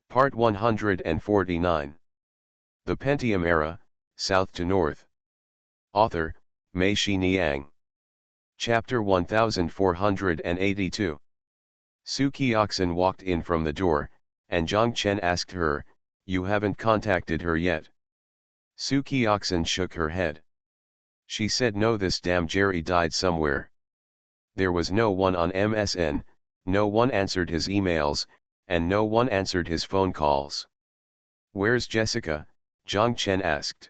Part 149. The Pentium Era, South to North. Author, Mei-Shi Niang. Chapter 1482. Su Kioxin walked in from the door, and Zhang Chen asked her, "You haven't contacted her yet?" Su Kioxin shook her head. She said, "No, this damn Jerry died somewhere." There was no one on MSN, no one answered his emails, and no one answered his phone calls. "Where's Jessica?" Zhang Chen asked.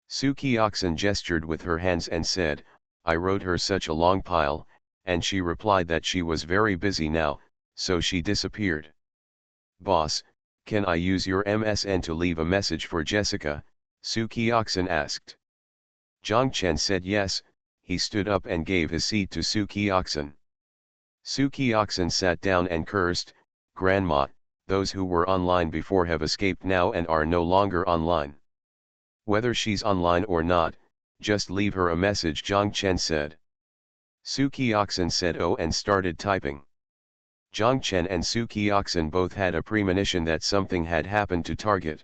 Su Kioxin gestured with her hands and said, "I wrote her such a long pile, and she replied that she was very busy now, so she disappeared." "Boss, can I use your MSN to leave a message for Jessica?" Su Kioxin asked. Zhang Chen said yes. He stood up and gave his seat to Su Kioxin. Su Kioxin sat down and cursed, "Grandma, those who were online before have escaped now and are no longer online. Whether she's online or not, just leave her a message," Zhang Chen said. Su Kioxin said oh and started typing. Zhang Chen and Su Kioxin both had a premonition that something had happened to Target.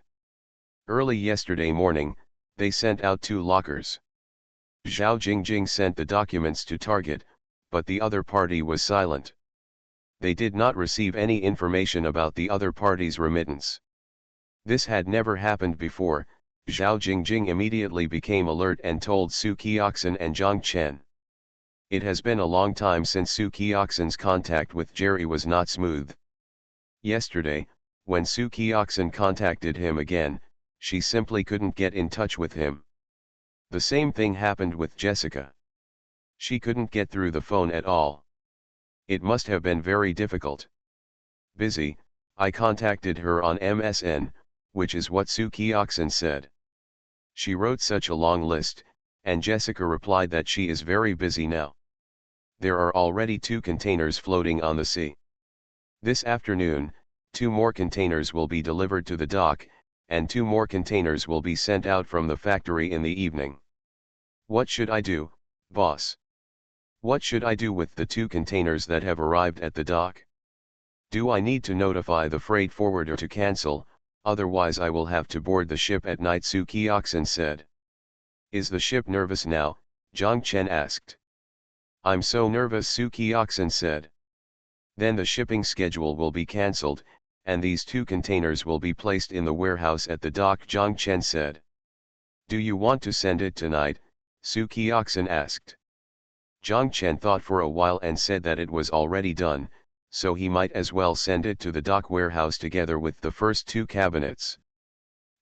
Early yesterday morning, they sent out 2 lockers. Zhao Jingjing sent the documents to Target, but the other party was silent. They did not receive any information about the other party's remittance. This had never happened before. Zhao Jingjing immediately became alert and told Su Kioxin and Zhang Chen. It has been a long time since Su Kioxin's contact with Jerry was not smooth. Yesterday, when Su Kioxin contacted him again, she simply couldn't get in touch with him. The same thing happened with Jessica. She couldn't get through the phone at all. It must have been very difficult. "Busy, I contacted her on MSN, which is what Su Kioxin said. She wrote such a long list, and Jessica replied that she is very busy now. There are already 2 containers floating on the sea. This afternoon, 2 more containers will be delivered to the dock, and 2 more containers will be sent out from the factory in the evening. What should I do, boss? What should I do with the 2 containers that have arrived at the dock? Do I need to notify the freight forwarder to cancel, otherwise I will have to board the ship at night?" Su Kioxin said. "Is the ship nervous now?" Zhang Chen asked. "I'm so nervous," Su Kioxin said. "Then the shipping schedule will be cancelled, and these 2 containers will be placed in the warehouse at the dock," Zhang Chen said. "Do you want to send it tonight?" Su Kioxin asked. Zhang Chen thought for a while and said that it was already done, so he might as well send it to the dock warehouse together with the first 2 cabinets.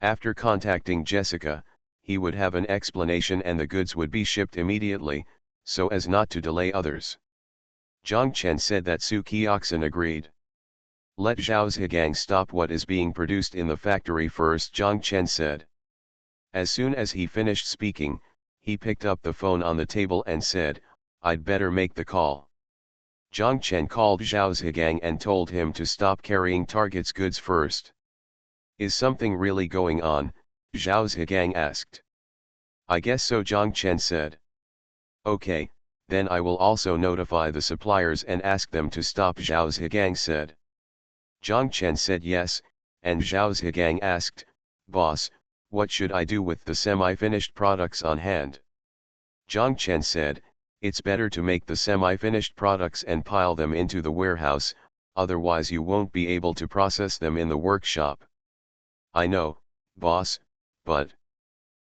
After contacting Jessica, he would have an explanation and the goods would be shipped immediately, so as not to delay others. Zhang Chen said that. Su Kioxin agreed. "Let Zhao Zhigang stop what is being produced in the factory first," Zhang Chen said. As soon as he finished speaking, he picked up the phone on the table and said, "I'd better make the call." Zhang Chen called Zhao Zhigang and told him to stop carrying Target's goods first. "Is something really going on?" Zhao Zhigang asked. "I guess so," Zhang Chen said. "Okay, then I will also notify the suppliers and ask them to stop," Zhao Zhigang said. Zhang Chen said yes, and Zhao Zhigang asked, "Boss, what should I do with the semi-finished products on hand?" Zhang Chen said, "It's better to make the semi-finished products and pile them into the warehouse, otherwise you won't be able to process them in the workshop." "I know, boss, but..."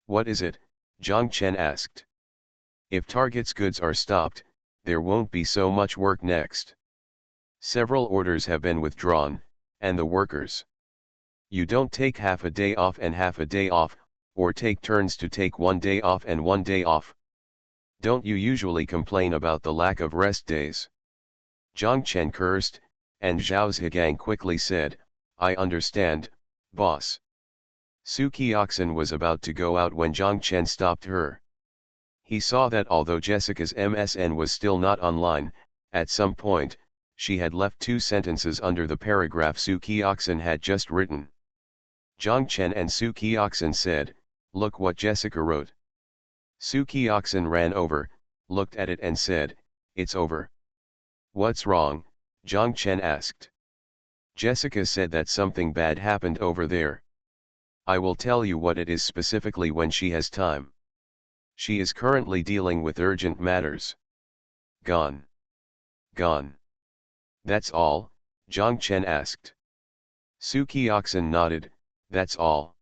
"What is it?" Zhang Chen asked. "If Target's goods are stopped, there won't be so much work next. Several orders have been withdrawn, and the workers. You don't take half a day off and half a day off, or take turns to take 1 day off and 1 day off. Don't you usually complain about the lack of rest days?" Zhang Chen cursed, and Zhao Zhigang quickly said, "I understand, boss." Su Kioxin was about to go out when Zhang Chen stopped her. He saw that although Jessica's MSN was still not online, at some point, she had left 2 sentences under the paragraph Su Kioxin had just written. Zhang Chen and Su Kioxin said, "Look what Jessica wrote." Su Kioxin ran over, looked at it and said, "It's over." "What's wrong?" Zhang Chen asked. Jessica said that something bad happened over there. I will tell you what it is specifically when she has time. She is currently dealing with urgent matters. Gone. Gone. That's all, Zhang Chen asked. Su Qiaxin nodded, that's all.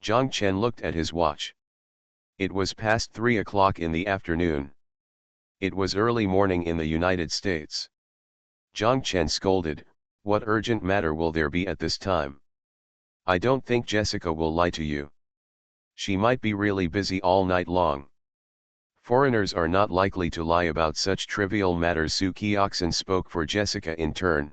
Zhang Chen looked at his watch. It was past 3 o'clock in the afternoon. It was early morning in the United States. Zhang Chen scolded, what urgent matter will there be at this time? I don't think Jessica will lie to you. She might be really busy all night long. Foreigners are not likely to lie about such trivial matters. Su Qiaxin spoke for Jessica in turn.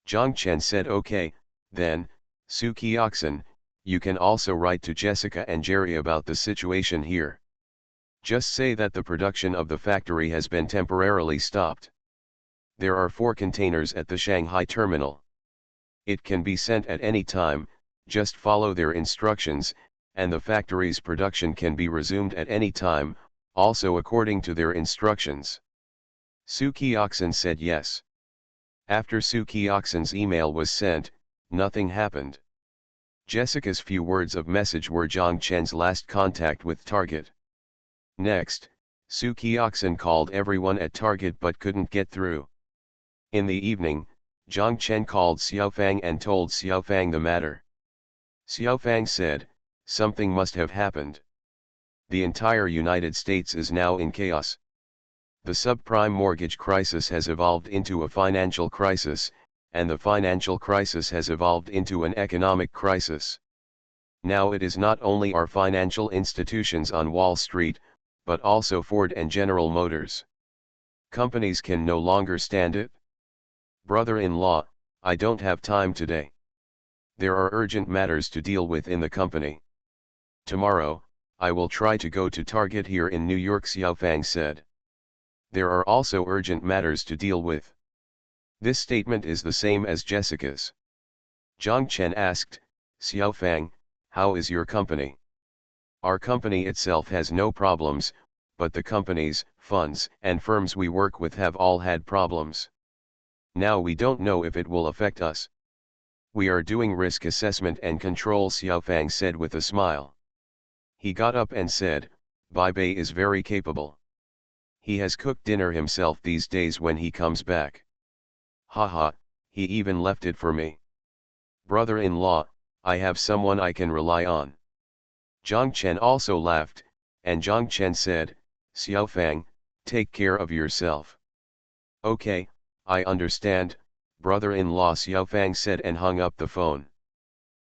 Zhang Chen said okay, then, Su Qiaxin, you can also write to Jessica and Jerry about the situation here. Just say that the production of the factory has been temporarily stopped. There are 4 containers at the Shanghai terminal. It can be sent at any time, just follow their instructions, and the factory's production can be resumed at any time, also according to their instructions. Su Qiaxin said yes. After Su Qiaxin's email was sent, nothing happened. Jessica's few words of message were Zhang Chen's last contact with Target. Next, Su Qiaxin called everyone at Target but couldn't get through. In the evening, Zhang Chen called Xiaofang and told Xiaofang the matter. Xiaofang said, something must have happened. The entire United States is now in chaos. The subprime mortgage crisis has evolved into a financial crisis, and the financial crisis has evolved into an economic crisis. Now it is not only our financial institutions on Wall Street, but also Ford and General Motors. Companies can no longer stand it. Brother-in-law, I don't have time today. There are urgent matters to deal with in the company. Tomorrow, I will try to go to Target here in New York, Xiaofang said. There are also urgent matters to deal with. This statement is the same as Jessica's. Zhang Chen asked, Xiaofang, how is your company? Our company itself has no problems, but the companies, funds, and firms we work with have all had problems. Now we don't know if it will affect us. We are doing risk assessment and control, Xiaofang said with a smile. He got up and said, Bai Bei is very capable. He has cooked dinner himself these days when he comes back. Haha, he even left it for me. Brother-in-law, I have someone I can rely on. Zhang Chen also laughed, and Zhang Chen said, Xiaofang, take care of yourself. Okay, I understand, brother-in-law, Xiaofang said and hung up the phone.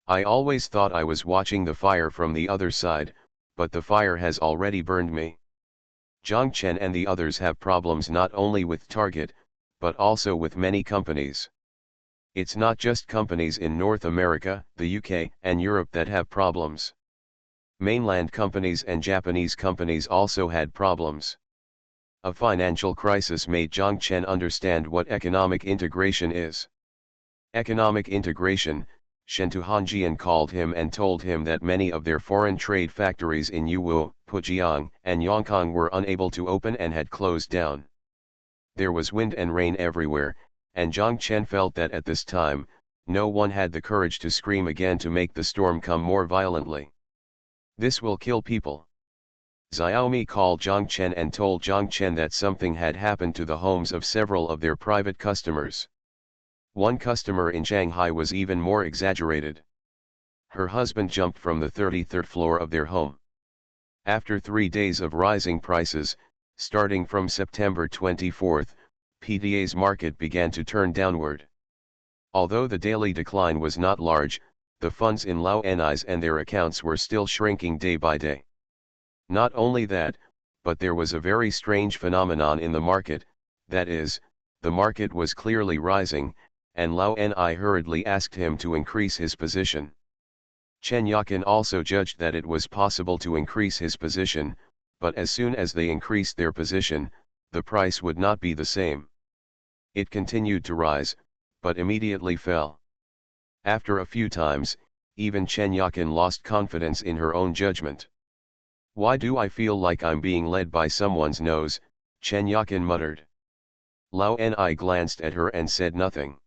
I always thought I was watching the fire from the other side, but the fire has already burned me. Zhang Chen and the others have problems not only with Target, but also with many companies. It's not just companies in North America, the UK, and Europe that have problems. Mainland companies and Japanese companies also had problems. A financial crisis made Zhang Chen understand what economic integration is. Economic integration, Shentu Hanjian called him and told him that many of their foreign trade factories in Yuwu, Pujiang, and Yongkang were unable to open and had closed down. There was wind and rain everywhere, and Zhang Chen felt that at this time, no one had the courage to scream again to make the storm come more violently. This will kill people. Xiaomi called Zhang Chen and told Zhang Chen that something had happened to the homes of several of their private customers. One customer in Shanghai was even more exaggerated. Her husband jumped from the 33rd floor of their home. After 3 days of rising prices, starting from September 24, PDA's market began to turn downward. Although the daily decline was not large, the funds in Lao Ni's and their accounts were still shrinking day by day. Not only that, but there was a very strange phenomenon in the market, that is, the market was clearly rising, and Lao Ni hurriedly asked him to increase his position. Chen Yakin also judged that it was possible to increase his position, but as soon as they increased their position, the price would not be the same. It continued to rise, but immediately fell. After a few times, even Chen Yakin lost confidence in her own judgment. Why do I feel like I'm being led by someone's nose? Chen Yakin muttered. Lao Ni glanced at her and said nothing.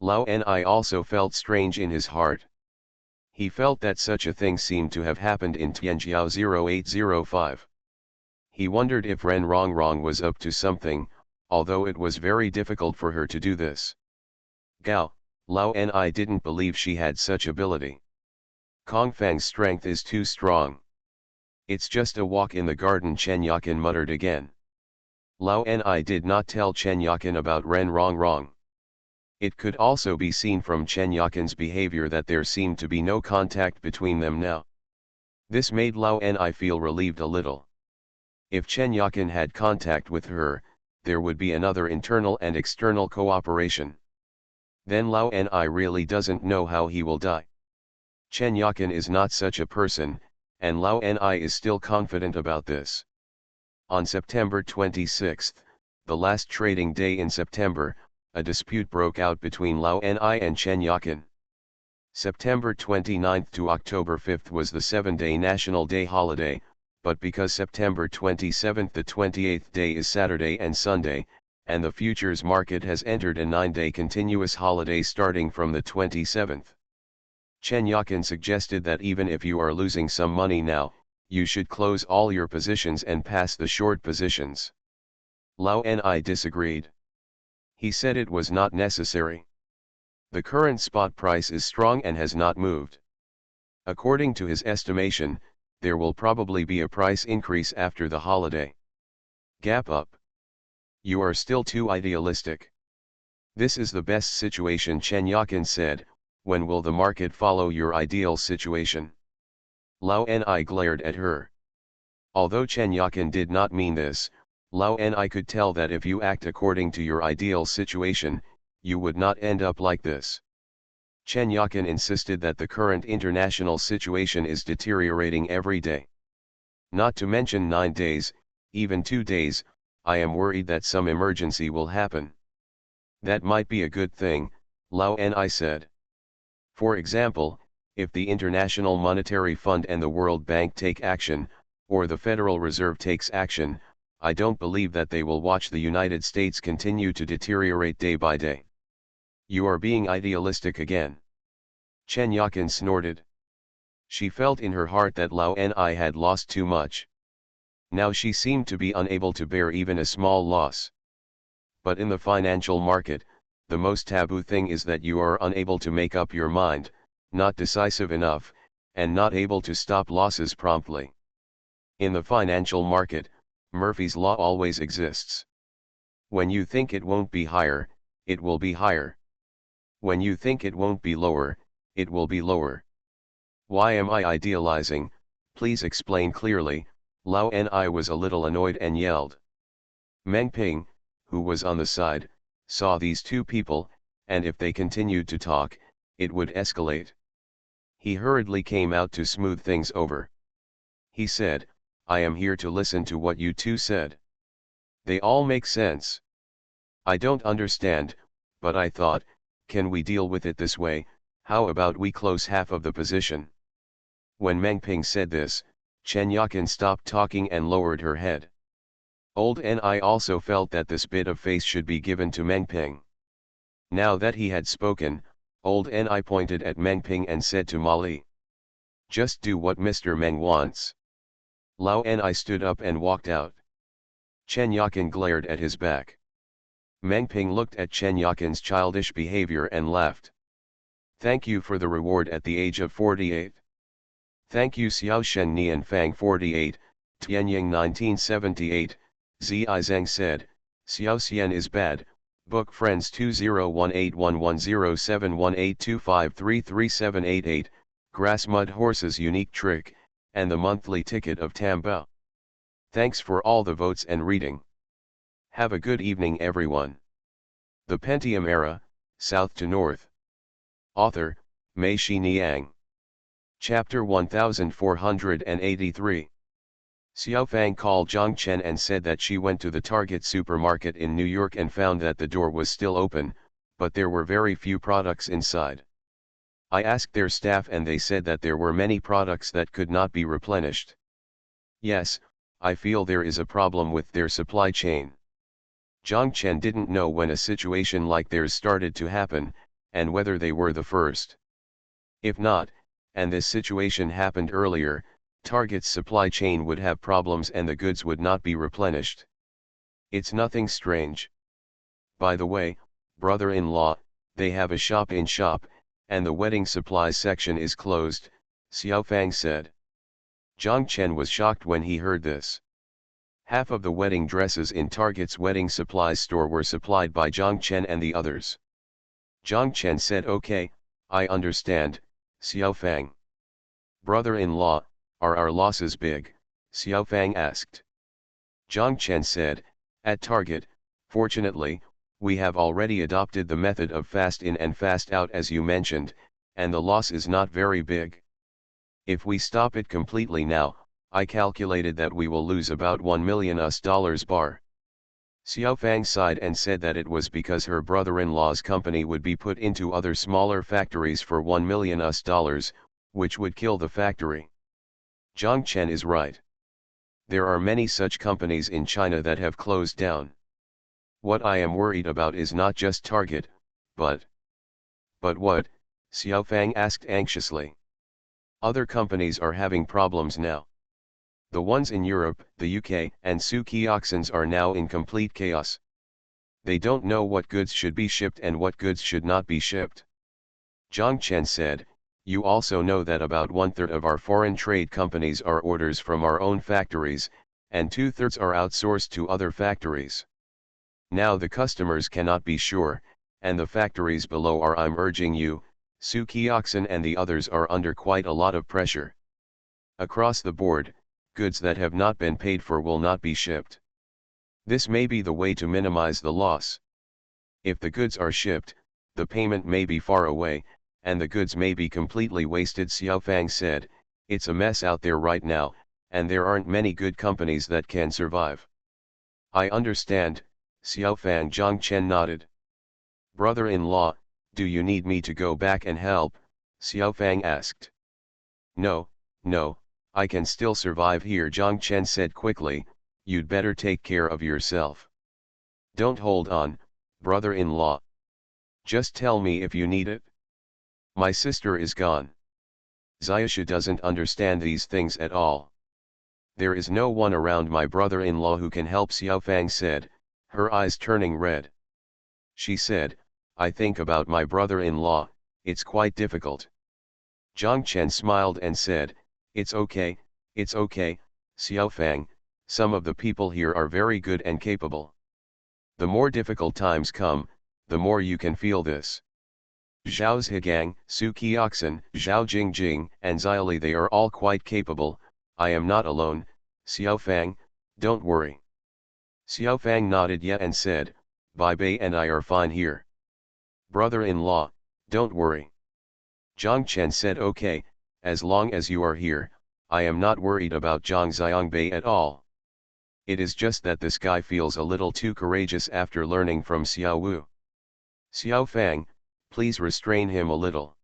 Lao Ni also felt strange in his heart. He felt that such a thing seemed to have happened in Tianjiao 0805. He wondered if Ren Rongrong was up to something, although it was very difficult for her to do this. Gao, Lao Ni didn't believe she had such ability. Kongfang's strength is too strong. It's just a walk in the garden, Chen Yakin muttered again. Lao Ni did not tell Chen Yakin about Ren Rongrong. It could also be seen from Chen Yakin's behavior that there seemed to be no contact between them now. This made Lao Ni feel relieved a little. If Chen Yakin had contact with her, there would be another internal and external cooperation. Then Lao Ni really doesn't know how he will die. Chen Yakin is not such a person, and Lao Ni is still confident about this. On September 26, the last trading day in September, a dispute broke out between Lao Ni and Chen Yakin. September 29 to October 5 was the 7-day National Day holiday, but because September 27 the 28th day is Saturday and Sunday, and the futures market has entered a 9-day continuous holiday starting from the 27th. Chen Yakin suggested that even if you are losing some money now, you should close all your positions and pass the short positions. Lao Ni disagreed. He said it was not necessary. The current spot price is strong and has not moved. According to his estimation, there will probably be a price increase after the holiday. Gap up. You are still too idealistic. This is the best situation, Chen Yakin said. When will the market follow your ideal situation? Lao Ni glared at her. Although Chen Yakin did not mean this, Lao Ni could tell that if you act according to your ideal situation, you would not end up like this. Chen Yakin insisted that the current international situation is deteriorating every day. Not to mention 9 days, even 2 days, I am worried that some emergency will happen. That might be a good thing, Lao Ni said. For example, if the International Monetary Fund and the World Bank take action, or the Federal Reserve takes action, I don't believe that they will watch the United States continue to deteriorate day by day. You are being idealistic again. Chen Yakin snorted. She felt in her heart that Lao Ni had lost too much. Now she seemed to be unable to bear even a small loss. But in the financial market, the most taboo thing is that you are unable to make up your mind, not decisive enough, and not able to stop losses promptly. In the financial market, Murphy's Law always exists. When you think it won't be higher, it will be higher. When you think it won't be lower, it will be lower. Why am I idealizing? Please explain clearly. Lao Ni was a little annoyed and yelled. Meng Ping, who was on the side, saw these two people, and if they continued to talk, it would escalate. He hurriedly came out to smooth things over. He said, I am here to listen to what you two said. They all make sense. I don't understand, but I thought, can we deal with it this way? How about we close half of the position? When Meng Ping said this, Chen Yakin stopped talking and lowered her head. Old Ni also felt that this bit of face should be given to Meng Ping. Now that he had spoken, Old Ni pointed at Meng Ping and said to Molly, just do what Mr. Meng wants. Lao Ni stood up and walked out. Chen Yakin glared at his back. Meng Ping looked at Chen Yakin's childish behavior and laughed. Thank you for the reward at the age of 48. Thank you Xiao Shen Nian Fang 48, Tianying 1978, Zi Zhang said, Xiao Xian is bad, book friends 201811071825333788, grass mud horses unique trick, and the monthly ticket of Tambao. Thanks for all the votes and reading. Have a good evening everyone. The Pentium Era, South to North. Author, Mei Shi Niang. Chapter 1483. Xiaofang called Zhang Chen and said that she went to the Target supermarket in New York and found that the door was still open, but there were very few products inside. I asked their staff and they said that there were many products that could not be replenished. Yes, I feel there is a problem with their supply chain. Zhang Chen didn't know when a situation like theirs started to happen, and whether they were the first. If not, and this situation happened earlier, Target's supply chain would have problems and the goods would not be replenished. It's nothing strange. By the way, brother-in-law, they have a shop-in-shop, and the wedding supplies section is closed, Xiaofang said. Zhang Chen was shocked when he heard this. Half of the wedding dresses in Target's wedding supplies store were supplied by Zhang Chen and the others. Zhang Chen said, "Okay, I understand, Xiaofang." "Brother-in-law, are our losses big?" Xiaofang asked. Zhang Chen said, "At Target, fortunately, we have already adopted the method of fast in and fast out as you mentioned, and the loss is not very big. If we stop it completely now, I calculated that we will lose about $1 million bar." Xiaofang sighed and said that it was because her brother-in-law's company would be put into other smaller factories for $1 million, which would kill the factory. Zhang Chen is right. There are many such companies in China that have closed down. What I am worried about is not just Target, but... "But what?" Xiaofang asked anxiously. "Other companies are having problems now. The ones in Europe, the UK, and Suki are now in complete chaos. They don't know what goods should be shipped and what goods should not be shipped." Zhang Chen said, "You also know that about 1/3 of our foreign trade companies are orders from our own factories, and 2/3 are outsourced to other factories. Now the customers cannot be sure, and the factories below are, I'm urging you, Suki and the others are under quite a lot of pressure. Across the board, goods that have not been paid for will not be shipped. This may be the way to minimize the loss. If the goods are shipped, the payment may be far away, and the goods may be completely wasted." Xiaofang said, "It's a mess out there right now, and there aren't many good companies that can survive." "I understand, Xiaofang." Zhang Chen nodded. "Brother-in-law, do you need me to go back and help?" Xiaofang asked. No, I can still survive here," Zhang Chen said quickly. "You'd better take care of yourself. Don't hold on, brother-in-law. Just tell me if you need it." "My sister is gone. Xiaoshu doesn't understand these things at all. There is no one around my brother-in-law who can help," Xiaofang said, her eyes turning red. She said, "I think about my brother-in-law, it's quite difficult." Zhang Chen smiled and said, it's okay, Xiaofang, some of the people here are very good and capable. The more difficult times come, the more you can feel this. Zhao Zhigang, Su Qiaxin, Zhao Jingjing, and Xiaoli, they are all quite capable. I am not alone, Xiaofang, don't worry." Xiaofang nodded yet and said, "Bai Bei and I are fine here. Brother-in-law, don't worry." Zhang Chen said, "Okay, as long as you are here, I am not worried about Zhang Xiangbei at all. It is just that this guy feels a little too courageous after learning from Xiao Wu. Xiaofang, please restrain him a little."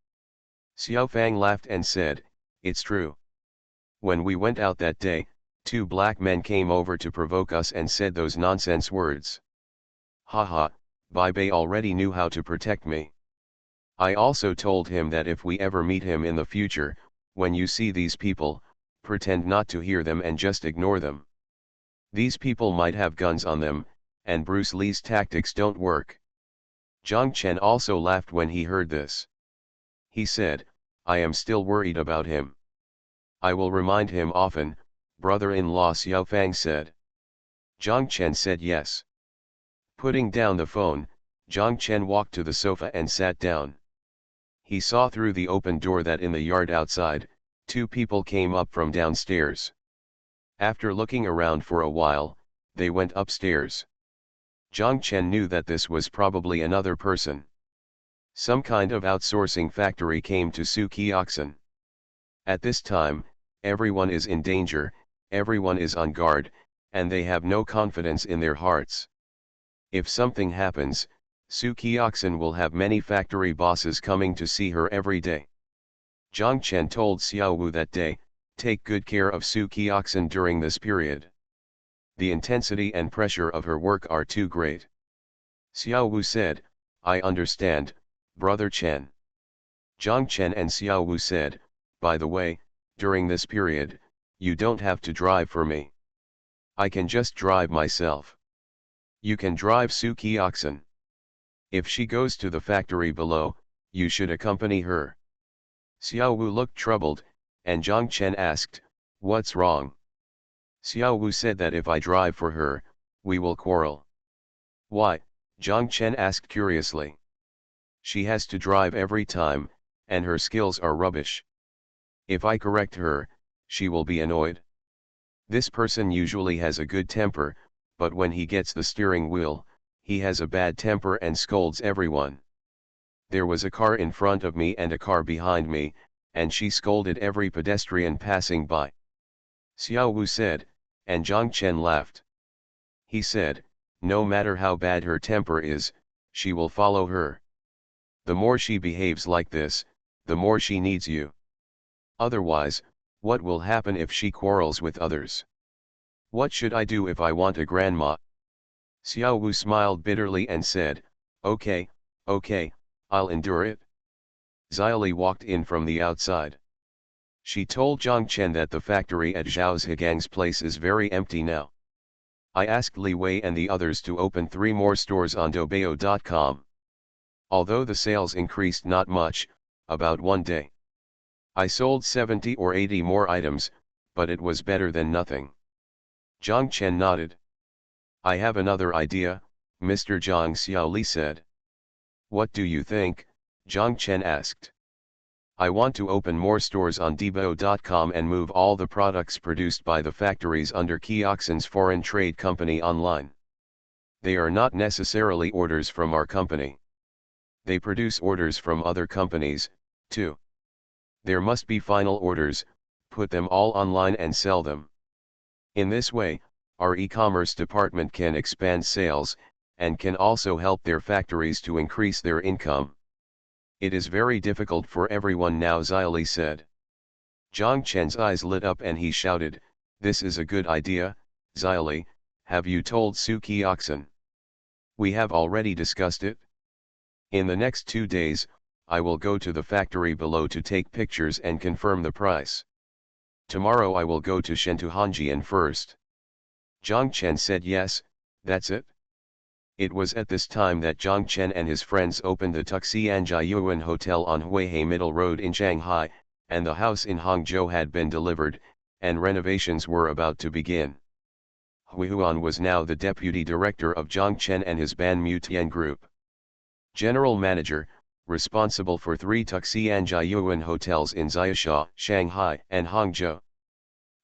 Xiaofang laughed and said, "It's true. When we went out that day, 2 black men came over to provoke us and said those nonsense words. Haha, Bai Bei already knew how to protect me. I also told him that if we ever meet him in the future, when you see these people, pretend not to hear them and just ignore them. These people might have guns on them, and Bruce Lee's tactics don't work." Zhang Chen also laughed when he heard this. He said, "I am still worried about him. I will remind him often," brother-in-law Xiaofang said. Zhang Chen said yes. Putting down the phone, Zhang Chen walked to the sofa and sat down. He saw through the open door that in the yard outside, 2 people came up from downstairs. After looking around for a while, they went upstairs. Zhang Chen knew that this was probably another person. Some kind of outsourcing factory came to Suki. At this time, everyone is in danger, everyone is on guard, and they have no confidence in their hearts. If something happens, Suki will have many factory bosses coming to see her every day. Zhang Chen told Xiao Wu that day, "Take good care of Suki during this period. The intensity and pressure of her work are too great." Xiao Wu said, "I understand, Brother Chen. Zhang Chen and Xiao Wu said, by the way, during this period, you don't have to drive for me. I can just drive myself. You can drive Suki oxen. If she goes to the factory below, you should accompany her. Xiao Wu looked troubled, and Zhang Chen asked, what's wrong? Xiao Wu said that if I drive for her, we will quarrel. Why? Zhang Chen asked curiously. She has to drive every time, and her skills are rubbish. If I correct her, she will be annoyed. This person usually has a good temper, but when he gets the steering wheel, he has a bad temper and scolds everyone. There was a car in front of me and a car behind me, and she scolded every pedestrian passing by. Xiao Wu said, and Zhang Chen laughed. He said, no matter how bad her temper is, she will follow her. The more she behaves like this, the more she needs you. Otherwise, what will happen if she quarrels with others? What should I do if I want a grandma? Xiao Wu smiled bitterly and said, okay, I'll endure it. Xiaoli walked in from the outside. She told Zhang Chen that the factory at Zhao Zhigang's place is very empty now. I asked Li Wei and the others to open 3 more stores on Doubao.com. Although the sales increased not much, about one day. I sold 70 or 80 more items, but it was better than nothing. Zhang Chen nodded. I have another idea, Mr. Zhang, Xiaoli said. What do you think? Zhang Chen asked. I want to open more stores on Doubao.com and move all the products produced by the factories under Kioxin's foreign trade company online. They are not necessarily orders from our company. They produce orders from other companies, too. There must be final orders, put them all online and sell them. In this way, our e-commerce department can expand sales, and can also help their factories to increase their income. It is very difficult for everyone now, Xiaoli said. Zhang Chen's eyes lit up and he shouted, this is a good idea, Xiaoli, have you told Suki Oxen? We have already discussed it. In the next 2 days, I will go to the factory below to take pictures and confirm the price. Tomorrow I will go to Shentuhanjian first. Zhang Chen said yes, that's it. It was at this time that Zhang Chen and his friends opened the Tuxianjiayuan Hotel on Huihai Middle Road in Shanghai, and the house in Hangzhou had been delivered, and renovations were about to begin. Hui Huan was now the deputy director of Zhang Chen and his Ban Mutian Group. General manager, responsible for 3 Tuxianjiayuan hotels in Xiaosha, Shanghai, and Hangzhou.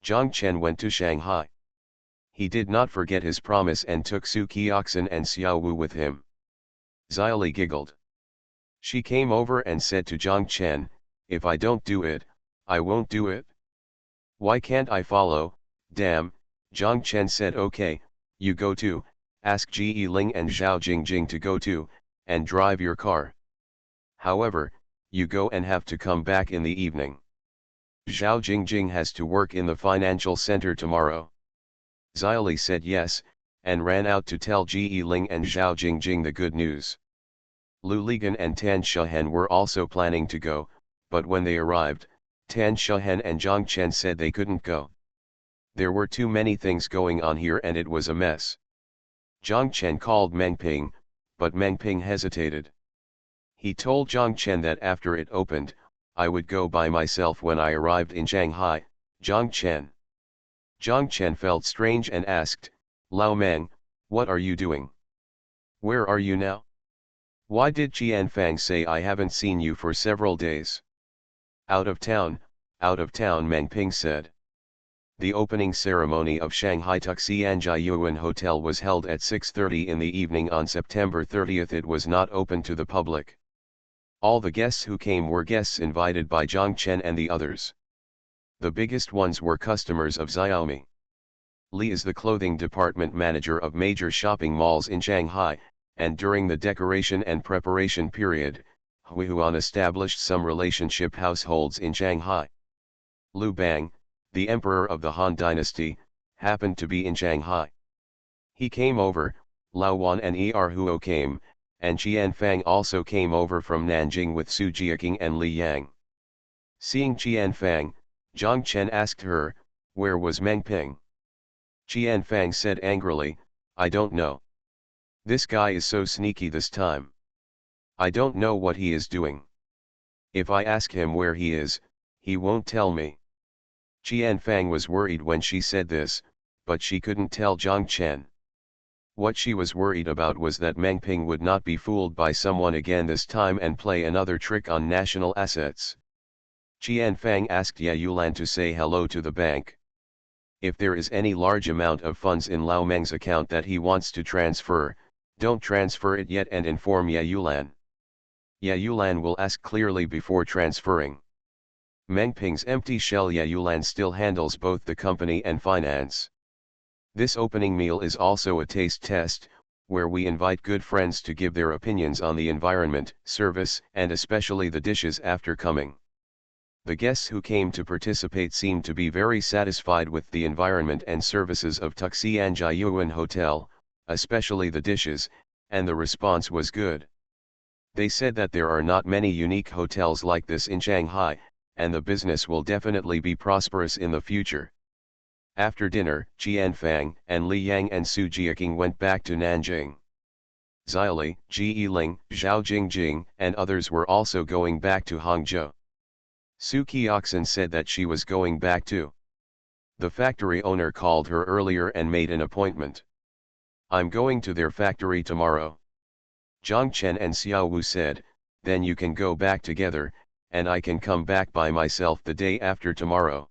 Zhang Chen went to Shanghai. He did not forget his promise and took Suki Oxen and Xiao Wu with him. Xiaoli giggled. She came over and said to Zhang Chen, if I don't do it, I won't do it. Why can't I follow? Damn, Zhang Chen said okay, you go too, ask Ji Ling and Zhao Jingjing to go too, and drive your car. However, you go and have to come back in the evening. Zhao Jingjing has to work in the financial center tomorrow. Xiaoli said yes, and ran out to tell Ji Ling and Zhao Jingjing the good news. Lu Ligan and Tan Shahen were also planning to go, but when they arrived, Tan Shahen and Zhang Chen said they couldn't go. There were too many things going on here and it was a mess. Zhang Chen called Meng Ping, but Meng Ping hesitated. He told Zhang Chen that after it opened, I would go by myself when I arrived in Shanghai. Zhang Chen. Zhang Chen felt strange and asked, Lao Meng, what are you doing? Where are you now? Why did Qianfang say I haven't seen you for several days? Out of town, Meng Ping said. The opening ceremony of Shanghai Tuxianjiayuan Hotel was held at 6:30 in the evening on September 30th. It was not open to the public. All the guests who came were guests invited by Zhang Chen and the others. The biggest ones were customers of Xiaomi. Li is the clothing department manager of major shopping malls in Shanghai, and during the decoration and preparation period, Hui Huan established some relationship households in Shanghai. Lu Bang, the emperor of the Han dynasty, happened to be in Shanghai. He came over, Lao Wan and Er Huo came, and Qian Fang also came over from Nanjing with Su Jiaqing and Li Yang. Seeing Qian Fang, Zhang Chen asked her, "Where was Meng Ping?" Qian Fang said angrily, "I don't know. This guy is so sneaky this time. I don't know what he is doing. If I ask him where he is, he won't tell me." Qian Fang was worried when she said this, but she couldn't tell Zhang Chen. What she was worried about was that Meng Ping would not be fooled by someone again this time and play another trick on national assets. Qian Fang asked Ye Yulan to say hello to the bank. If there is any large amount of funds in Lao Meng's account that he wants to transfer, don't transfer it yet and inform Ye Yulan. Ye Yulan will ask clearly before transferring. Meng Ping's empty shell Ye Yulan still handles both the company and finance. This opening meal is also a taste test, where we invite good friends to give their opinions on the environment, service, and especially the dishes after coming. The guests who came to participate seemed to be very satisfied with the environment and services of Tuxianjiayuan Hotel, especially the dishes, and the response was good. They said that there are not many unique hotels like this in Shanghai, and the business will definitely be prosperous in the future. After dinner, Qian Fang and Li Yang and Su Jiaqing went back to Nanjing. Zili, Ji Yiling, Zhao Jingjing, and others were also going back to Hangzhou. Su Qiaxin said that she was going back too. The factory owner called her earlier and made an appointment. "I'm going to their factory tomorrow." Zhang Chen and Xiao Wu said, "Then you can go back together, and I can come back by myself the day after tomorrow."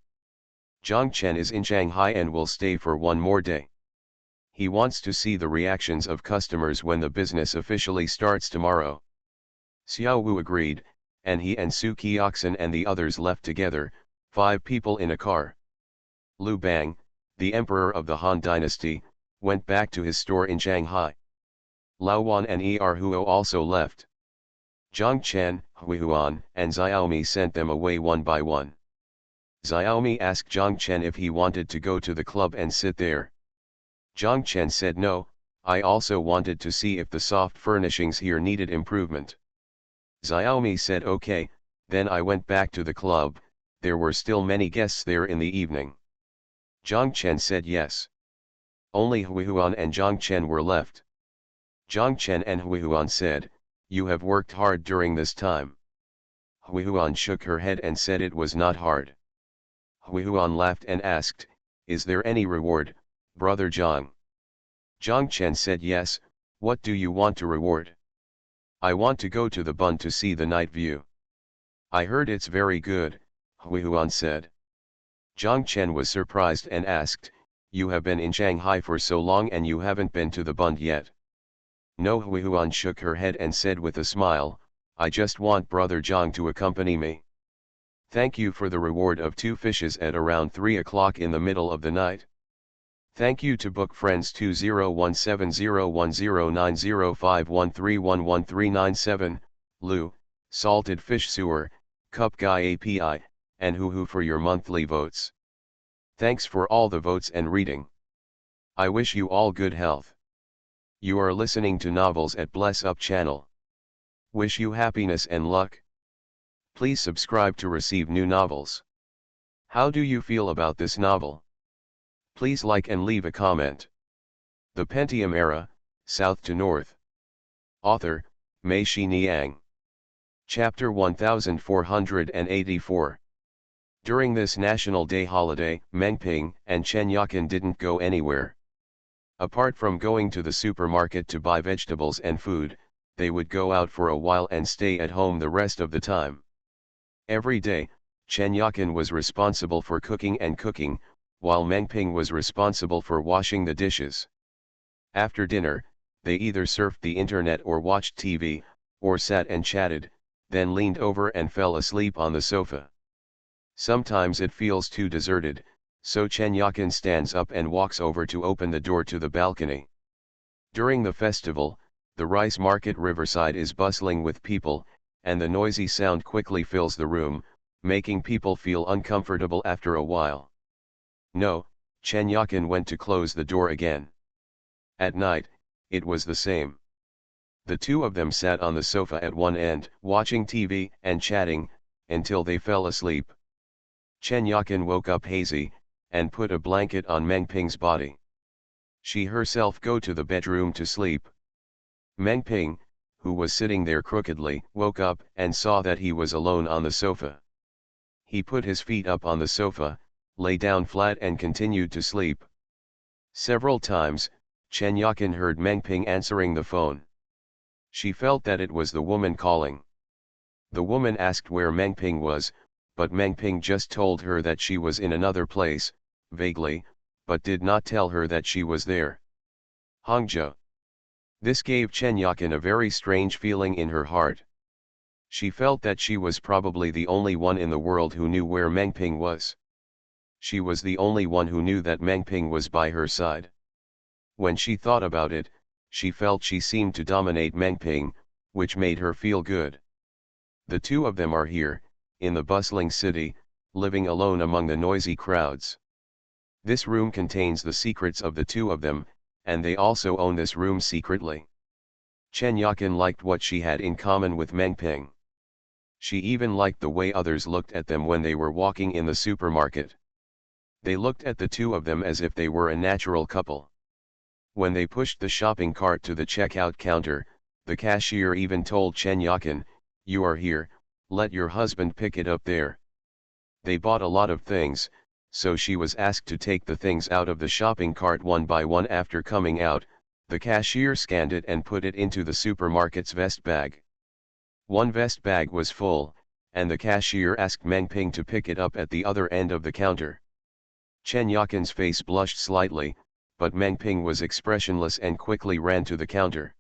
Zhang Chen is in Shanghai and will stay for one more day. He wants to see the reactions of customers when the business officially starts tomorrow. Xiao Wu agreed, and he and Su Qiaxin and the others left together, 5 people in a car. Liu Bang, the emperor of the Han dynasty, went back to his store in Shanghai. Lao Wan and Huo also left. Zhang Chen, Huihuan, and Xiaomi sent them away one by one. Xiaomi asked Zhang Chen if he wanted to go to the club and sit there. Zhang Chen said no, I also wanted to see if the soft furnishings here needed improvement. Xiaomi said okay, then I went back to the club, there were still many guests there in the evening. Zhang Chen said yes. Only Huihuan and Zhang Chen were left. Zhang Chen and Huihuan said, "You have worked hard during this time." Huihuan shook her head and said it was not hard. Huihuan laughed and asked, "Is there any reward, brother Zhang?" Zhang Chen said yes, "What do you want to reward?" "I want to go to the Bund to see the night view." "I heard it's very good," Huihuan said. Zhang Chen was surprised and asked, "You have been in Shanghai for so long and you haven't been to the Bund yet?" "No." Huihuan shook her head and said with a smile, "I just want brother Zhang to accompany me." "Thank you for the reward of 2 fishes at around 3 o'clock in the middle of the night." Thank you to book friends 201701090513111397, Lu, Salted Fish Sewer, Cup Guy API, and Hoo for your monthly votes. Thanks for all the votes and reading. I wish you all good health. You are listening to Novels at Bless Up channel. Wish you happiness and luck. Please subscribe to receive new novels. How do you feel about this novel? Please like and leave a comment. The Pentium Era, South to North. Author, Mei Shi Niang. Chapter 1484. During this National Day holiday, Meng Ping and Chen Yakin didn't go anywhere. Apart from going to the supermarket to buy vegetables and food, they would go out for a while and stay at home the rest of the time. Every day, Chen Yakin was responsible for cooking and cooking, while Meng Ping was responsible for washing the dishes. After dinner, they either surfed the internet or watched TV, or sat and chatted, then leaned over and fell asleep on the sofa. Sometimes it feels too deserted, so Chen Yakin stands up and walks over to open the door to the balcony. During the festival, the rice market riverside is bustling with people, and the noisy sound quickly fills the room, making people feel uncomfortable after a while. No, Chen Yakin went to close the door again. At night, it was the same. The two of them sat on the sofa at one end, watching TV and chatting, until they fell asleep. Chen Yakin woke up hazy, and put a blanket on Meng Ping's body. She herself go to the bedroom to sleep. Meng Ping, who was sitting there crookedly, woke up and saw that he was alone on the sofa. He put his feet up on the sofa, lay down flat and continued to sleep. Several times, Chen Yakin heard Meng Ping answering the phone. She felt that it was the woman calling. The woman asked where Meng Ping was, but Meng Ping just told her that she was in another place, vaguely, but did not tell her that she was there. Hangzhou. This gave Chen Yakin a very strange feeling in her heart. She felt that she was probably the only one in the world who knew where Meng Ping was. She was the only one who knew that Meng Ping was by her side. When she thought about it, she felt she seemed to dominate Meng Ping, which made her feel good. The two of them are here, in the bustling city, living alone among the noisy crowds. This room contains the secrets of the two of them, and they also own this room secretly. Chen Yakin liked what she had in common with Meng Ping. She even liked the way others looked at them when they were walking in the supermarket. They looked at the two of them as if they were a natural couple. When they pushed the shopping cart to the checkout counter, the cashier even told Chen Yakin, "You are here, let your husband pick it up there." They bought a lot of things, so she was asked to take the things out of the shopping cart one by one. After coming out, the cashier scanned it and put it into the supermarket's vest bag. One vest bag was full, and the cashier asked Meng Ping to pick it up at the other end of the counter. Chen Yakin's face blushed slightly, but Meng Ping was expressionless and quickly ran to the counter.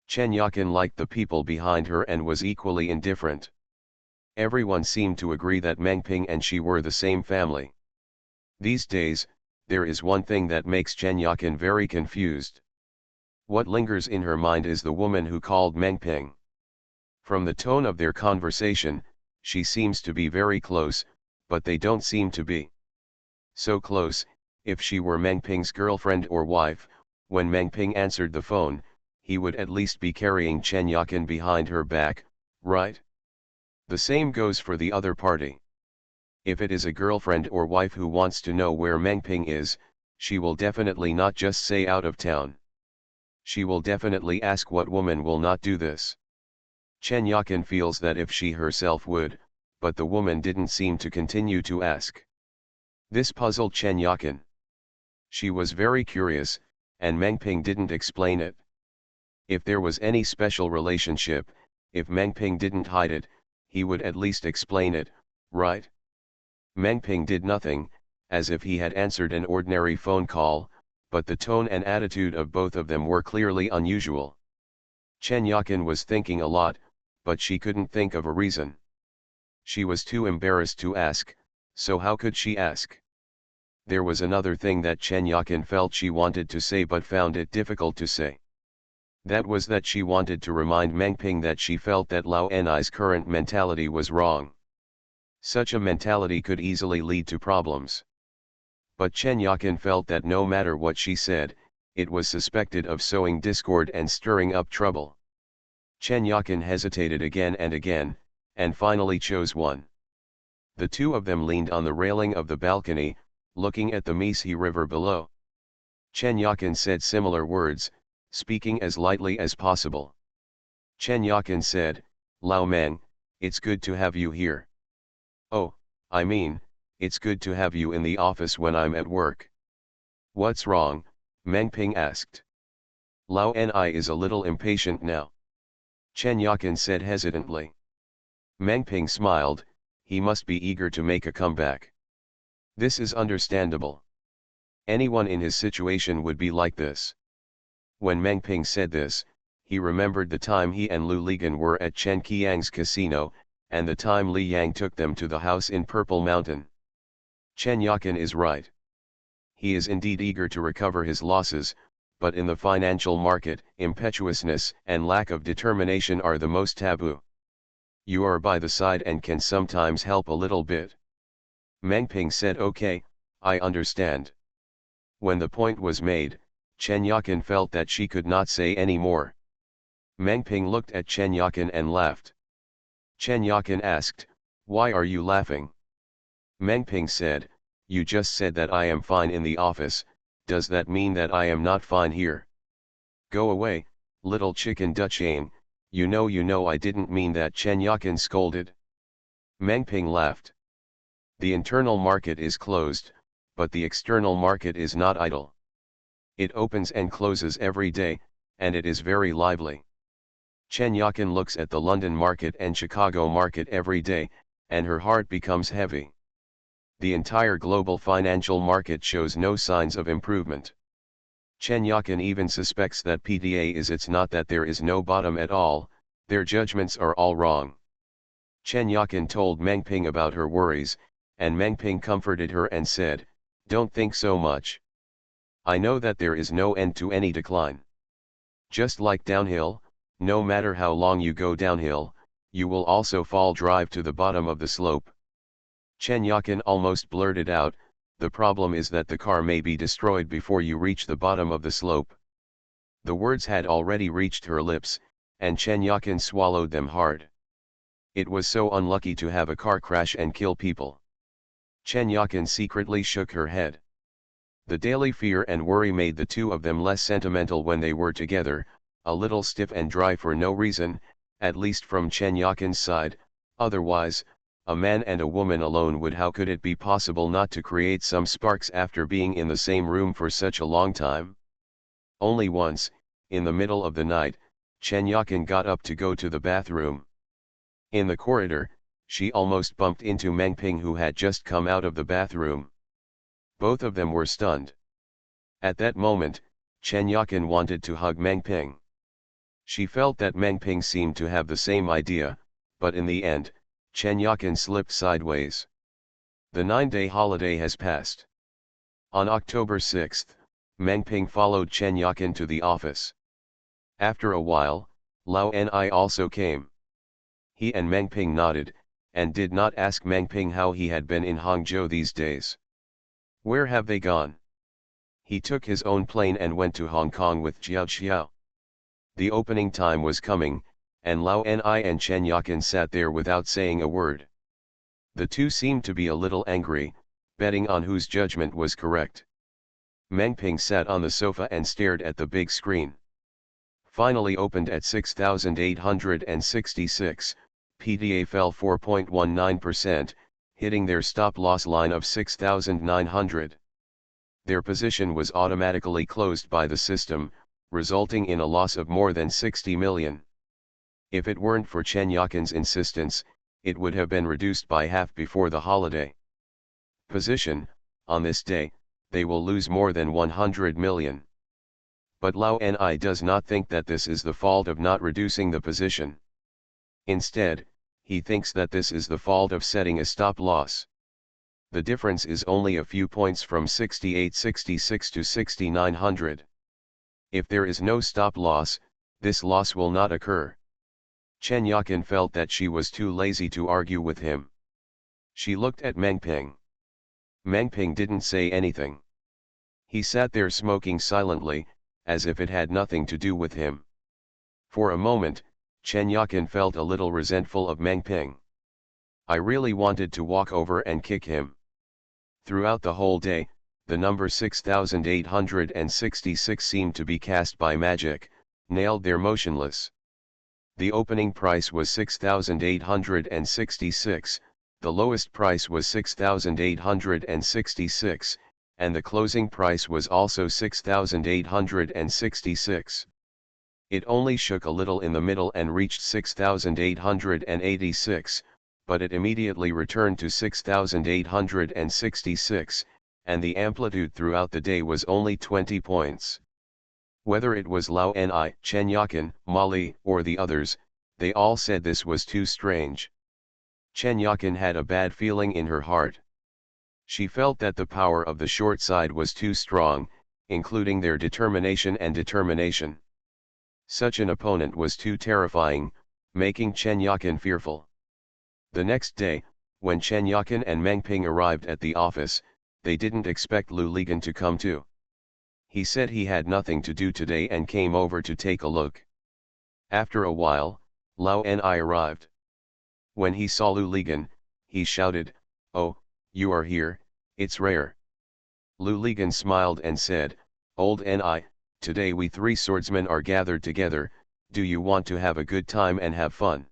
Chen Yakin liked the people behind her and was equally indifferent. Everyone seemed to agree that Meng Ping and she were the same family. These days, there is one thing that makes Chen Yakin very confused. What lingers in her mind is the woman who called Meng Ping. From the tone of their conversation, she seems to be very close, but they don't seem to be so close. If she were Meng Ping's girlfriend or wife, when Meng Ping answered the phone, he would at least be carrying Chen Yakin behind her back, right? The same goes for the other party. If it is a girlfriend or wife who wants to know where Meng Ping is, she will definitely not just say out of town. She will definitely ask. What woman will not do this? Chen Yakin feels that if she herself would, but the woman didn't seem to continue to ask. This puzzled Chen Yakin. She was very curious, and Meng Ping didn't explain it. If there was any special relationship, if Meng Ping didn't hide it, he would at least explain it, right? Meng Ping did nothing, as if he had answered an ordinary phone call, but the tone and attitude of both of them were clearly unusual. Chen Yakin was thinking a lot, but she couldn't think of a reason. She was too embarrassed to ask, so how could she ask? There was another thing that Chen Yakin felt she wanted to say but found it difficult to say. That was that she wanted to remind Meng Ping that she felt that Lao Ni's current mentality was wrong. Such a mentality could easily lead to problems. But Chen Yakin felt that no matter what she said, it was suspected of sowing discord and stirring up trouble. Chen Yakin hesitated again, and finally chose one. The two of them leaned on the railing of the balcony, looking at the Meisi River below. Chen Yakin said similar words, speaking as lightly as possible. Chen Yakin said, "Lao Meng, it's good to have you here." "Oh, I mean, it's good to have you in the office when I'm at work." "What's wrong?" Meng Ping asked. "Lao Ni is a little impatient now," Chen Yakin said hesitantly. Meng Ping smiled. He must be eager to make a comeback. This is understandable. Anyone in his situation would be like this. When Meng Ping said this, he remembered the time he and Lu Ligan were at Chen Qiang's casino, and the time Li Yang took them to the house in Purple Mountain. Chen Yakin is right. He is indeed eager to recover his losses, but in the financial market, impetuousness and lack of determination are the most taboo. You are by the side and can sometimes help a little bit. Meng Ping said, "Okay, I understand." When the point was made, Chen Yakin felt that she could not say any more. Meng Ping looked at Chen Yakin and laughed. Chen Yakin asked, "Why are you laughing?" Meng Ping said, "You just said that I am fine in the office, does that mean that I am not fine here?" "Go away, little chicken Dutchane, you know I didn't mean that," Chen Yakin scolded. Meng Ping laughed. "The internal market is closed, but the external market is not idle. It opens and closes every day, and it is very lively. Chen Yakin looks at the London market and Chicago market every day, and her heart becomes heavy. The entire global financial market shows no signs of improvement. Chen Yakin even suspects that PTA is it's not that there is no bottom at all, their judgments are all wrong." Chen Yakin told Meng Ping about her worries, and Meng Ping comforted her and said, "Don't think so much. I know that there is no end to any decline. Just like downhill, no matter how long you go downhill, you will also fall drive to the bottom of the slope." Chen Yakin almost blurted out, "The problem is that the car may be destroyed before you reach the bottom of the slope." The words had already reached her lips, and Chen Yakin swallowed them hard. It was so unlucky to have a car crash and kill people. Chen Yakin secretly shook her head. The daily fear and worry made the two of them less sentimental when they were together, a little stiff and dry for no reason, at least from Chen Yakin's side. Otherwise, a man and a woman alone would, how could it be possible not to create some sparks after being in the same room for such a long time? Only once, in the middle of the night, Chen Yakin got up to go to the bathroom. In the corridor, she almost bumped into Meng Ping, who had just come out of the bathroom. Both of them were stunned. At that moment, Chen Yakin wanted to hug Meng Ping. She felt that Meng Ping seemed to have the same idea, but in the end, Chen Yakin slipped sideways. The 9-day holiday has passed. On October 6, Meng Ping followed Chen Yakin to the office. After a while, Lao Ni also came. He and Meng Ping nodded, and did not ask Meng Ping how he had been in Hangzhou these days. "Where have they gone?" "He took his own plane and went to Hong Kong with Jiao Xiao." The opening time was coming, and Lao Ni and Chen Yakin sat there without saying a word. The two seemed to be a little angry, betting on whose judgment was correct. Meng Ping sat on the sofa and stared at the big screen. Finally opened at 6,866, PTA fell 4.19%, hitting their stop-loss line of 6,900. Their position was automatically closed by the system, resulting in a loss of more than 60 million. If it weren't for Chen Yakin's insistence, it would have been reduced by half before the holiday. Position: on this day, they will lose more than 100 million. But Lao Ni does not think that this is the fault of not reducing the position. Instead, he thinks that this is the fault of setting a stop loss. The difference is only a few points from 6866 to 6900. If there is no stop loss, this loss will not occur. Chen Yakin felt that she was too lazy to argue with him. She looked at Meng Ping. Meng Ping didn't say anything. He sat there smoking silently, as if it had nothing to do with him. For a moment, Chen Yakin felt a little resentful of Meng Ping. I really wanted to walk over and kick him. Throughout the whole day, the number 6,866 seemed to be cast by magic, nailed there motionless. The opening price was 6,866, the lowest price was 6,866, and the closing price was also 6,866. It only shook a little in the middle and reached 6,886, but it immediately returned to 6,866, and the amplitude throughout the day was only 20 points. Whether it was Lao Ni, Chen Yakin, Mali, or the others, they all said this was too strange. Chen Yakin had a bad feeling in her heart. She felt that the power of the short side was too strong, including their determination and determination. Such an opponent was too terrifying, making Chen Yakin fearful. The next day, when Chen Yakin and Meng Ping arrived at the office, they didn't expect Lu Ligan to come too. He said he had nothing to do today and came over to take a look. After a while, Lao Ni arrived. When he saw Lu Ligan, he shouted, "Oh, you are here, it's rare." Lu Ligan smiled and said, "Old Ni, today we three swordsmen are gathered together, do you want to have a good time and have fun?"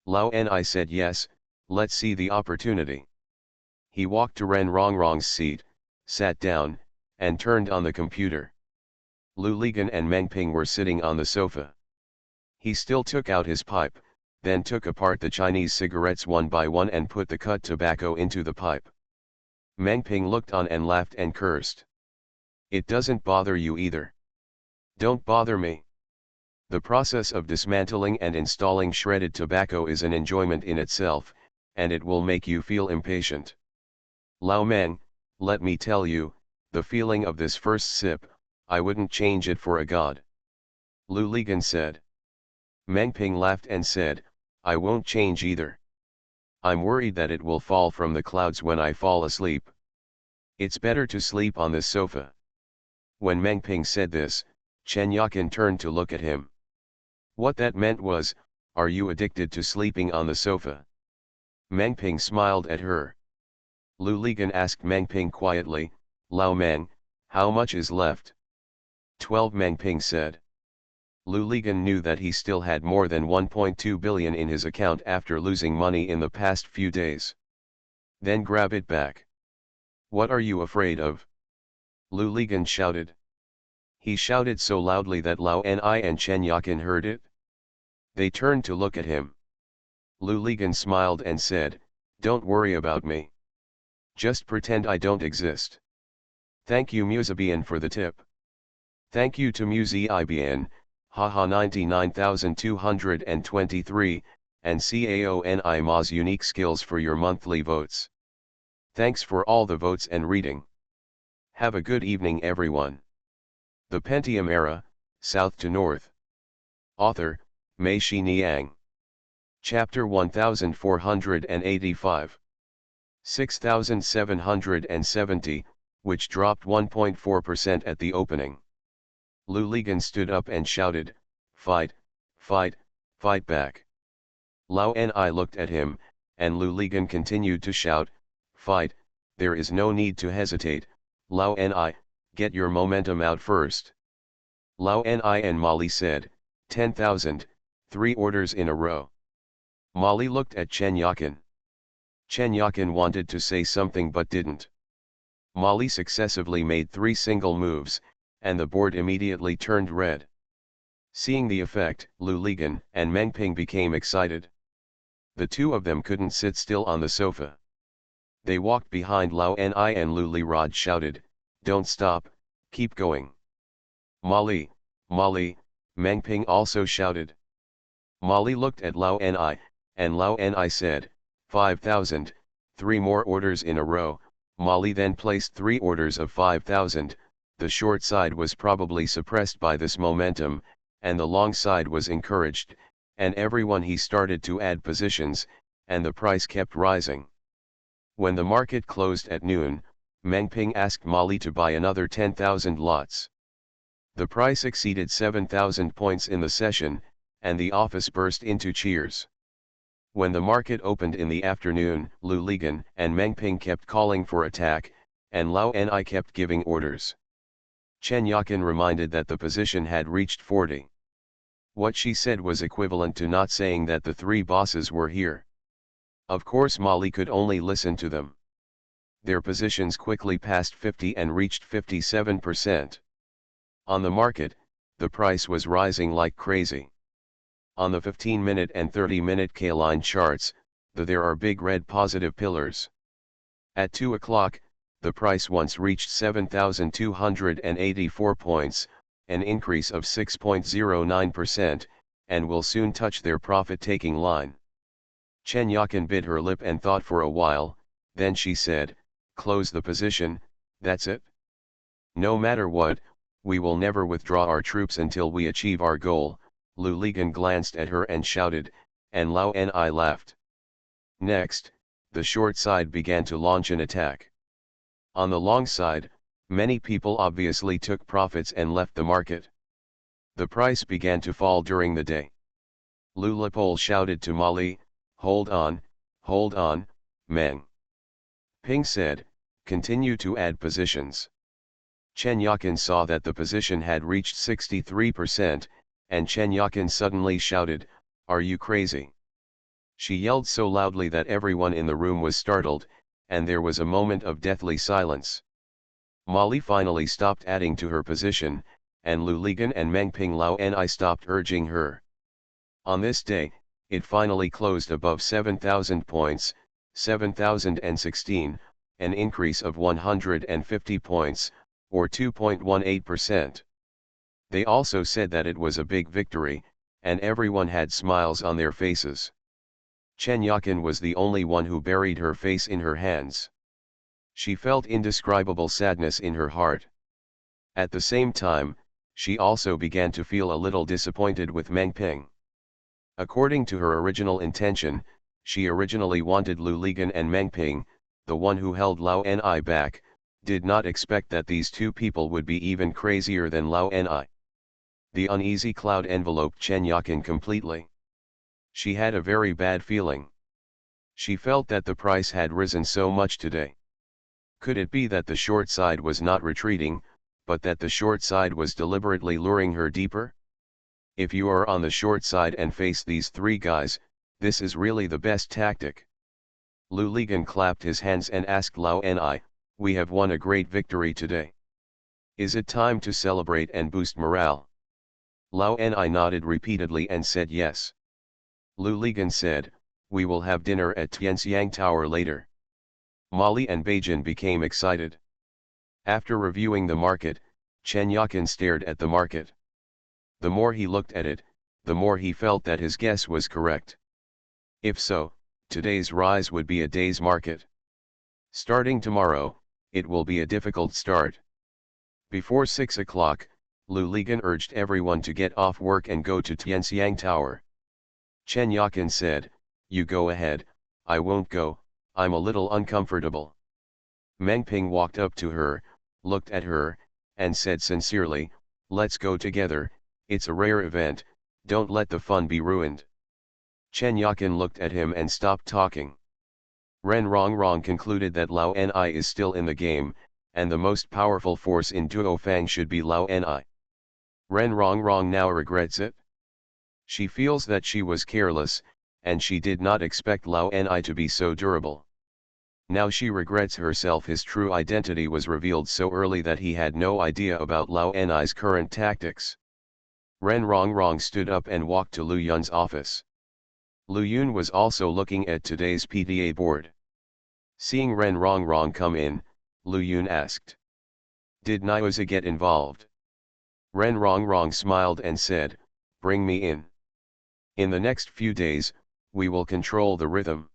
Lao Ni said yes, let's see the opportunity. He walked to Ren Rongrong's seat, sat down, and turned on the computer. Lu Ligan and Meng Ping were sitting on the sofa. He still took out his pipe, then took apart the Chinese cigarettes one by one and put the cut tobacco into the pipe. Meng Ping looked on and laughed and cursed. "It doesn't bother you either." "Don't bother me." The process of dismantling and installing shredded tobacco is an enjoyment in itself, and it will make you feel impatient. Lao Meng, let me tell you, the feeling of this first sip, I wouldn't change it for a god. Lu Ligan said. Meng Ping laughed and said, "I won't change either. I'm worried that it will fall from the clouds when I fall asleep. It's better to sleep on this sofa." When Meng Ping said this, Chen Yakin turned to look at him. What that meant was, "Are you addicted to sleeping on the sofa?" Meng Ping smiled at her. Lu Ligan asked Meng Ping quietly, "Lao Meng, how much is left?" 12, Meng Ping said. Lu Ligan knew that he still had more than 1.2 billion in his account after losing money in the past few days. "Then grab it back." "What are you afraid of?" Lu Ligan shouted. He shouted so loudly that Lao Ni and Chen Yakin heard it. They turned to look at him. Lu Ligan smiled and said, "Don't worry about me. Just pretend I don't exist." "Thank you Musabian for the tip." "Thank you to Musi-IBN, haha 99,223, and CAONI Ma's unique skills for your monthly votes. Thanks for all the votes and reading. Have a good evening everyone." The Pentium Era, South to North. Author, Mei Shi Niang. Chapter 1485. 6770, which dropped 1.4% at the opening. Lu Ligan stood up and shouted, "Fight, fight, fight back." Lao Ni looked at him, and Lu Ligan continued to shout, "Fight, there is no need to hesitate, Lao Ni, get your momentum out first." Lao Ni and Molly said, 10,000, 3 orders in a row. Molly looked at Chen Yakin. Chen Yakin wanted to say something but didn't. Molly successively made 3 single moves, and the board immediately turned red. Seeing the effect, Lu Ligan and Meng Ping became excited. The two of them couldn't sit still on the sofa. They walked behind Lao Ni and Lu Lirod shouted, "Don't stop, keep going." "Molly, Molly," Meng Ping also shouted. Molly looked at Lao Ni, and Lao Ni said, 5,000, 3 more orders in a row. Molly then placed 3 orders of 5,000, the short side was probably suppressed by this momentum, and the long side was encouraged, and everyone he started to add positions, and the price kept rising. When the market closed at noon, Meng Ping asked Molly to buy another 10,000 lots. The price exceeded 7,000 points in the session, and the office burst into cheers. When the market opened in the afternoon, Lu Ligan and Meng Ping kept calling for attack, and Lao Ni kept giving orders. Chen Yakin reminded that the position had reached 40. What she said was equivalent to not saying that the 3 bosses were here. Of course Molly could only listen to them. Their positions quickly passed 50 and reached 57%. On the market, the price was rising like crazy. On the 15-minute and 30-minute K-line charts, there are big red positive pillars. At 2 o'clock, the price once reached 7,284 points, an increase of 6.09%, and will soon touch their profit-taking line. Chen Yakin bit her lip and thought for a while, then she said, "Close the position, that's it. No matter what, we will never withdraw our troops until we achieve our goal." Lu Ligan glanced at her and shouted, and Lao Ni laughed. Next, the short side began to launch an attack. On the long side, many people obviously took profits and left the market. The price began to fall during the day. Lulapole shouted to Molly, hold on, Meng. Ping said, continue to add positions. Chen Yakin saw that the position had reached 63%, and Chen Yakin suddenly shouted, are you crazy? She yelled so loudly that everyone in the room was startled, and there was a moment of deathly silence. Molly finally stopped adding to her position, and Lu Ligan and Meng Ping Lao Ni stopped urging her. On this day, it finally closed above 7,000 points, 7,016, an increase of 150 points, or 2.18%. They also said that it was a big victory, and everyone had smiles on their faces. Chen Yakin was the only one who buried her face in her hands. She felt indescribable sadness in her heart. At the same time, she also began to feel a little disappointed with Meng Ping. According to her original intention, she originally wanted Lu Ligan and Meng Ping, the one who held Lao Ni back, did not expect that these two people would be even crazier than Lao Ni. The uneasy cloud enveloped Chen Yakin completely. She had a very bad feeling. She felt that the price had risen so much today. Could it be that the short side was not retreating, but that the short side was deliberately luring her deeper? If you are on the short side and face these three guys, this is really the best tactic. Lu Ligan clapped his hands and asked Lao Ni, we have won a great victory today. Is it time to celebrate and boost morale? Lao Ni nodded repeatedly and said yes. Lu Ligan said, we will have dinner at Tianxiang Tower later. Molly and Beijing became excited. After reviewing the market, Chen Yakin stared at the market. The more he looked at it, the more he felt that his guess was correct. If so, today's rise would be a day's market. Starting tomorrow, it will be a difficult start. Before 6 o'clock, Lu Ligan urged everyone to get off work and go to Tianxiang Tower. Chen Yakin said, you go ahead, I won't go, I'm a little uncomfortable. Meng Ping walked up to her, looked at her, and said sincerely, let's go together, it's a rare event, don't let the fun be ruined. Chen Yakin looked at him and stopped talking. Ren Rongrong concluded that Lao Ni is still in the game, and the most powerful force in Duofang should be Lao Ni. Ren Rongrong now regrets it. She feels that she was careless, and she did not expect Lao Ni to be so durable. Now she regrets herself. His true identity was revealed so early that he had no idea about Lao Ni's current tactics. Ren Rongrong stood up and walked to Lu Yun's office. Lu Yun was also looking at today's PDA board. Seeing Ren Rongrong come in, Lu Yun asked, did Nioza get involved? Ren Rongrong smiled and said, bring me in. In the next few days, we will control the rhythm.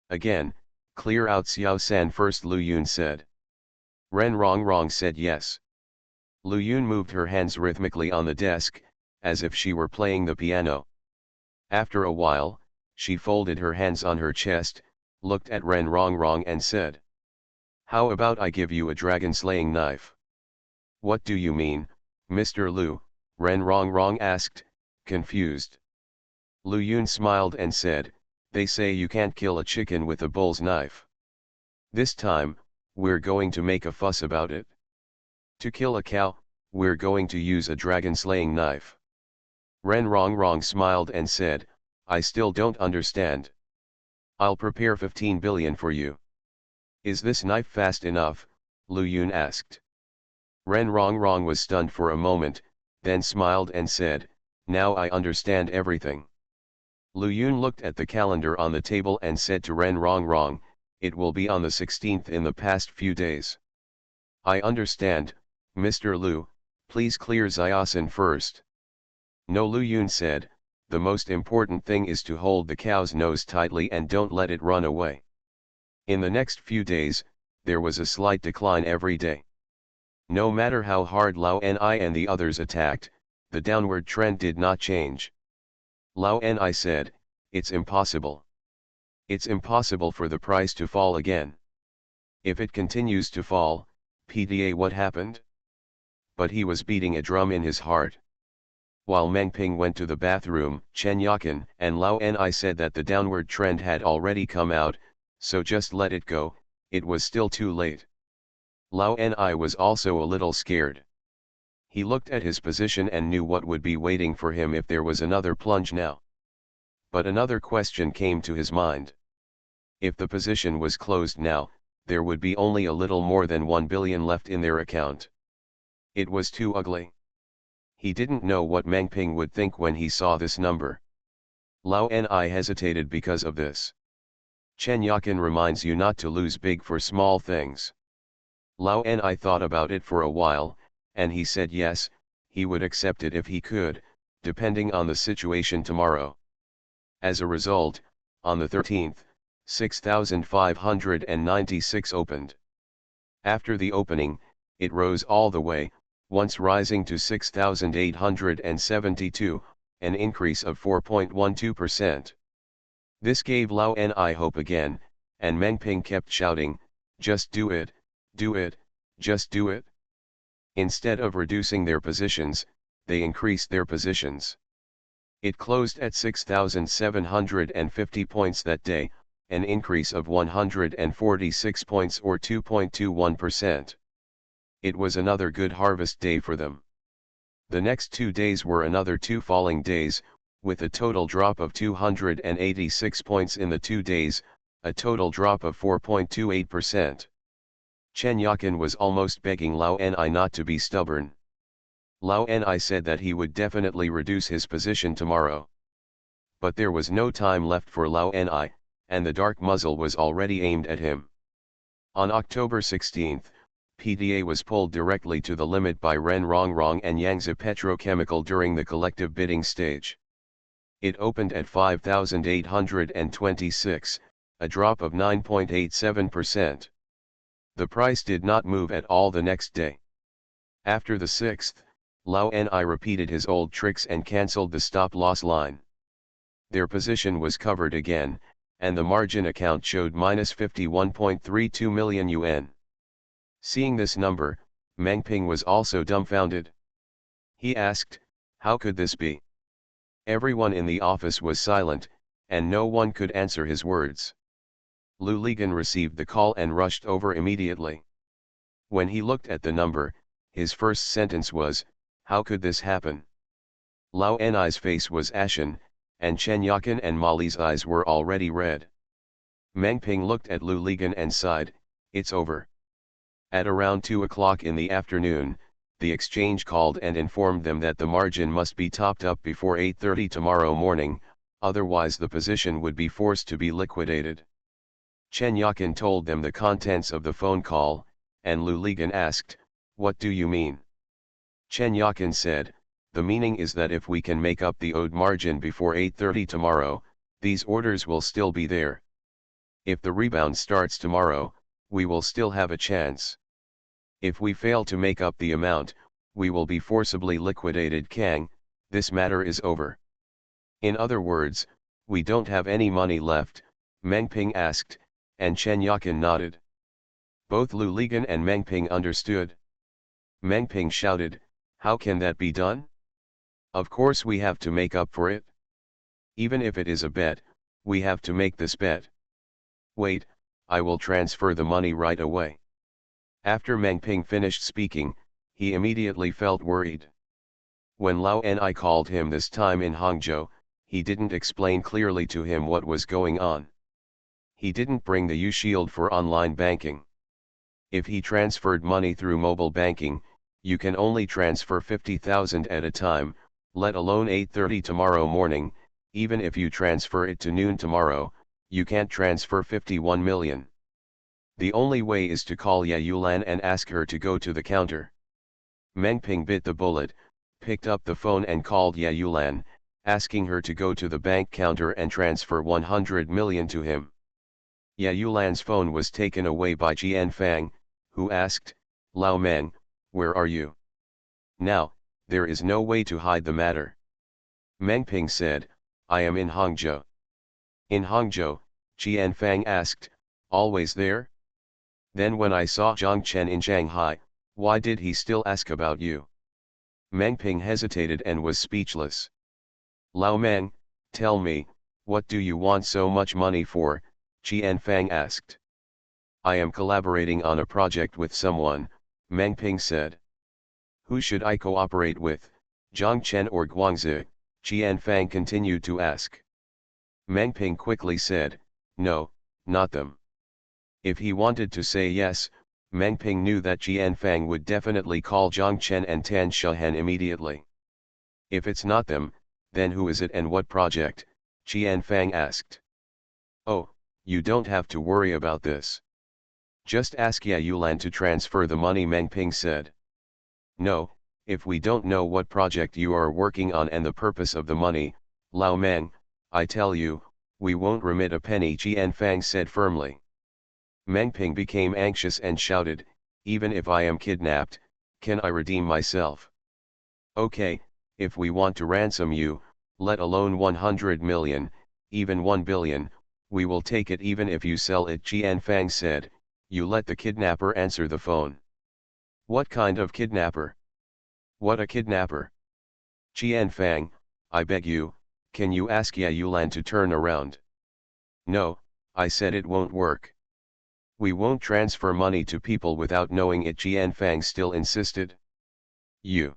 Again, clear out Xiao San first, Lu Yun said. Ren Rongrong said yes. Lu Yun moved her hands rhythmically on the desk, as if she were playing the piano. After a while, she folded her hands on her chest, looked at Ren Rongrong and said, how about I give you a dragon-slaying knife? What do you mean, Mr. Lu? Ren Rongrong asked, confused. Lu Yun smiled and said, they say you can't kill a chicken with a bull's knife. This time, we're going to make a fuss about it. To kill a cow, we're going to use a dragon-slaying knife. Ren Rongrong smiled and said, I still don't understand. I'll prepare 15 billion for you. Is this knife fast enough? Lu Yun asked. Ren Rongrong was stunned for a moment, then smiled and said, now I understand everything. Lu Yun looked at the calendar on the table and said to Ren Rongrong, it will be on the 16th in the past few days. I understand, Mr. Lu, please clear Xiaosan first. No, Lu Yun said, the most important thing is to hold the cow's nose tightly and don't let it run away. In the next few days, there was a slight decline every day. No matter how hard Lao Ni and the others attacked, the downward trend did not change. Lao Ni said, it's impossible. It's impossible for the price to fall again. If it continues to fall, PDA, what happened? But he was beating a drum in his heart. While Meng Ping went to the bathroom, Chen Yakin and Lao Ni said that the downward trend had already come out, so just let it go. It was still too late. Lao Ni was also a little scared. He looked at his position and knew what would be waiting for him if there was another plunge now. But another question came to his mind. If the position was closed now, there would be only a little more than 1 billion left in their account. It was too ugly. He didn't know what Meng Ping would think when he saw this number. Lao Ni hesitated because of this. Chen Yakin reminds you not to lose big for small things. Lao Ni thought about it for a while, and he said yes, he would accept it if he could, depending on the situation tomorrow. As a result, on the 13th, 6,596 opened. After the opening, it rose all the way, once rising to 6,872, an increase of 4.12%. This gave Lao Ni hope again, and Meng Ping kept shouting, "Just do it, just do it." Instead of reducing their positions, they increased their positions. It closed at 6,750 points that day, an increase of 146 points or 2.21%. It was another good harvest day for them. The next 2 days were another 2 falling days, with a total drop of 286 points in the 2 days, a total drop of 4.28%. Chen Yakin was almost begging Lao Ni not to be stubborn. Lao Ni said that he would definitely reduce his position tomorrow. But there was no time left for Lao Ni, and the dark muzzle was already aimed at him. On October 16, PDA was pulled directly to the limit by Ren Rongrong and Yangtze Petrochemical during the collective bidding stage. It opened at 5,826, a drop of 9.87%. The price did not move at all the next day. After the 6th, Lao Ni repeated his old tricks and cancelled the stop-loss line. Their position was covered again, and the margin account showed minus 51.32 million yuan. Seeing this number, Meng Ping was also dumbfounded. He asked, how could this be? Everyone in the office was silent, and no one could answer his words. Lu Ligan received the call and rushed over immediately. When he looked at the number, his first sentence was, how could this happen? Lao Ni's face was ashen, and Chen Yakin and Mali's eyes were already red. Meng Ping looked at Lu Ligan and sighed, it's over. At around 2 o'clock in the afternoon, the exchange called and informed them that the margin must be topped up before 8:30 tomorrow morning, otherwise the position would be forced to be liquidated. Chen Yakin told them the contents of the phone call, and Lu Ligan asked, what do you mean? Chen Yakin said, the meaning is that if we can make up the owed margin before 8:30 tomorrow, these orders will still be there. If the rebound starts tomorrow, we will still have a chance. If we fail to make up the amount, we will be forcibly liquidated. Kang, this matter is over. In other words, we don't have any money left, Meng Ping asked, and Chen Yakin nodded. Both Lu Ligan and Meng Ping understood. Meng Ping shouted, how can that be done? Of course we have to make up for it. Even if it is a bet, we have to make this bet. Wait, I will transfer the money right away. After Meng Ping finished speaking, he immediately felt worried. When Lao Ni called him this time in Hangzhou, he didn't explain clearly to him what was going on. He didn't bring the U-Shield for online banking. If he transferred money through mobile banking, you can only transfer 50,000 at a time, let alone 8:30 tomorrow morning. Even if you transfer it to noon tomorrow, you can't transfer 51 million. The only way is to call Ye Yulan and ask her to go to the counter. Meng Ping bit the bullet, picked up the phone and called Ye Yulan, asking her to go to the bank counter and transfer 100 million to him. Ye Yulan's phone was taken away by Jian Fang, who asked, Lao Meng, where are you? Now, there is no way to hide the matter. Meng Ping said, I am in Hangzhou. In Hangzhou, Jian Fang asked, always there? Then when I saw Zhang Chen in Shanghai, why did he still ask about you? Meng Ping hesitated and was speechless. Lao Meng, tell me, what do you want so much money for? Qian Fang asked. I am collaborating on a project with someone, Meng Ping said. Who should I cooperate with, Zhang Chen or Guangzi? Qian Fang continued to ask. Meng Ping quickly said, no, not them. If he wanted to say yes, Meng Ping knew that Qian Fang would definitely call Zhang Chen and Tan Shahen immediately. If it's not them, then who is it and what project? Qian Fang asked. Oh, you don't have to worry about this. Just ask Ya Yulan to transfer the money, Meng Ping said. No, if we don't know what project you are working on and the purpose of the money, Lao Meng, I tell you, we won't remit a penny, Qian Fang said firmly. Meng Ping became anxious and shouted, even if I am kidnapped, can I redeem myself? Okay, if we want to ransom you, let alone 100 million, even 1 billion, we will take it even if you sell it, Qian Fang said. You let the kidnapper answer the phone. What kind of kidnapper? What a kidnapper? Qian Fang, I beg you, can you ask Ya Yulan to turn around? No, I said it won't work. We won't transfer money to people without knowing it, Qian Fang still insisted. You.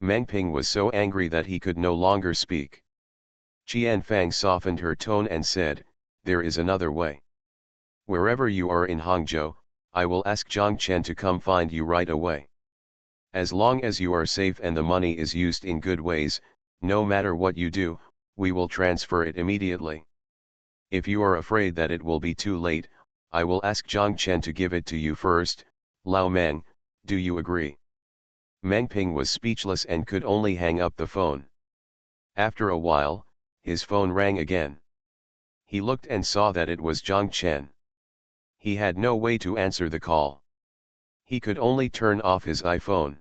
Meng Ping was so angry that he could no longer speak. Qian Fang softened her tone and said, there is another way. Wherever you are in Hangzhou, I will ask Zhang Chen to come find you right away. As long as you are safe and the money is used in good ways, no matter what you do, we will transfer it immediately. If you are afraid that it will be too late, I will ask Zhang Chen to give it to you first. Lao Meng, do you agree? Meng Ping was speechless and could only hang up the phone. After a while, his phone rang again. He looked and saw that it was Zhang Chen. He had no way to answer the call. He could only turn off his iPhone.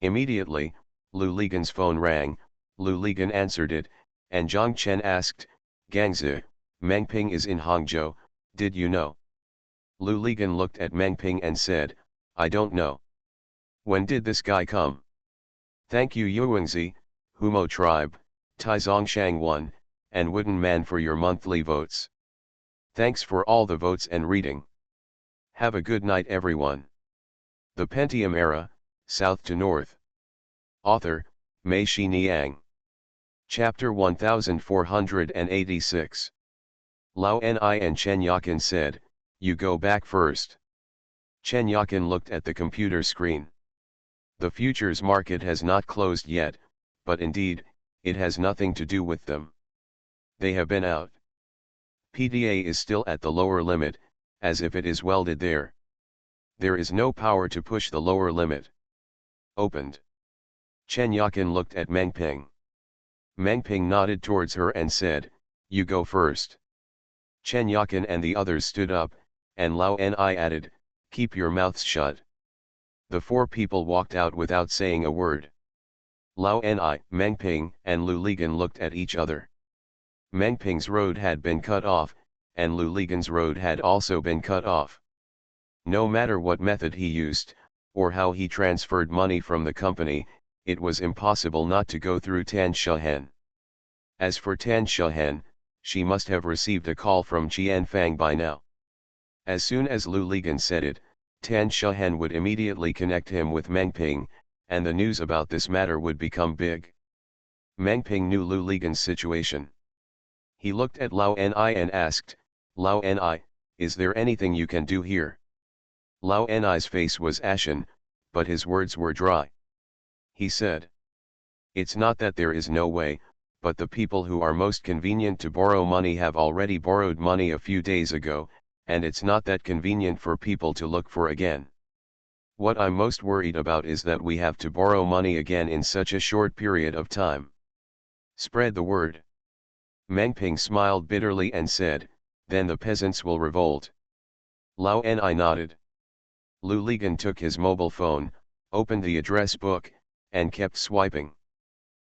Immediately, Lu Ligan's phone rang. Lu Ligan answered it, and Zhang Chen asked, Gangzi, Meng Ping is in Hangzhou, did you know? Lu Ligan looked at Meng Ping and said, I don't know. When did this guy come? Thank you Yuangzi, Humo Tribe, Taizongshang 1, and Wooden Man for your monthly votes. Thanks for all the votes and reading. Have a good night everyone. The Pentium Era, South to North. Author, Mei Shi Niang. Chapter 1486. Lao Ni and Chen Yakin said, you go back first. Chen Yakin looked at the computer screen. The futures market has not closed yet, but indeed, it has nothing to do with them. They have been out. PDA is still at the lower limit, as if it is welded there. There is no power to push the lower limit. Opened. Chen Yakin looked at Meng Ping. Meng Ping nodded towards her and said, you go first. Chen Yakin and the others stood up, and Lao Ni added, keep your mouths shut. The four people walked out without saying a word. Lao Ni, Meng Ping, and Lu Ligan looked at each other. Meng Ping's road had been cut off, and Lu Ligan's road had also been cut off. No matter what method he used, or how he transferred money from the company, it was impossible not to go through Tan Shahen. As for Tan Shahen, she must have received a call from Qian Fang by now. As soon as Lu Ligan said it, Tan Shahen would immediately connect him with Meng Ping, and the news about this matter would become big. Meng Ping knew Lu Ligan's situation. He looked at Lao Ni and asked, Lao Ni, is there anything you can do here? Lao Ni's face was ashen, but his words were dry. He said, it's not that there is no way, but the people who are most convenient to borrow money have already borrowed money a few days ago, and it's not that convenient for people to look for again. What I'm most worried about is that we have to borrow money again in such a short period of time. Spread the word. Meng Ping smiled bitterly and said, then the peasants will revolt. Lao Ni nodded. Lu Ligan took his mobile phone, opened the address book, and kept swiping.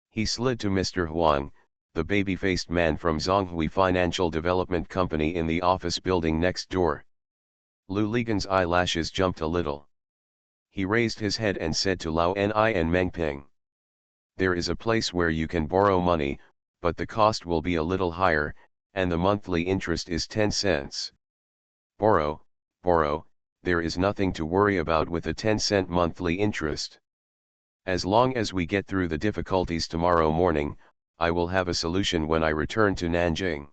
He slid to Mr. Huang, the baby-faced man from Zhonghui Financial Development Company in the office building next door. Lu Ligan's eyelashes jumped a little. He raised his head and said to Lao Ni and Meng Ping. There is a place where you can borrow money, but the cost will be a little higher, and the monthly interest is 10 cents. Borrow, there is nothing to worry about with a 10-cent monthly interest. As long as we get through the difficulties tomorrow morning, I will have a solution when I return to Nanjing.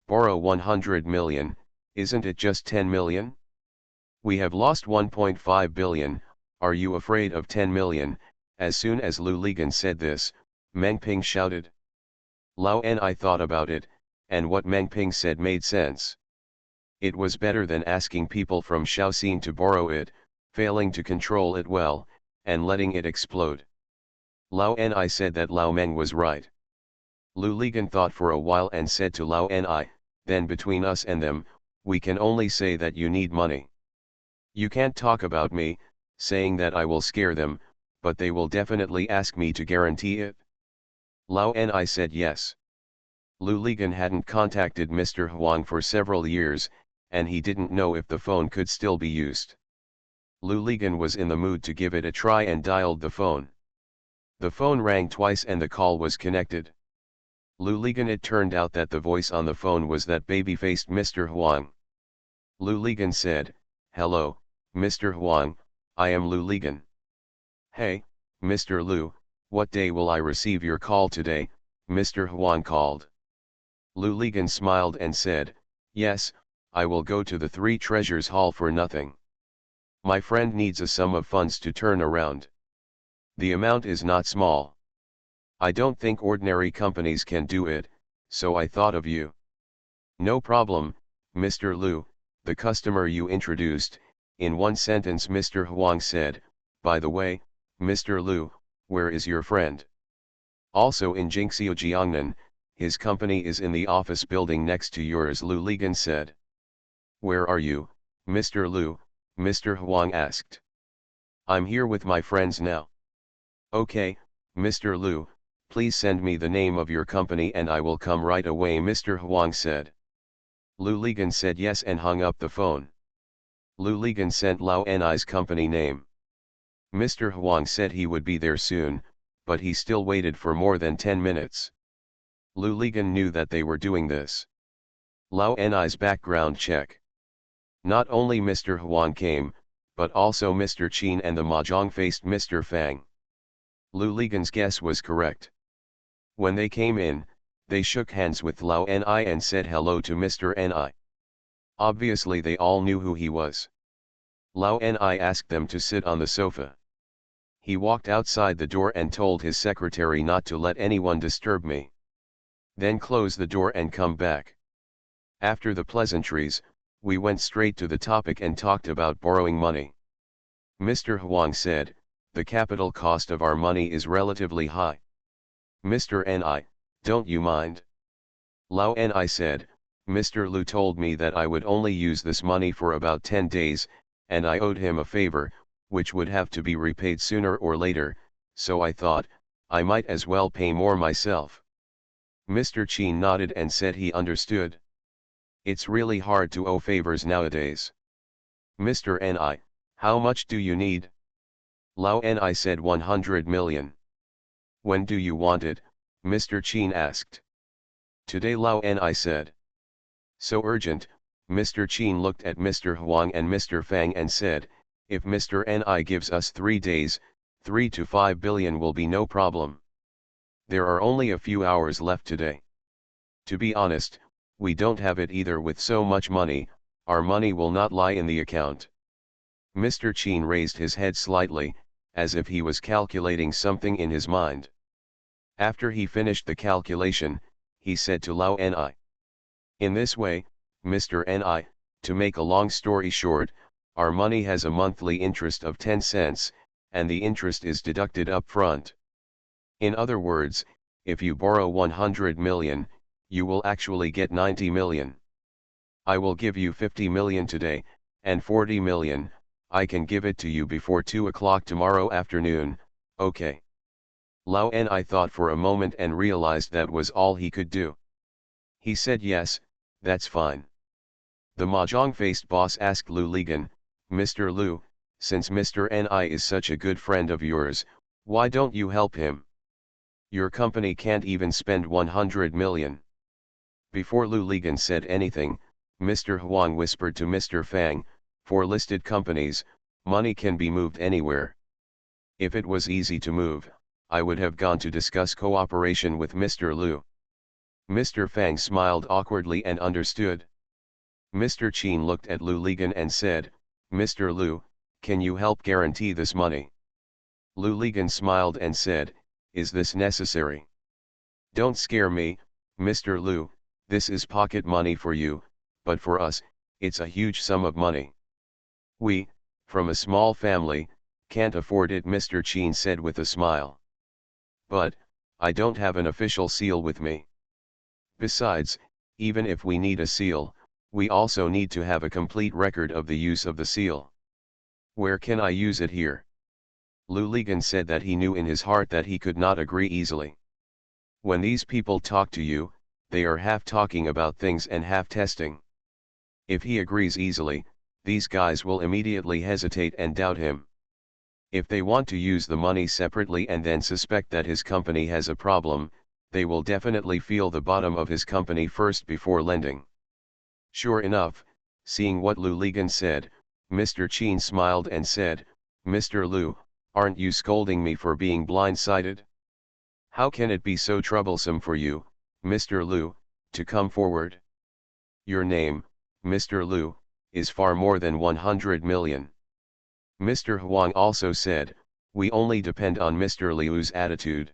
Borrow 100 million, isn't it just 10 million? We have lost 1.5 billion, are you afraid of 10 million? As soon as Lu Ligan said this, Meng Ping shouted. Lao Ni thought about it, and what Meng Ping said made sense. It was better than asking people from Shaoxing to borrow it, failing to control it well, and letting it explode. Lao Ni said that Lao Meng was right. Lu Ligan thought for a while and said to Lao Ni, then between us and them, we can only say that you need money. You can't talk about me, saying that I will scare them, but they will definitely ask me to guarantee it. Lao Ni said yes. Lu Ligan hadn't contacted Mr. Huang for several years, and he didn't know if the phone could still be used. Lu Ligan was in the mood to give it a try and dialed the phone. The phone rang twice and the call was connected. Lu Ligan. It turned out that the voice on the phone was that baby-faced Mr. Huang. Lu Ligan said, "Hello, Mr. Huang, I am Lu Ligan." "Hey, Mr. Lu, what day will I receive your call today?" Mr. Huang called. Lu Ligan smiled and said, "Yes, I will go to the Three Treasures Hall for nothing. My friend needs a sum of funds to turn around. The amount is not small. I don't think ordinary companies can do it, so I thought of you." "No problem, Mr. Lu, the customer you introduced." In one sentence Mr. Huang said, "By the way, Mr. Lu, where is your friend?" "Also in Jingxiu Jiangnan, his company is in the office building next to yours," Lu Ligan said. "Where are you, Mr. Lu?" Mr. Huang asked. "I'm here with my friends now." "Okay, Mr. Lu, please send me the name of your company and I will come right away," Mr. Huang said. Lu Ligan said yes and hung up the phone. Lu Ligan sent Lao Ni's company name. Mr. Huang said he would be there soon, but he still waited for more than 10 minutes. Lu Ligan knew that they were doing this. Lao Ni's background check. Not only Mr. Huang came, but also Mr. Qin and the mahjong-faced Mr. Fang. Lu Ligan's guess was correct. When they came in, they shook hands with Lao Ni and said hello to Mr. Ni. Obviously they all knew who he was. Lao Ni asked them to sit on the sofa. He walked outside the door and told his secretary not to let anyone disturb me. Then close the door and come back. After the pleasantries, we went straight to the topic and talked about borrowing money. Mr. Huang said, "The capital cost of our money is relatively high. Mr. Ni, don't you mind?" Lao Ni said, "Mr. Lu told me that I would only use this money for about 10 days, and I owed him a favor, which would have to be repaid sooner or later, so I thought, I might as well pay more myself." Mr. Qin nodded and said he understood. It's really hard to owe favors nowadays. "Mr. Ni, how much do you need?" Lao Ni said 100 million. "When do you want it?" Mr. Qin asked. "Today," Lao Ni said. "So urgent?" Mr. Qin looked at Mr. Huang and Mr. Fang and said, "If Mr. Ni gives us 3 days, 3 to 5 billion will be no problem. There are only a few hours left today. To be honest, we don't have it either. With so much money, our money will not lie in the account." Mr. Qin raised his head slightly, as if he was calculating something in his mind. After he finished the calculation, he said to Lao Ni, "In this way, Mr. Ni, to make a long story short, our money has a monthly interest of 10 cents, and the interest is deducted up front. In other words, if you borrow 100 million, you will actually get 90 million. I will give you 50 million today, and 40 million, I can give it to you before 2 o'clock tomorrow afternoon, okay?" Lao Ni thought for a moment and realized that was all he could do. He said yes, that's fine. The mahjong-faced boss asked Lu Ligan, "Mr. Lu, since Mr. Ni is such a good friend of yours, why don't you help him? Your company can't even spend 100 million. Before Lu Ligan said anything, Mr. Huang whispered to Mr. Fang, for listed companies, money can be moved anywhere. If it was easy to move, I would have gone to discuss cooperation with Mr. Lu. Mr. Fang smiled awkwardly and understood. Mr. Qin looked at Lu Ligan and said, Mr. Lu, can you help guarantee this money? Lu Ligan smiled and said, is this necessary? Don't scare me, Mr. Lu, this is pocket money for you, but for us, it's a huge sum of money. We, from a small family, can't afford it, Mr. Qin said with a smile. But, I don't have an official seal with me. Besides, even if we need a seal, we also need to have a complete record of the use of the seal. Where can I use it here? Lu Ligan said that he knew in his heart that he could not agree easily. When these people talk to you, they are half talking about things and half testing. If he agrees easily, these guys will immediately hesitate and doubt him. If they want to use the money separately and then suspect that his company has a problem, they will definitely feel the bottom of his company first before lending. Sure enough, seeing what Lu Ligan said, Mr. Qin smiled and said, Mr. Lu, aren't you scolding me for being blindsided? How can it be so troublesome for you, Mr. Lu, to come forward? Your name, Mr. Lu, is far more than 100 million. Mr. Huang also said, we only depend on Mr. Liu's attitude.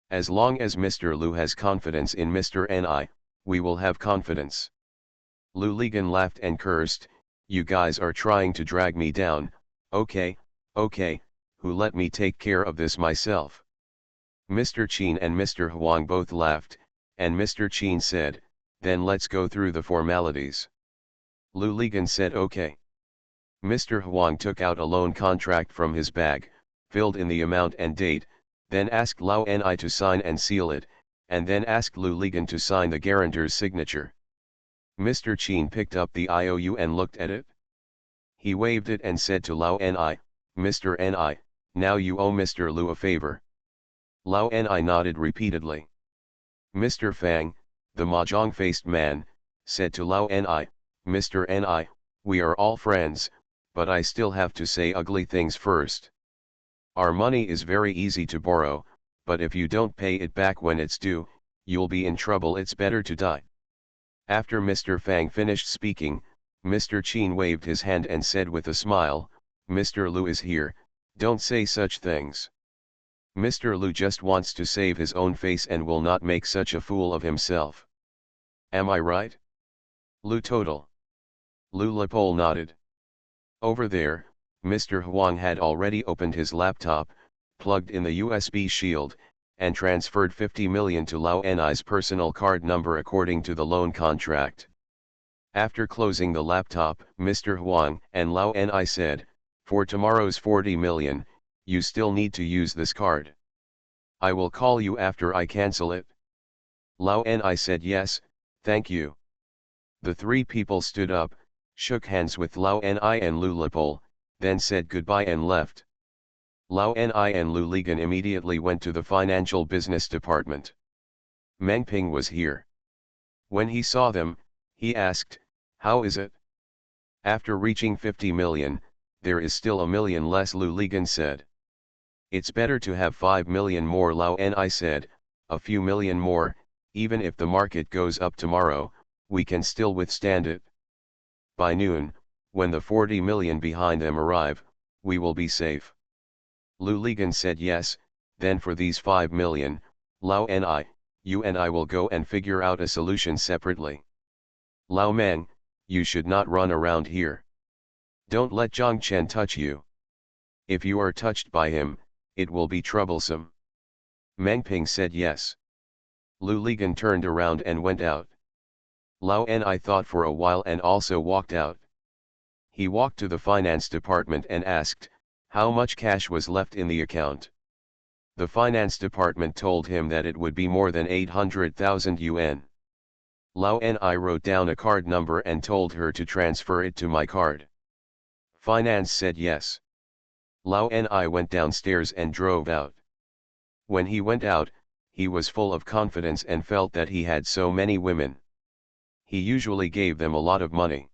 As long as Mr. Lu has confidence in Mr. Ni, we will have confidence. Lu Ligan laughed and cursed, you guys are trying to drag me down, okay, who let me take care of this myself. Mr. Qin and Mr. Huang both laughed, and Mr. Qin said, then let's go through the formalities. Lu Ligan said okay. Mr. Huang took out a loan contract from his bag, filled in the amount and date, then asked Lao Ni to sign and seal it, and then asked Lu Ligan to sign the guarantor's signature. Mr. Qin picked up the IOU and looked at it. He waved it and said to Lao Ni, Mr. Ni, now you owe Mr. Lu a favor. Lao Ni nodded repeatedly. Mr. Fang, the mahjong-faced man, said to Lao Ni, Mr. Ni, we are all friends, but I still have to say ugly things first. Our money is very easy to borrow, but if you don't pay it back when it's due, you'll be in trouble, it's better to die. After Mr. Fang finished speaking, Mr. Qin waved his hand and said with a smile, Mr. Lu is here, don't say such things. Mr. Lu just wants to save his own face and will not make such a fool of himself. Am I right? Lu Total. Lu Lepole nodded. Over there, Mr. Huang had already opened his laptop, plugged in the USB shield, and transferred 50 million to Lao Ni's personal card number according to the loan contract. After closing the laptop, Mr. Huang and Lao Ni said, for tomorrow's 40 million, you still need to use this card. I will call you after I cancel it. Lao Ni said yes, thank you. The three people stood up, shook hands with Lao Ni and Lu Lepole, then said goodbye and left. Lao Ni and Lu Ligan immediately went to the financial business department. Meng Ping was here. When he saw them, he asked, how is it? After reaching 50 million, there is still a million less, Lu Ligan said. It's better to have 5 million more, Lao Ni said, a few million more, even if the market goes up tomorrow, we can still withstand it. By noon, when the 40 million behind them arrive, we will be safe. Lu Ligan said yes, then for these 5 million, Lao Ni, you and I will go and figure out a solution separately. Lao Meng, you should not run around here. Don't let Zhang Chen touch you. If you are touched by him, it will be troublesome. Meng Ping said yes. Lu Ligan turned around and went out. Lao Ni thought for a while and also walked out. He walked to the finance department and asked, how much cash was left in the account. The finance department told him that it would be more than 800,000 yuan. Lao Ni wrote down a card number and told her to transfer it to my card. Finance said yes. Lao Ni went downstairs and drove out. When he went out, he was full of confidence and felt that he had so many women. He usually gave them a lot of money.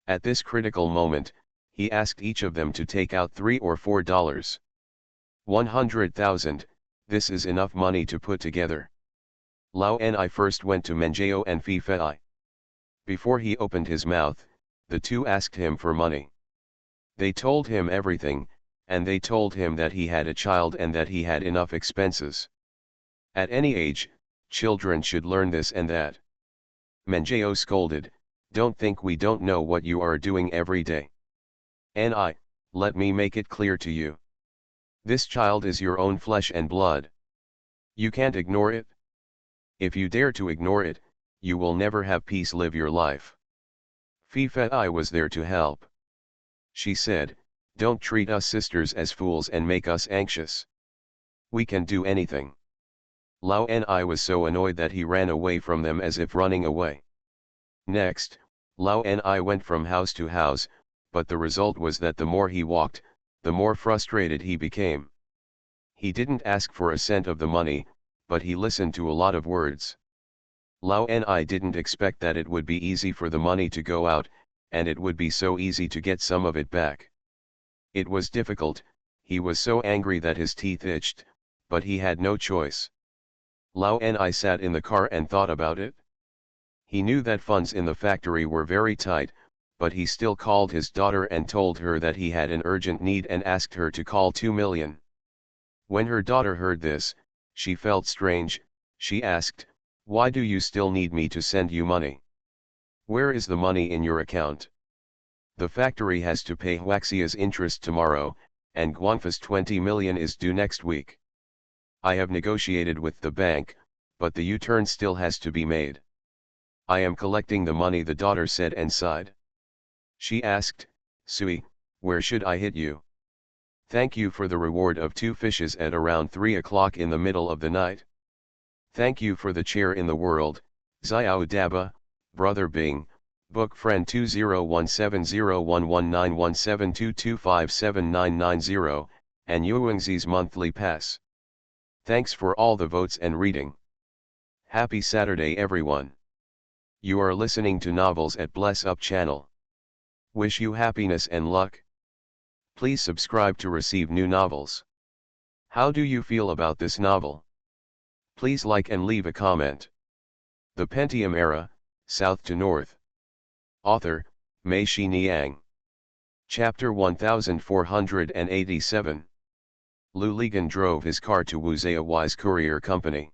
At this critical moment, he asked each of them to take out $3 or $4. 100,000, this is enough money to put together. Lao Ni first went to Menjao and Fifei. Before he opened his mouth, the two asked him for money. They told him everything, and they told him that he had a child and that he had enough expenses. At any age, children should learn this and that. Menjao scolded, "Don't think we don't know what you are doing every day. Ni, let me make it clear to you. This child is your own flesh and blood. You can't ignore it. If you dare to ignore it, you will never have peace live your life." Fifei was there to help. She said, "Don't treat us sisters as fools and make us anxious. We can do anything." Lao Ni was so annoyed that he ran away from them as if running away. Next, Lao Ni went from house to house, but the result was that the more he walked, the more frustrated he became. He didn't ask for a cent of the money, but he listened to a lot of words. Lao Ni didn't expect that it would be easy for the money to go out, and it would be so easy to get some of it back. It was difficult, he was so angry that his teeth itched, but he had no choice. Lao Ni sat in the car and thought about it. He knew that funds in the factory were very tight, but he still called his daughter and told her that he had an urgent need and asked her to call 2 million. When her daughter heard this, she felt strange. She asked, "Why do you still need me to send you money? Where is the money in your account? The factory has to pay Huaxia's interest tomorrow, and Guangfa's 20 million is due next week. I have negotiated with the bank, but the U-turn still has to be made. I am collecting the money," the daughter said and sighed. She asked, "Sui, where should I hit you? Thank you for the reward of 2 fishes at around 3 o'clock in the middle of the night. Thank you for the chair in the world, Xiao Daba, Brother Bing, Book Friend 201701191722579990, and Yuangzi's monthly pass. Thanks for all the votes and reading. Happy Saturday everyone. You are listening to Novels at Bless Up channel. Wish you happiness and luck. Please subscribe to receive new novels. How do you feel about this novel? Please like and leave a comment. The Pentium Era, South to North. Author, Mei Shi Niang. Chapter 1487. Lu Ligan drove his car to Wu Ziyawai's courier company.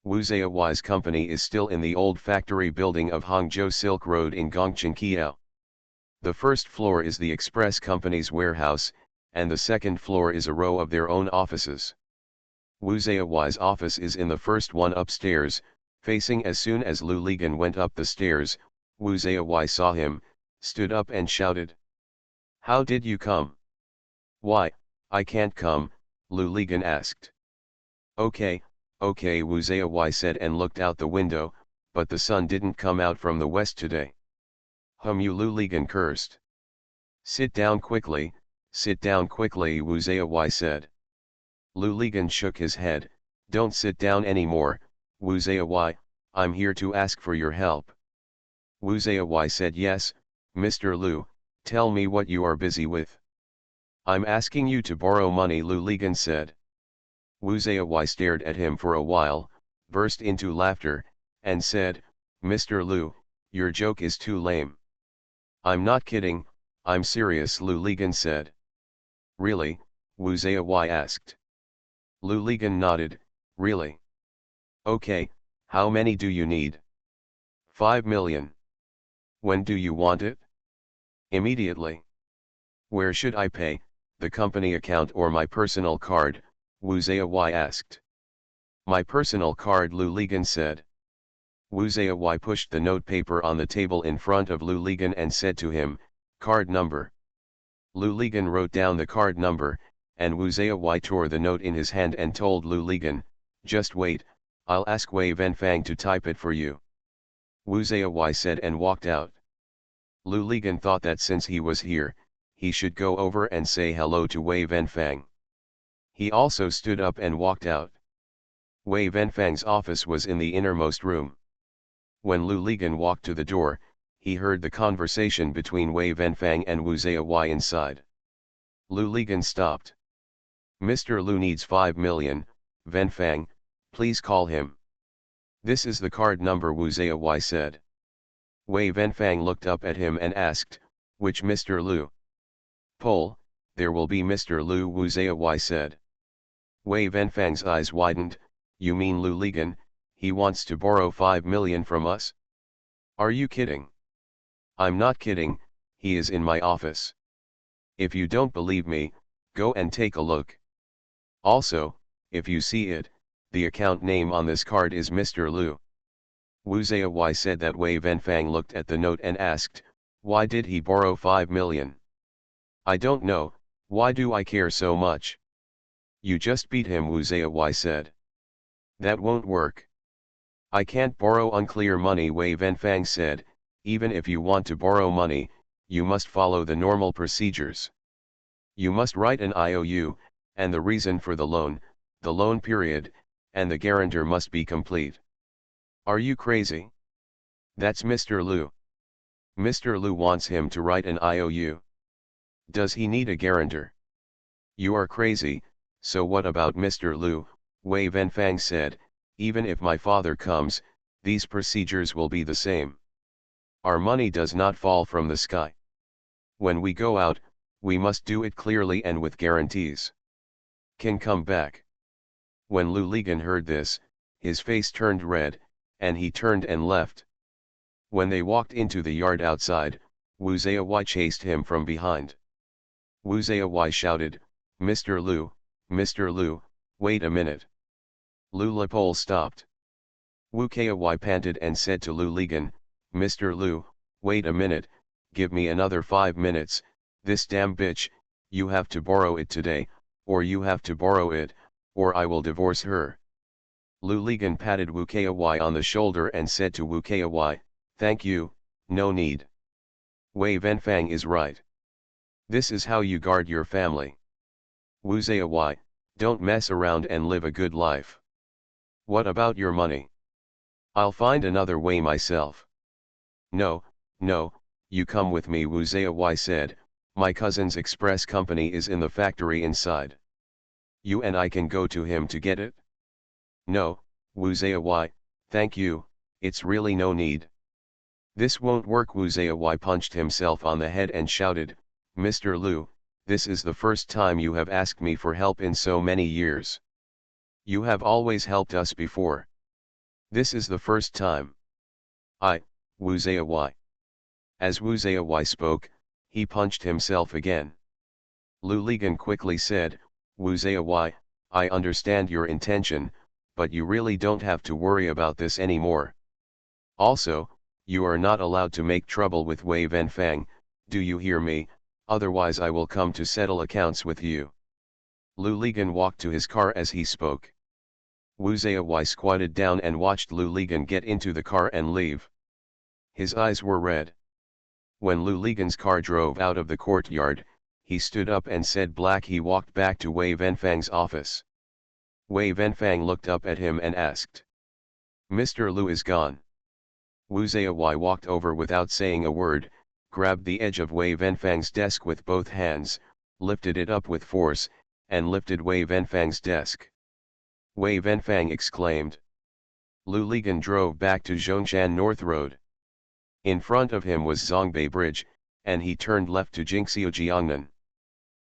Wu Ziyawai's company is still in the old factory building of Hangzhou Silk Road in Gongqing. The first floor is the express company's warehouse, and the second floor is a row of their own offices. Wu Ziyawai's office is in the first one upstairs, facing. As soon as Lu Ligan went up the stairs, Wu Ziyawai saw him, stood up and shouted, "How did you come?" "Why, I can't come," Lu Ligan asked. Okay, Wu Ziyawai said and looked out the window, but the sun didn't come out from the west today. Lu Ligan cursed. Sit down quickly, Wu Ziyawai said. Lu Ligan shook his head, "Don't sit down anymore, Wu Ziyawai, I'm here to ask for your help." Wu Ziyawai said, "Yes, Mr. Lu, tell me what you are busy with." "I'm asking you to borrow money," Lu Ligan said. Wu Ziyawai stared at him for a while, burst into laughter, and said, "Mr. Lu, your joke is too lame." "I'm not kidding, I'm serious," Lu Ligan said. "Really?" Wu Ziyawai asked. Lu Ligan nodded, "Really? Okay, how many do you need?" 5 million. "When do you want it?" "Immediately." "Where should I pay, the company account or my personal card?" Wu Ziyawai asked. "My personal card," Lu Ligan said. Wu Ziyawai pushed the note paper on the table in front of Lu Ligan and said to him, "Card number." Lu Ligan wrote down the card number, and Wu Ziyawai tore the note in his hand and told Lu Ligan, "Just wait, I'll ask Wei Venfang to type it for you." Wu Ziyawai said and walked out. Lu Ligan thought that since he was here, he should go over and say hello to Wei Venfang. He also stood up and walked out. Wei Venfang's office was in the innermost room. When Lu Ligan walked to the door, he heard the conversation between Wei Venfang and Wu Zayawai inside. Lu Ligan stopped. "Mr. Lu needs 5 million, Venfang, please call him." "This is the card number," Wu Zayawai said. Wei Venfang looked up at him and asked, "Which Mr. Lu?" "Pole, there will be Mr. Lu," Wu Zayawai said. Wei Venfang's eyes widened. "You mean Lu Ligan, he wants to borrow 5 million from us? Are you kidding?" "I'm not kidding, he is in my office. If you don't believe me, go and take a look. Also, if you see it, the account name on this card is Mr. Lu." Wu Zayawai said that. Wei Venfang looked at the note and asked, "Why did he borrow 5 million? "I don't know, why do I care so much?" "You just beat him," Wu Zayawai said. "That won't work. I can't borrow unclear money," Wei Venfang said. "Even if you want to borrow money, you must follow the normal procedures. You must write an IOU, and the reason for the loan period, and the guarantor must be complete." "Are you crazy? That's Mr. Lu. Mr. Lu wants him to write an IOU. Does he need a guarantor?" "You are crazy, so what about Mr. Lu?" Wei Venfang said. "Even if my father comes, these procedures will be the same. Our money does not fall from the sky. When we go out, we must do it clearly and with guarantees. Can come back." When Lu Ligan heard this, his face turned red, and he turned and left. When they walked into the yard outside, Wu Zayawai chased him from behind. Wu Zayawai shouted, "Mr. Lu, Mr. Lu, wait a minute." Lu Lapole stopped. Wu Kawai panted and said to Lu Ligan, "Mr. Lu, wait a minute, give me another 5 minutes, this damn bitch, you have to borrow it today, or you have to borrow it, or I will divorce her." Lu Ligan patted Wu Kawai on the shoulder and said to Wu Kawai, "Thank you, no need. Wei Venfang is right. This is how you guard your family. Wu Zayawai, don't mess around and live a good life. What about your money? I'll find another way myself." "No, no, you come with me," Wu Zayawai said. "My cousin's express company is in the factory inside. You and I can go to him to get it." "No, Wu Zayawai, thank you, it's really no need." "This won't work." Wu Zayawai punched himself on the head and shouted, "Mr. Lu, this is the first time you have asked me for help in so many years. You have always helped us before. This is the first time." Wu Zayawai." As Wu Zayawai spoke, he punched himself again. Lu Ligan quickly said, "Wu Zayawai, I understand your intention, but you really don't have to worry about this anymore. Also, you are not allowed to make trouble with Wei Venfang, do you hear me? Otherwise I will come to settle accounts with you." Lu Ligan walked to his car as he spoke. Wu Zayawai squatted down and watched Lu Ligan get into the car and leave. His eyes were red. When Lu Ligan's car drove out of the courtyard, he stood up and said black. He walked back to Wei Venfang's office. Wei Venfang looked up at him and asked, "Mr. Lu is gone?" Wu Zayawai walked over without saying a word, grabbed the edge of Wei Venfang's desk with both hands, lifted it up with force, and lifted Wei Venfang's desk. Wei Venfang exclaimed. Lu Ligan drove back to Zhongshan North Road. In front of him was Zongbei Bridge, and he turned left to Jingxiu Jiangnan.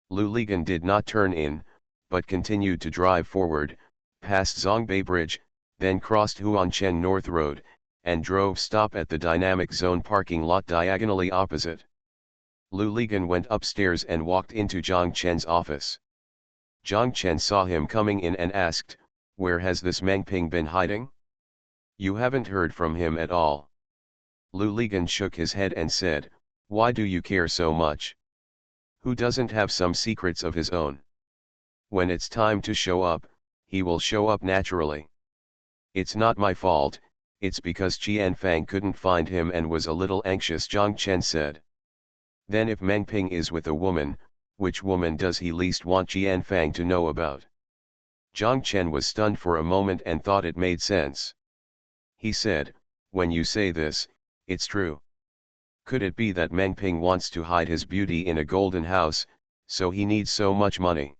Lu Ligan did not turn in, but continued to drive forward, past Zongbei Bridge, then crossed Huancheng North Road, and drove stop at the Dynamic Zone parking lot diagonally opposite. Lu Ligan went upstairs and walked into Zhang Chen's office. Zhang Chen saw him coming in and asked, "Where has this Meng Ping been hiding? You haven't heard from him at all." Lu Ligan shook his head and said, "Why do you care so much? Who doesn't have some secrets of his own? When it's time to show up, he will show up naturally. It's not my fault, it's because Qian Fang couldn't find him and was a little anxious," Zhang Chen said. Then if Meng Ping is with a woman, which woman does he least want Jian Fang to know about? Zhang Chen was stunned for a moment and thought it made sense. He said, when you say this, it's true. Could it be that Meng Ping wants to hide his beauty in a golden house, so he needs so much money?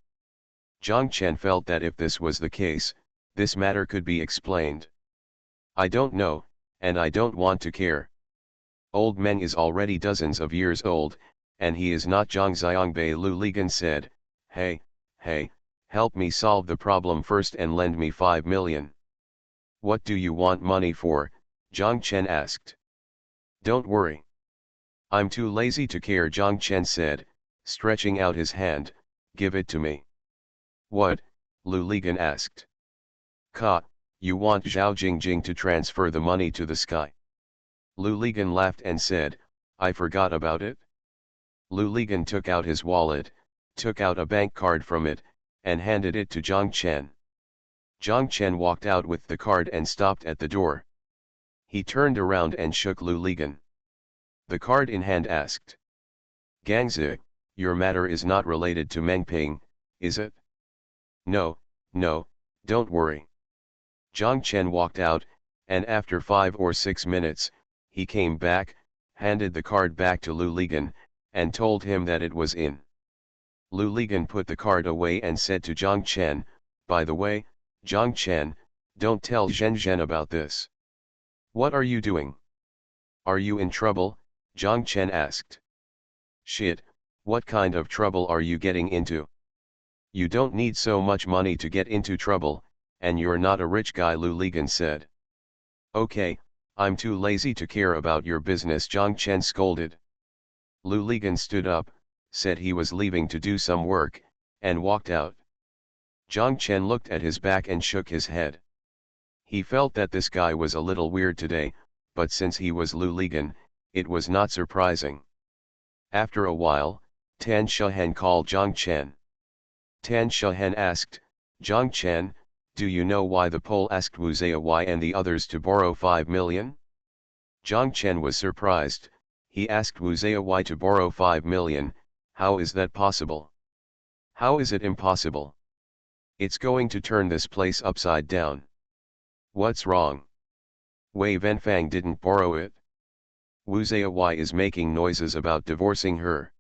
Zhang Chen felt that if this was the case, this matter could be explained. I don't know, and I don't want to care. Old Meng is already dozens of years old, and he is not Zhang Xiangbei. Lu Ligan said, hey, help me solve the problem first and lend me 5 million. What do you want money for? Zhang Chen asked. Don't worry. I'm too lazy to care, Zhang Chen said, stretching out his hand, give it to me. What? Lu Ligan asked. You want Zhao Jingjing to transfer the money to the sky? Lu Ligan laughed and said, I forgot about it. Lu Ligan took out his wallet, took out a bank card from it, and handed it to Zhang Chen. Zhang Chen walked out with the card and stopped at the door. He turned around and shook Lu Ligan. The card in hand asked. Gangzi, your matter is not related to Meng Ping, is it? No, don't worry. Zhang Chen walked out, and after 5 or 6 minutes, he came back, handed the card back to Lu Ligan, and told him that it was in. Lu Ligan put the card away and said to Zhang Chen, by the way, Zhang Chen, don't tell Zhen Zhen about this. What are you doing? Are you in trouble? Zhang Chen asked. Shit, what kind of trouble are you getting into? You don't need so much money to get into trouble, and you're not a rich guy, Lu Ligan said. Okay, I'm too lazy to care about your business, Zhang Chen scolded. Lu Ligan stood up, said he was leaving to do some work, and walked out. Zhang Chen looked at his back and shook his head. He felt that this guy was a little weird today, but since he was Lu Ligan, it was not surprising. After a while, Tan Shehen called Zhang Chen. Tan Shehen asked, Zhang Chen, do you know why the Pole asked Wu Ziyawai and the others to borrow 5 million? Zhang Chen was surprised. He asked Wu Ziyawai to borrow 5 million, how is that possible? How is it impossible? It's going to turn this place upside down. What's wrong? Wei Venfang didn't borrow it. Wu Ziyawai is making noises about divorcing her.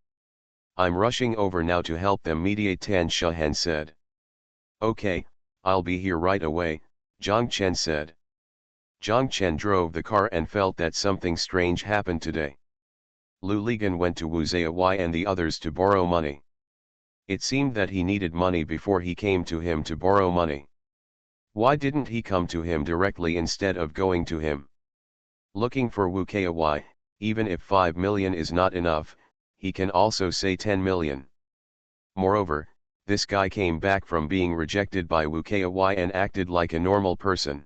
I'm rushing over now to help them mediate, Tan Shehen said. Okay, I'll be here right away, Zhang Chen said. Zhang Chen drove the car and felt that something strange happened today. Lu Ligan went to Wu Ziyawai and the others to borrow money. It seemed that he needed money before he came to him to borrow money. Why didn't he come to him directly instead of going to him? Looking for Wu Ziyawai, even if 5 million is not enough, he can also say 10 million. Moreover, this guy came back from being rejected by Wu Ziyawai and acted like a normal person.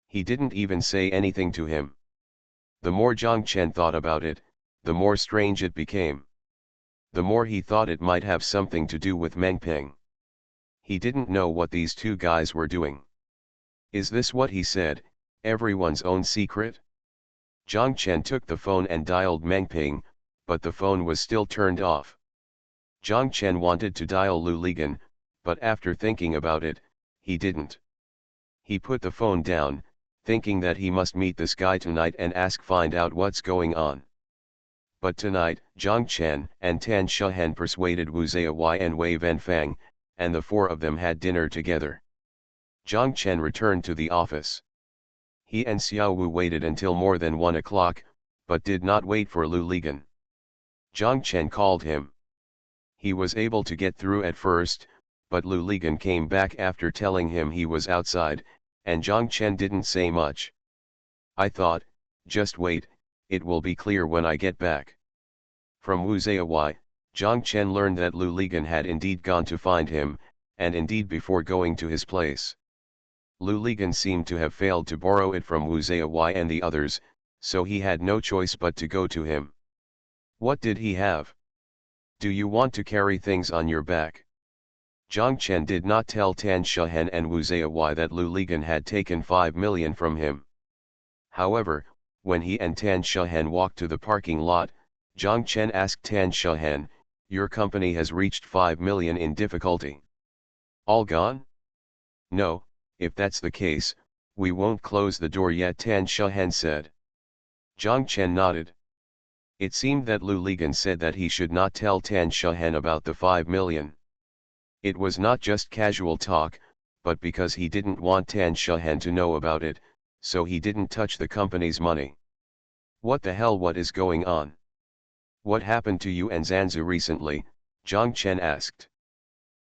He didn't even say anything to him. The more Zhang Chen thought about it, the more strange it became. The more he thought it might have something to do with Meng Ping. He didn't know what these two guys were doing. Is this what he said, everyone's own secret? Zhang Chen took the phone and dialed Meng Ping, but the phone was still turned off. Zhang Chen wanted to dial Lu Ligan, but after thinking about it, he didn't. He put the phone down, thinking that he must meet this guy tonight and find out what's going on. But tonight, Zhang Chen and Tan Shehen persuaded Wu Ziyawai and Wei Venfang, and the 4 of them had dinner together. Zhang Chen returned to the office. He and Xiao Wu waited until more than 1 o'clock, but did not wait for Lu Ligan. Zhang Chen called him. He was able to get through at first, but Lu Ligan came back after telling him he was outside, and Zhang Chen didn't say much. I thought, just wait, it will be clear when I get back. From Wu Ziyawai, Zhang Chen learned that Lu Ligan had indeed gone to find him, and indeed before going to his place. Lu Ligan seemed to have failed to borrow it from Wu Ziyawai and the others, so he had no choice but to go to him. What did he have? Do you want to carry things on your back? Zhang Chen did not tell Tan Shehen and Wu Ziyawai that Lu Ligan had taken 5 million from him. However, when he and Tan Shehen walked to the parking lot, Zhang Chen asked Tan Shahan, your company has reached 5 million in difficulty. All gone? No, if that's the case, we won't close the door yet, Tan Shahan said. Zhang Chen nodded. It seemed that Lu Ligan said that he should not tell Tan Shahan about the 5 million. It was not just casual talk, but because he didn't want Tan Shahan to know about it, so he didn't touch the company's money. What the hell, what is going on? What happened to you and Zanzu recently? Zhang Chen asked.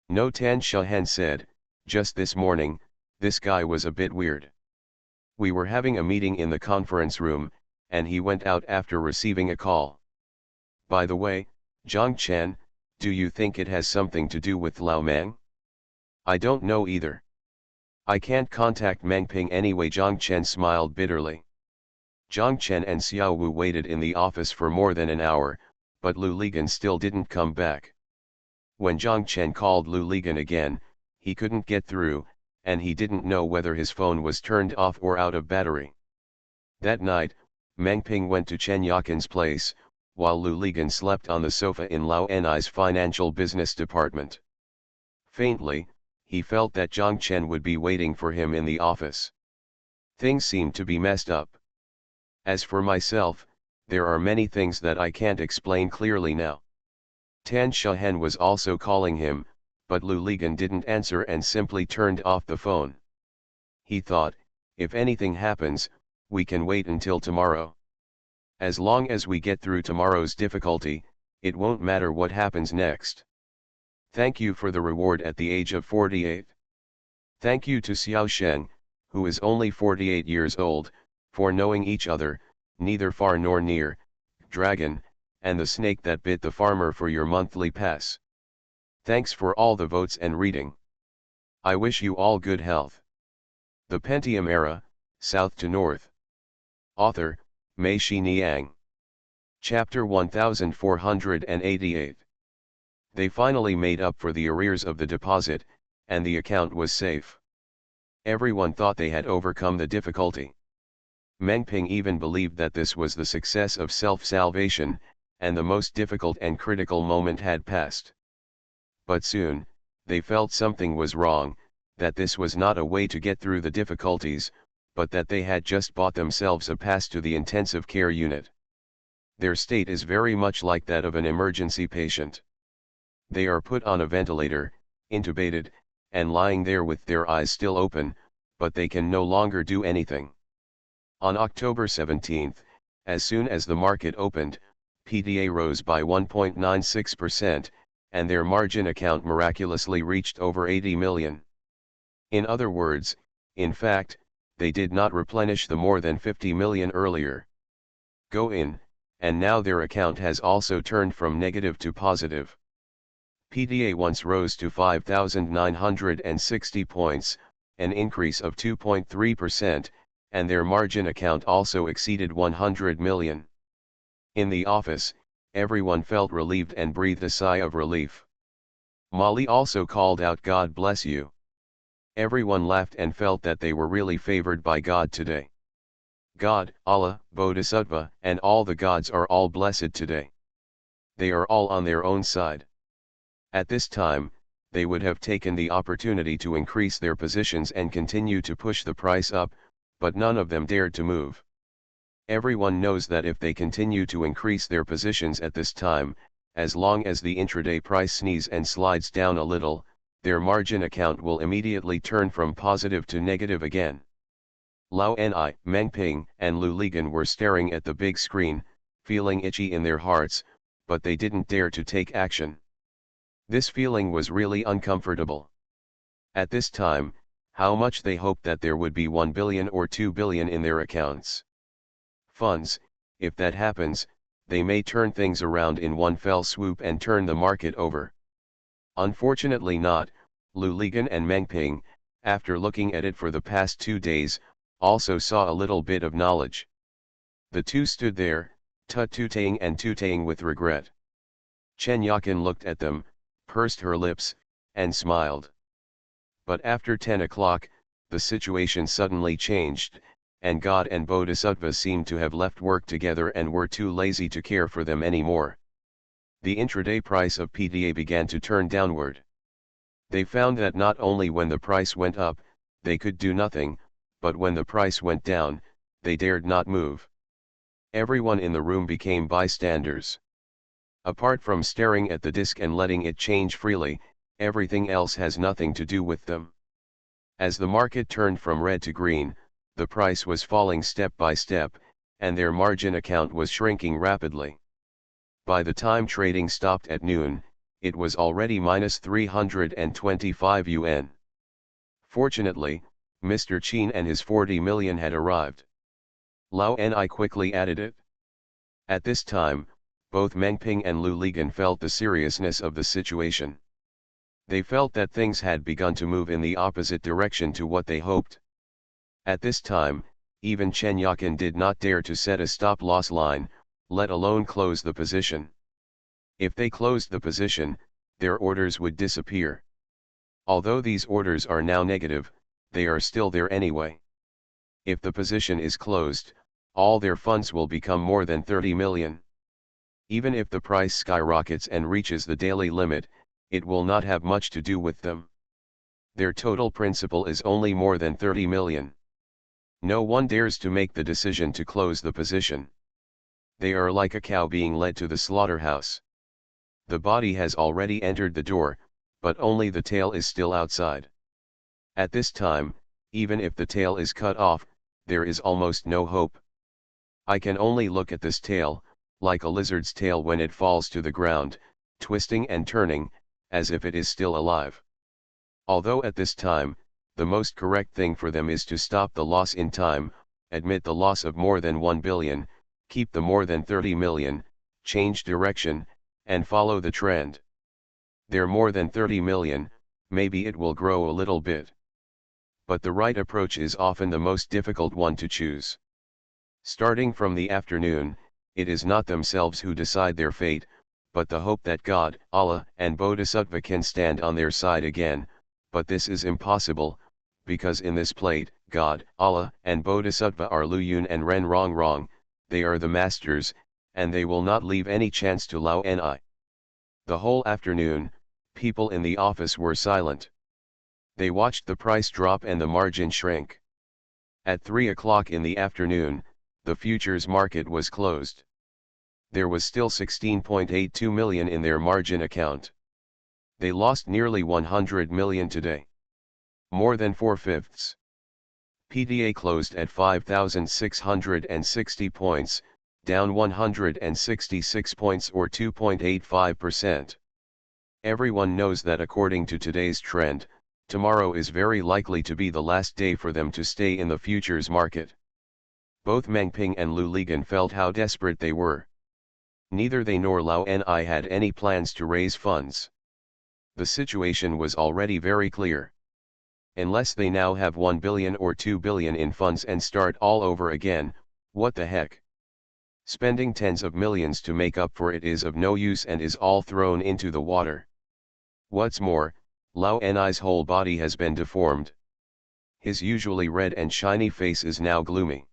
No, Tan Shahan said, just this morning, this guy was a bit weird. We were having a meeting in the conference room, and he went out after receiving a call. By the way, Zhang Chen, do you think it has something to do with Lao Mang? I don't know either. I can't contact Meng Ping anyway, Zhang Chen smiled bitterly. Zhang Chen and Xiao Wu waited in the office for more than an hour, but Lu Ligan still didn't come back. When Zhang Chen called Lu Ligan again, he couldn't get through, and he didn't know whether his phone was turned off or out of battery. That night, Meng Ping went to Chen Yakin's place, while Lu Ligan slept on the sofa in Lao Ni's financial business department. Faintly, he felt that Zhang Chen would be waiting for him in the office. Things seemed to be messed up. As for myself, there are many things that I can't explain clearly now. Tan Shahan was also calling him, but Lu Ligan didn't answer and simply turned off the phone. He thought, if anything happens, we can wait until tomorrow. As long as we get through tomorrow's difficulty, it won't matter what happens next. Thank you for the reward at the age of 48. Thank you to Xiao Sheng, who is only 48 years old, for knowing each other, neither far nor near, Dragon, and the snake that bit the farmer for your monthly pass. Thanks for all the votes and reading. I wish you all good health. The Pentium Era, South to North. Author, Mei Shi Niang. Chapter 1488. They finally made up for the arrears of the deposit, and the account was safe. Everyone thought they had overcome the difficulty. Meng Ping even believed that this was the success of self-salvation, and the most difficult and critical moment had passed. But soon, they felt something was wrong, that this was not a way to get through the difficulties, but that they had just bought themselves a pass to the intensive care unit. Their state is very much like that of an emergency patient. They are put on a ventilator, intubated, and lying there with their eyes still open, but they can no longer do anything. On October 17, as soon as the market opened, PTA rose by 1.96%, and their margin account miraculously reached over 80 million. In other words, in fact, they did not replenish the more than 50 million earlier. Go in, and now their account has also turned from negative to positive. PTA once rose to 5,960 points, an increase of 2.3%, and their margin account also exceeded 100 million. In the office, everyone felt relieved and breathed a sigh of relief. Molly also called out, "God bless you." Everyone laughed and felt that they were really favored by God today. God, Allah, Bodhisattva, and all the gods are all blessed today. They are all on their own side. At this time, they would have taken the opportunity to increase their positions and continue to push the price up, but none of them dared to move. Everyone knows that if they continue to increase their positions at this time, as long as the intraday price sneezes and slides down a little, their margin account will immediately turn from positive to negative again. Lao Ni, Meng Ping, and Lu Ligan were staring at the big screen, feeling itchy in their hearts, but they didn't dare to take action. This feeling was really uncomfortable. At this time, how much they hoped that there would be 1 billion or 2 billion in their accounts. Funds, if that happens, they may turn things around in one fell swoop and turn the market over. Unfortunately not, Lu Ligan and Meng Ping, after looking at it for the past 2 days, also saw a little bit of knowledge. The two stood there, tut-tutaying and tutaying with regret. Chen Yakin looked at them, pursed her lips, and smiled. But after 10 o'clock, the situation suddenly changed, and God and Bodhisattva seemed to have left work together and were too lazy to care for them anymore. The intraday price of PTA began to turn downward. They found that not only when the price went up, they could do nothing, but when the price went down, they dared not move. Everyone in the room became bystanders. Apart from staring at the disk and letting it change freely, everything else has nothing to do with them. As the market turned from red to green, the price was falling step by step, and their margin account was shrinking rapidly. By the time trading stopped at noon, it was already minus 325 yuan. Fortunately, Mr. Qin and his 40 million had arrived. Lao Ni quickly added it. At this time, both Meng Ping and Lu Ligan felt the seriousness of the situation. They felt that things had begun to move in the opposite direction to what they hoped. At this time, even Chen Yakin did not dare to set a stop-loss line, let alone close the position. If they closed the position, their orders would disappear. Although these orders are now negative, they are still there anyway. If the position is closed, all their funds will become more than 30 million. Even if the price skyrockets and reaches the daily limit, it will not have much to do with them. Their total principal is only more than 30 million. No one dares to make the decision to close the position. They are like a cow being led to the slaughterhouse. The body has already entered the door, but only the tail is still outside. At this time, even if the tail is cut off, there is almost no hope. I can only look at this tail, like a lizard's tail when it falls to the ground, twisting and turning, as if it is still alive. Although at this time, the most correct thing for them is to stop the loss in time, admit the loss of more than 1 billion, keep the more than 30 million, change direction, and follow the trend. They're more than 30 million, maybe it will grow a little bit. But the right approach is often the most difficult one to choose. Starting from the afternoon, it is not themselves who decide their fate, but the hope that God, Allah, and Bodhisattva can stand on their side again, but this is impossible, because in this plate, God, Allah, and Bodhisattva are Lu Yun and Ren Rong, they are the masters, and they will not leave any chance to Lao Ni. The whole afternoon, people in the office were silent. They watched the price drop and the margin shrink. At 3 o'clock in the afternoon, the futures market was closed. There was still 16.82 million in their margin account. They lost nearly 100 million today. More than 4/5. PTA closed at 5,660 points, down 166 points or 2.85%. Everyone knows that according to today's trend, tomorrow is very likely to be the last day for them to stay in the futures market. Both Meng Ping and Lu Ligan felt how desperate they were. Neither they nor Lao Ni had any plans to raise funds. The situation was already very clear. Unless they now have 1 billion or 2 billion in funds and start all over again, what the heck? Spending tens of millions to make up for it is of no use and is all thrown into the water. What's more, Lao Ni's whole body has been deformed. His usually red and shiny face is now gloomy.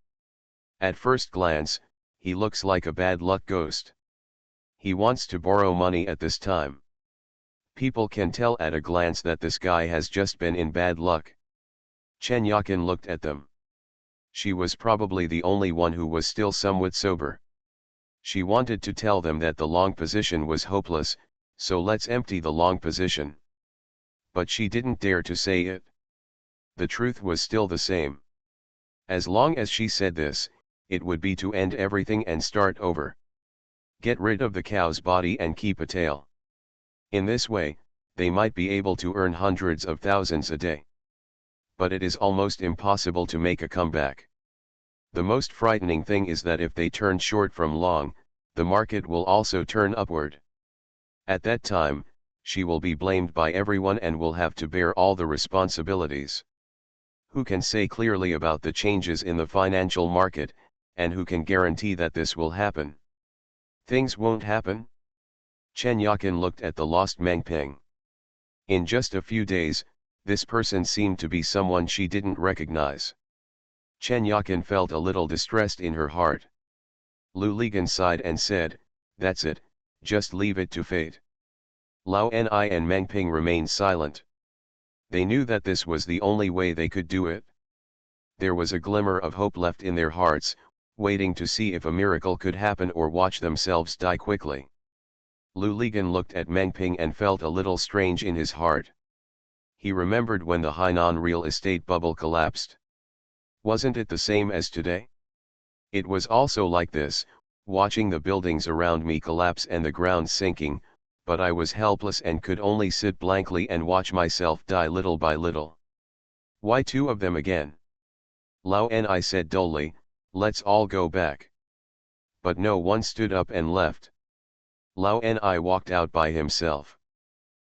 At first glance, he looks like a bad luck ghost. He wants to borrow money at this time. People can tell at a glance that this guy has just been in bad luck. Chen Yakin looked at them. She was probably the only one who was still somewhat sober. She wanted to tell them that the long position was hopeless, so let's empty the long position. But she didn't dare to say it. The truth was still the same. As long as she said this, it would be to end everything and start over. Get rid of the cow's body and keep a tail. In this way, they might be able to earn hundreds of thousands a day. But it is almost impossible to make a comeback. The most frightening thing is that if they turn short from long, the market will also turn upward. At that time, she will be blamed by everyone and will have to bear all the responsibilities. Who can say clearly about the changes in the financial market, and who can guarantee that this will happen? Things won't happen. Chen Yakin looked at the lost Meng Ping. In just a few days, this person seemed to be someone she didn't recognize. Chen Yakin felt a little distressed in her heart. Lu Ligan sighed and said, "That's it, just leave it to fate." Lao Ni and Meng Ping remained silent. They knew that this was the only way they could do it. There was a glimmer of hope left in their hearts, waiting to see if a miracle could happen or watch themselves die quickly. Lu Ligan looked at Meng Ping and felt a little strange in his heart. He remembered when the Hainan real estate bubble collapsed. Wasn't it the same as today? It was also like this, watching the buildings around me collapse and the ground sinking, but I was helpless and could only sit blankly and watch myself die little by little. Why two of them again? Lao Ni said dully, "Let's all go back." But no one stood up and left. Lao Ni walked out by himself.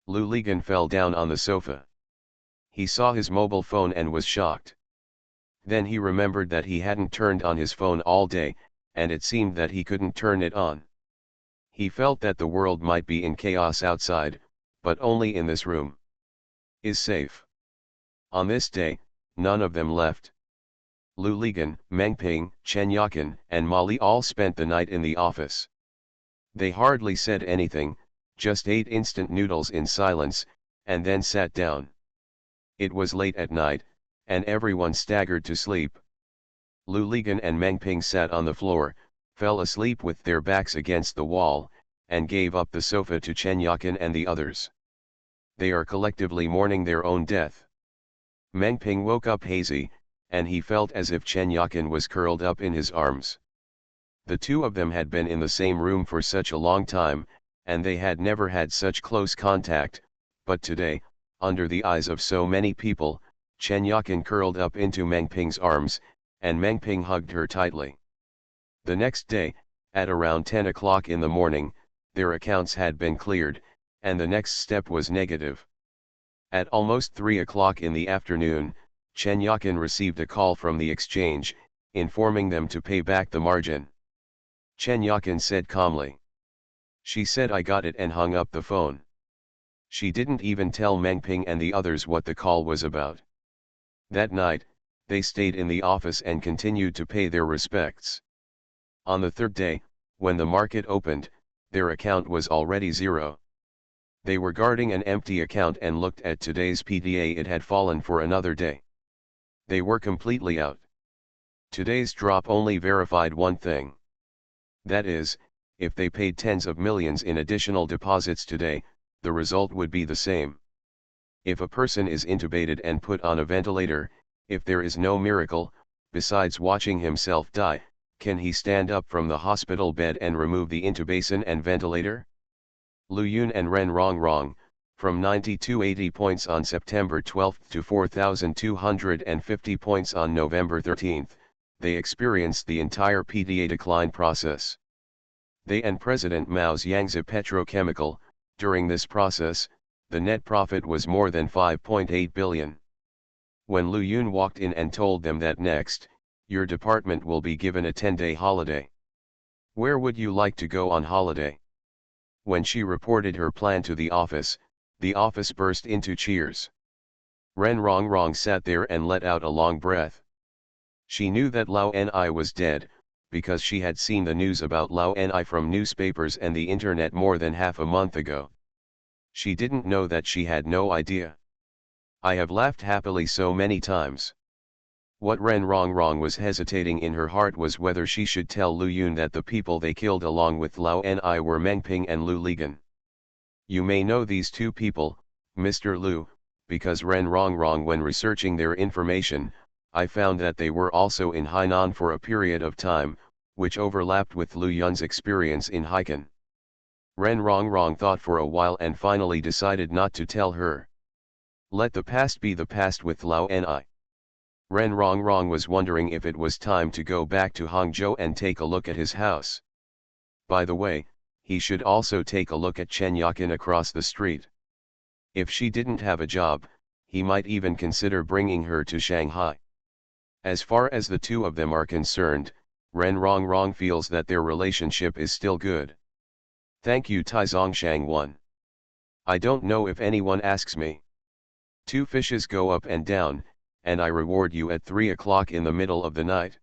Lu Ligan fell down on the sofa. He saw his mobile phone and was shocked. Then he remembered that he hadn't turned on his phone all day, and it seemed that he couldn't turn it on. He felt that the world might be in chaos outside, but only in this room is safe. On this day, none of them left. Lu Ligan, Meng Ping, Chen Yakin, and Molly all spent the night in the office. They hardly said anything, just ate instant noodles in silence, and then sat down. It was late at night, and everyone staggered to sleep. Lu Ligan and Meng Ping sat on the floor, fell asleep with their backs against the wall, and gave up the sofa to Chen Yakin and the others. They are collectively mourning their own death. Meng Ping woke up hazy, and he felt as if Chen Yakin was curled up in his arms. The two of them had been in the same room for such a long time, and they had never had such close contact, but today, under the eyes of so many people, Chen Yakin curled up into Meng Ping's arms, and Meng Ping hugged her tightly. The next day, at around 10 o'clock in the morning, their accounts had been cleared, and the next step was negative. At almost 3 o'clock in the afternoon, Chen Yakin received a call from the exchange, informing them to pay back the margin. Chen Yakin said calmly. She said, "I got it," and hung up the phone. She didn't even tell Meng Ping and the others what the call was about. That night, they stayed in the office and continued to pay their respects. On the third day, when the market opened, their account was already zero. They were guarding an empty account and looked at today's PDA. It had fallen for another day. They were completely out. Today's drop only verified one thing. That is, if they paid tens of millions in additional deposits today, the result would be the same. If a person is intubated and put on a ventilator, if there is no miracle, besides watching himself die, can he stand up from the hospital bed and remove the intubation and ventilator? Lu Yun and Ren Rongrong, from 90-80 points on September 12 to 4,250 points on November 13, they experienced the entire PDA decline process. They and President Mao's Yangtze Petrochemical, during this process, the net profit was more than 5.8 billion. When Lu Yun walked in and told them that next, your department will be given a 10-day holiday. Where would you like to go on holiday? When she reported her plan to the office burst into cheers. Ren Rongrong sat there and let out a long breath. She knew that Lao Ni was dead, because she had seen the news about Lao Ni from newspapers and the internet more than half a month ago. She didn't know that she had no idea. I have laughed happily so many times. What Ren Rongrong was hesitating in her heart was whether she should tell Lu Yun that the people they killed along with Lao Ni were Meng Ping and Lu Ligan. You may know these two people, Mr. Lu, because Ren Rongrong, when researching their information, I found that they were also in Hainan for a period of time, which overlapped with Lu Yun's experience in Haikan. Ren Rongrong thought for a while and finally decided not to tell her. Let the past be the past with Lao Ni. Ren Rongrong was wondering if it was time to go back to Hangzhou and take a look at his house. By the way, he should also take a look at Chen Yakin across the street. If she didn't have a job, he might even consider bringing her to Shanghai. As far as the two of them are concerned, Ren Rongrong feels that their relationship is still good. Thank you, Taizongshang 1. I don't know if anyone asks me. Two fishes go up and down, and I reward you at 3 o'clock in the middle of the night.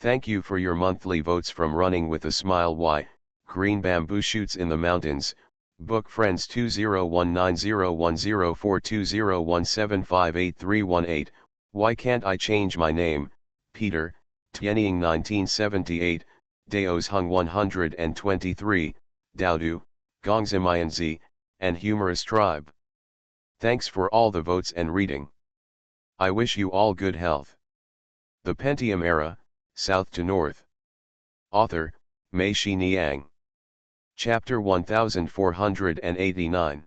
Thank you for your monthly votes from Running with a Smile. Why, green bamboo shoots in the mountains, book friends 2019010420175831. Why can't I change my name, Peter, Tianying 1978, Daos Hung 123, Daudu, Gongzimianzi, and Humorous Tribe. Thanks for all the votes and reading. I wish you all good health. The Pentium Era, South to North. Author, Mei Shi Niang. Chapter 1489.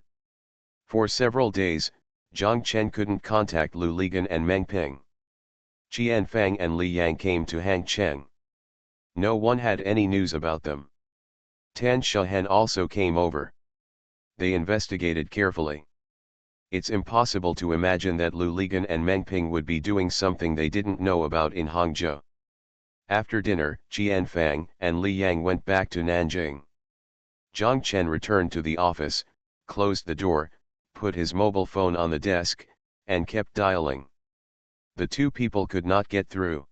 For several days, Zhang Chen couldn't contact Lu Ligan and Meng Ping. Qian Fang and Li Yang came to Hang Cheng. No one had any news about them. Tan Shahen also came over. They investigated carefully. It's impossible to imagine that Lu Ligan and Meng Ping would be doing something they didn't know about in Hangzhou. After dinner, Qian Fang and Li Yang went back to Nanjing. Zhang Chen returned to the office, closed the door, put his mobile phone on the desk, and kept dialing. The two people could not get through.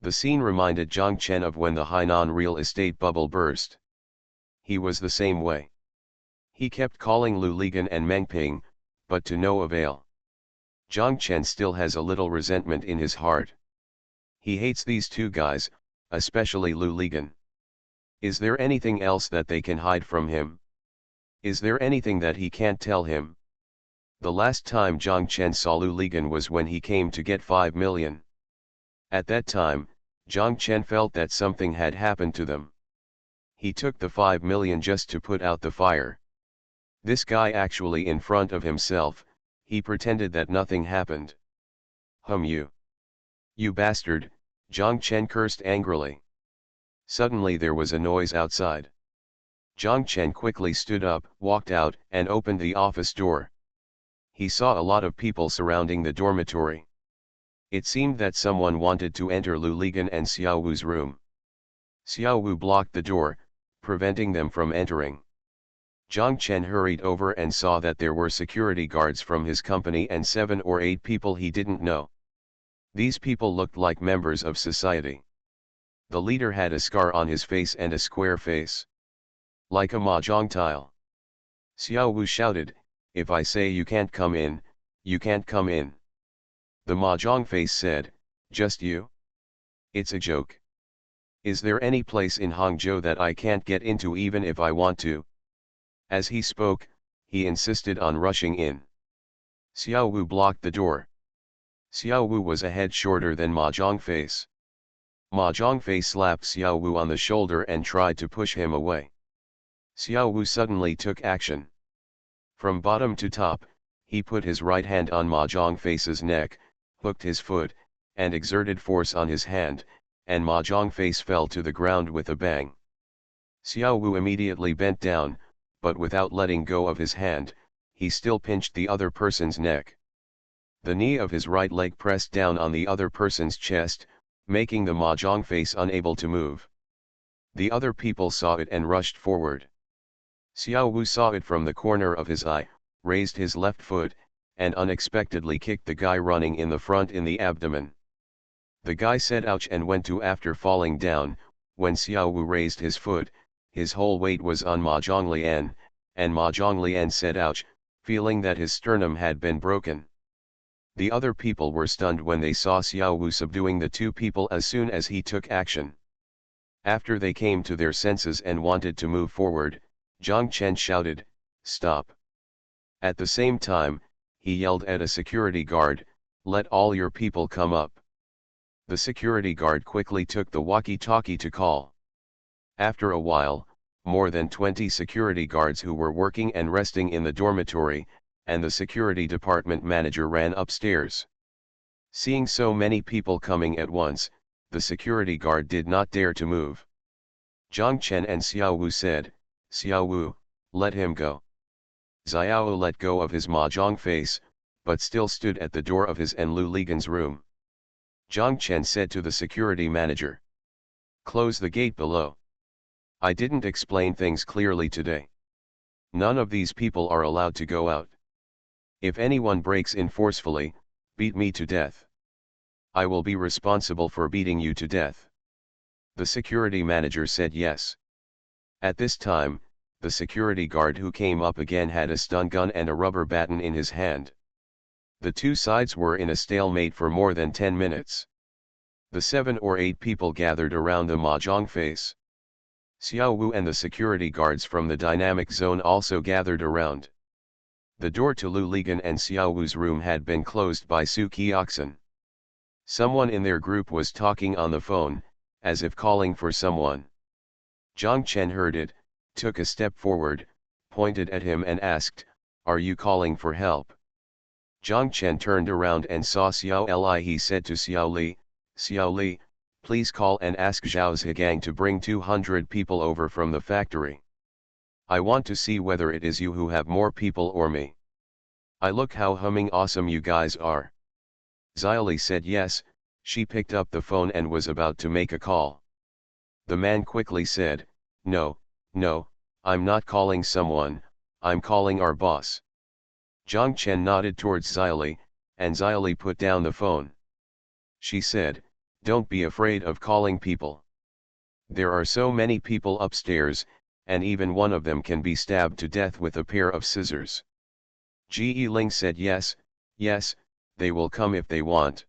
The scene reminded Zhang Chen of when the Hainan real estate bubble burst. He was the same way. He kept calling Lu Ligan and Meng Ping, but to no avail. Zhang Chen still has a little resentment in his heart. He hates these two guys, especially Lu Ligan. Is there anything else that they can hide from him? Is there anything that he can't tell him? The last time Zhang Chen saw Lu Ligan was when he came to get 5 million. At that time, Zhang Chen felt that something had happened to them. He took the 5 million just to put out the fire. This guy actually in front of himself, he pretended that nothing happened. You bastard, Zhang Chen cursed angrily. Suddenly there was a noise outside. Zhang Chen quickly stood up, walked out, and opened the office door. He saw a lot of people surrounding the dormitory. It seemed that someone wanted to enter Lu Ligan and Xiao Wu's room. Xiao Wu blocked the door, preventing them from entering. Zhang Chen hurried over and saw that there were security guards from his company and 7 or 8 people he didn't know. These people looked like members of society. The leader had a scar on his face and a square face. Like a mahjong tile. Xiao Wu shouted, "If I say you can't come in, you can't come in." The mahjong face said, "Just you? It's a joke. Is there any place in Hangzhou that I can't get into even if I want to?" As he spoke, he insisted on rushing in. Xiao Wu blocked the door. Xiao Wu was a head shorter than mahjong face. Mahjong face slapped Xiao Wu on the shoulder and tried to push him away. Xiao Wu suddenly took action. From bottom to top, he put his right hand on Mahjong Face's neck, hooked his foot, and exerted force on his hand, and Mahjong Face fell to the ground with a bang. Xiao Wu immediately bent down, but without letting go of his hand, he still pinched the other person's neck. The knee of his right leg pressed down on the other person's chest, making the Mahjong Face unable to move. The other people saw it and rushed forward. Xiao Wu saw it from the corner of his eye, raised his left foot, and unexpectedly kicked the guy running in the front in the abdomen. The guy said ouch and went to after falling down. When Xiao Wu raised his foot, his whole weight was on Mahjong Lian, and Mahjong Lian said ouch, feeling that his sternum had been broken. The other people were stunned when they saw Xiao Wu subduing the two people as soon as he took action. After they came to their senses and wanted to move forward, Zhang Chen shouted, "Stop." At the same time, he yelled at a security guard, "Let all your people come up." The security guard quickly took the walkie-talkie to call. After a while, more than 20 security guards who were working and resting in the dormitory, and the security department manager ran upstairs. Seeing so many people coming at once, the security guard did not dare to move. Zhang Chen and Xiao Wu said, "Xiao Wu, let him go." Xiao let go of his Mahjong Face, but still stood at the door of his and Lu Ligan's room. Zhang Chen said to the security manager, "Close the gate below. I didn't explain things clearly today. None of these people are allowed to go out. If anyone breaks in forcefully, Beat me to death. I will be responsible for beating you to death. The security manager said yes. At this time, the security guard who came up again had a stun gun and a rubber baton in his hand. The two sides were in a stalemate for more than 10 minutes. The 7 or 8 people gathered around the mahjong face. Xiao Wu and the security guards from the dynamic zone also gathered around. The door to Lu Ligan and Xiao Wu's room had been closed by Su Kioxin. Someone in their group was talking on the phone, as if calling for someone. Zhang Chen heard it, took a step forward, pointed at him and asked, "Are you calling for help?" Zhang Chen turned around and saw Xiao Li. He said to Xiao Li, please call and ask Zhao Zhigang to bring 200 people over from the factory. I want to see whether it is you who have more people or me. I look how humming awesome you guys are." Xiao Li said yes. She picked up the phone and was about to make a call. The man quickly said, No, I'm not calling someone, I'm calling our boss." Zhang Chen nodded towards Xiao Li, and Xiao Li put down the phone. She said, "Don't be afraid of calling people. There are so many people upstairs, and even one of them can be stabbed to death with a pair of scissors." Ji Ling said yes, they will come if they want.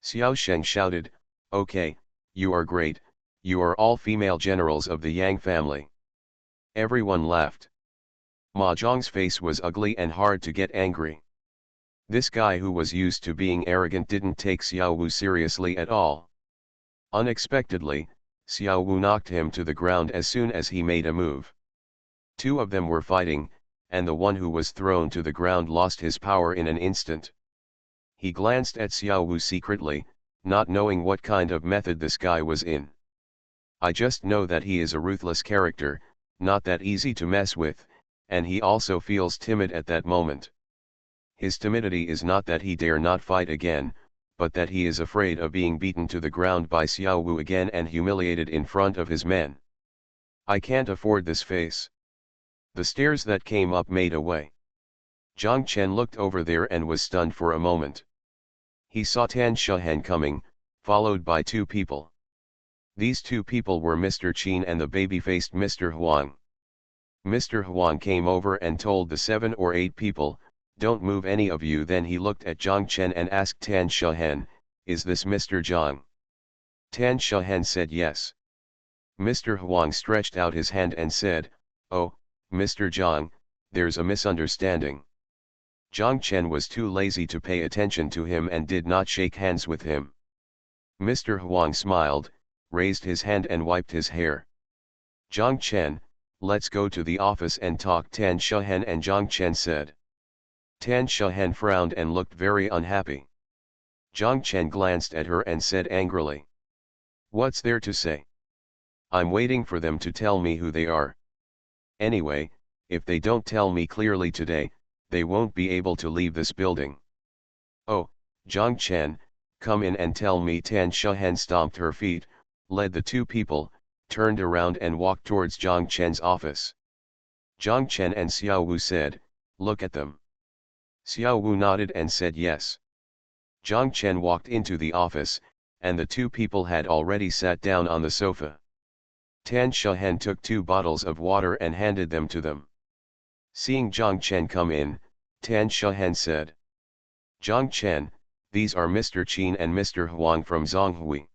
Xiao Sheng shouted, "Okay, you are great, you are all female generals of the Yang family." Everyone laughed. Mahjong's face was ugly and hard to get angry. This guy who was used to being arrogant didn't take Xiao Wu seriously at all. Unexpectedly, Xiao Wu knocked him to the ground as soon as he made a move. Two of them were fighting, and the one who was thrown to the ground lost his power in an instant. He glanced at Xiao Wu secretly, not knowing what kind of method this guy was in. "I just know that he is a ruthless character, not that easy to mess with, and he also feels timid at that moment. His timidity is not that he dare not fight again, but that he is afraid of being beaten to the ground by Xiao Wu again and humiliated in front of his men. I can't afford this face." The stairs that came up made a way. Zhang Chen looked over there and was stunned for a moment. He saw Tan Shahen coming, followed by two people. These two people were Mr. Qin and the baby-faced Mr. Huang. Mr. Huang came over and told the 7 or 8 people, "Don't move any of you." Then he looked at Zhang Chen and asked Tan Shahen, "Is this Mr. Zhang?" Tan Shahen said yes. Mr. Huang stretched out his hand and said, "Oh, Mr. Zhang, there's a misunderstanding." Zhang Chen was too lazy to pay attention to him and did not shake hands with him. Mr. Huang smiled, raised his hand and wiped his hair. "Zhang Chen, let's go to the office and talk." Tan Shahen and Zhang Chen said. Tan Shahen frowned and looked very unhappy. Zhang Chen glanced at her and said angrily, "What's there to say? I'm waiting for them to tell me who they are. Anyway, if they don't tell me clearly today, they won't be able to leave this building." "Oh, Zhang Chen, come in and tell me." Tan Shahen stomped her feet, led the two people, turned around and walked towards Zhang Chen's office. Zhang Chen and Xiao Wu said, "Look at them." Xiao Wu nodded and said yes. Zhang Chen walked into the office, and the two people had already sat down on the sofa. Tan Shahen took 2 bottles of water and handed them to them. Seeing Zhang Chen come in, Tan Shahen said, "Zhang Chen, these are Mr. Qin and Mr. Huang from Zhonghui."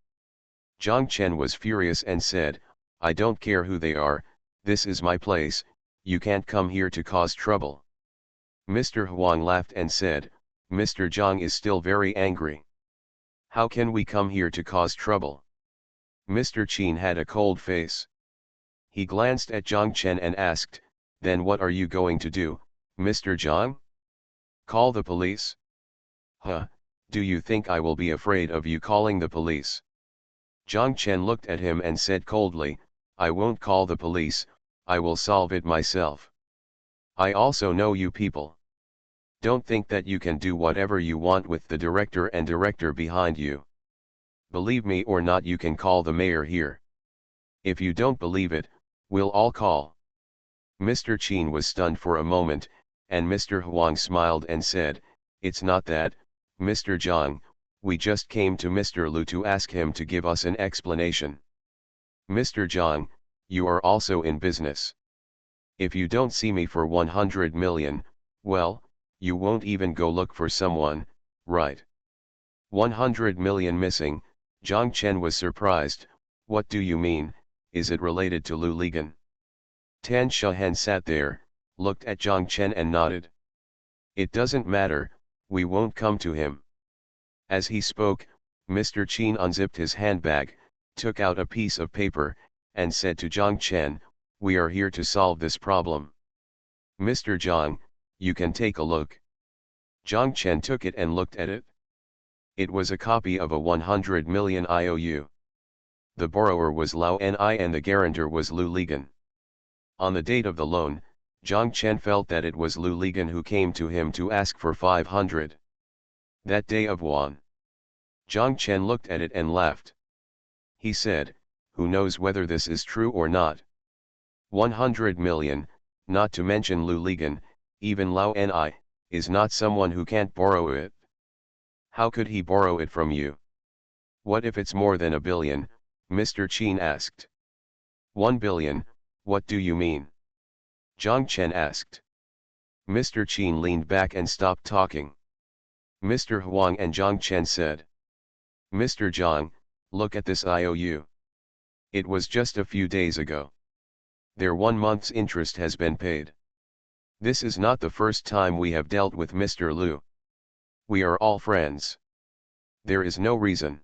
Zhang Chen was furious and said, "I don't care who they are, this is my place, you can't come here to cause trouble." Mr. Huang laughed and said, "Mr. Zhang is still very angry. How can we come here to cause trouble?" Mr. Qin had a cold face. He glanced at Zhang Chen and asked, "Then what are you going to do, Mr. Zhang? Call the police?" "Huh, do you think I will be afraid of you calling the police?" Zhang Chen looked at him and said coldly, "I won't call the police, I will solve it myself. I also know you people. Don't think that you can do whatever you want with the director and director behind you. Believe me or not, you can call the mayor here. If you don't believe it, we'll all call." Mr. Qin was stunned for a moment, and Mr. Huang smiled and said, "It's not that, Mr. Zhang, we just came to Mr. Lu to ask him to give us an explanation. Mr. Zhang, you are also in business. If you don't see me for 100 million, well, you won't even go look for someone, right? 100 million missing. Zhang Chen was surprised. What do you mean, is it related to Lu Ligan? Tan Shahen sat there, looked at Zhang Chen and nodded. It doesn't matter, we won't come to him. As he spoke, Mr. Chen unzipped his handbag, took out a piece of paper, and said to Zhang Chen, we are here to solve this problem. Mr. Zhang, you can take a look. Zhang Chen took it and looked at it. It was a copy of a 100 million IOU. The borrower was Lao Ni and the guarantor was Lu Ligan. On the date of the loan, Zhang Chen felt that it was Lu Ligan who came to him to ask for 500. That day of Wan. Zhang Chen looked at it and laughed. He said, who knows whether this is true or not? 100 million, not to mention Lu Ligan, even Lao Ni, is not someone who can't borrow it. How could he borrow it from you? What if it's more than a billion? Mr. Chen asked. 1 billion, what do you mean? Zhang Chen asked. Mr. Chen leaned back and stopped talking. Mr. Huang and Zhang Chen said. Mr. Zhang, look at this IOU. It was just a few days ago. Their 1 month's interest has been paid. This is not the first time we have dealt with Mr. Lu. We are all friends. There is no reason.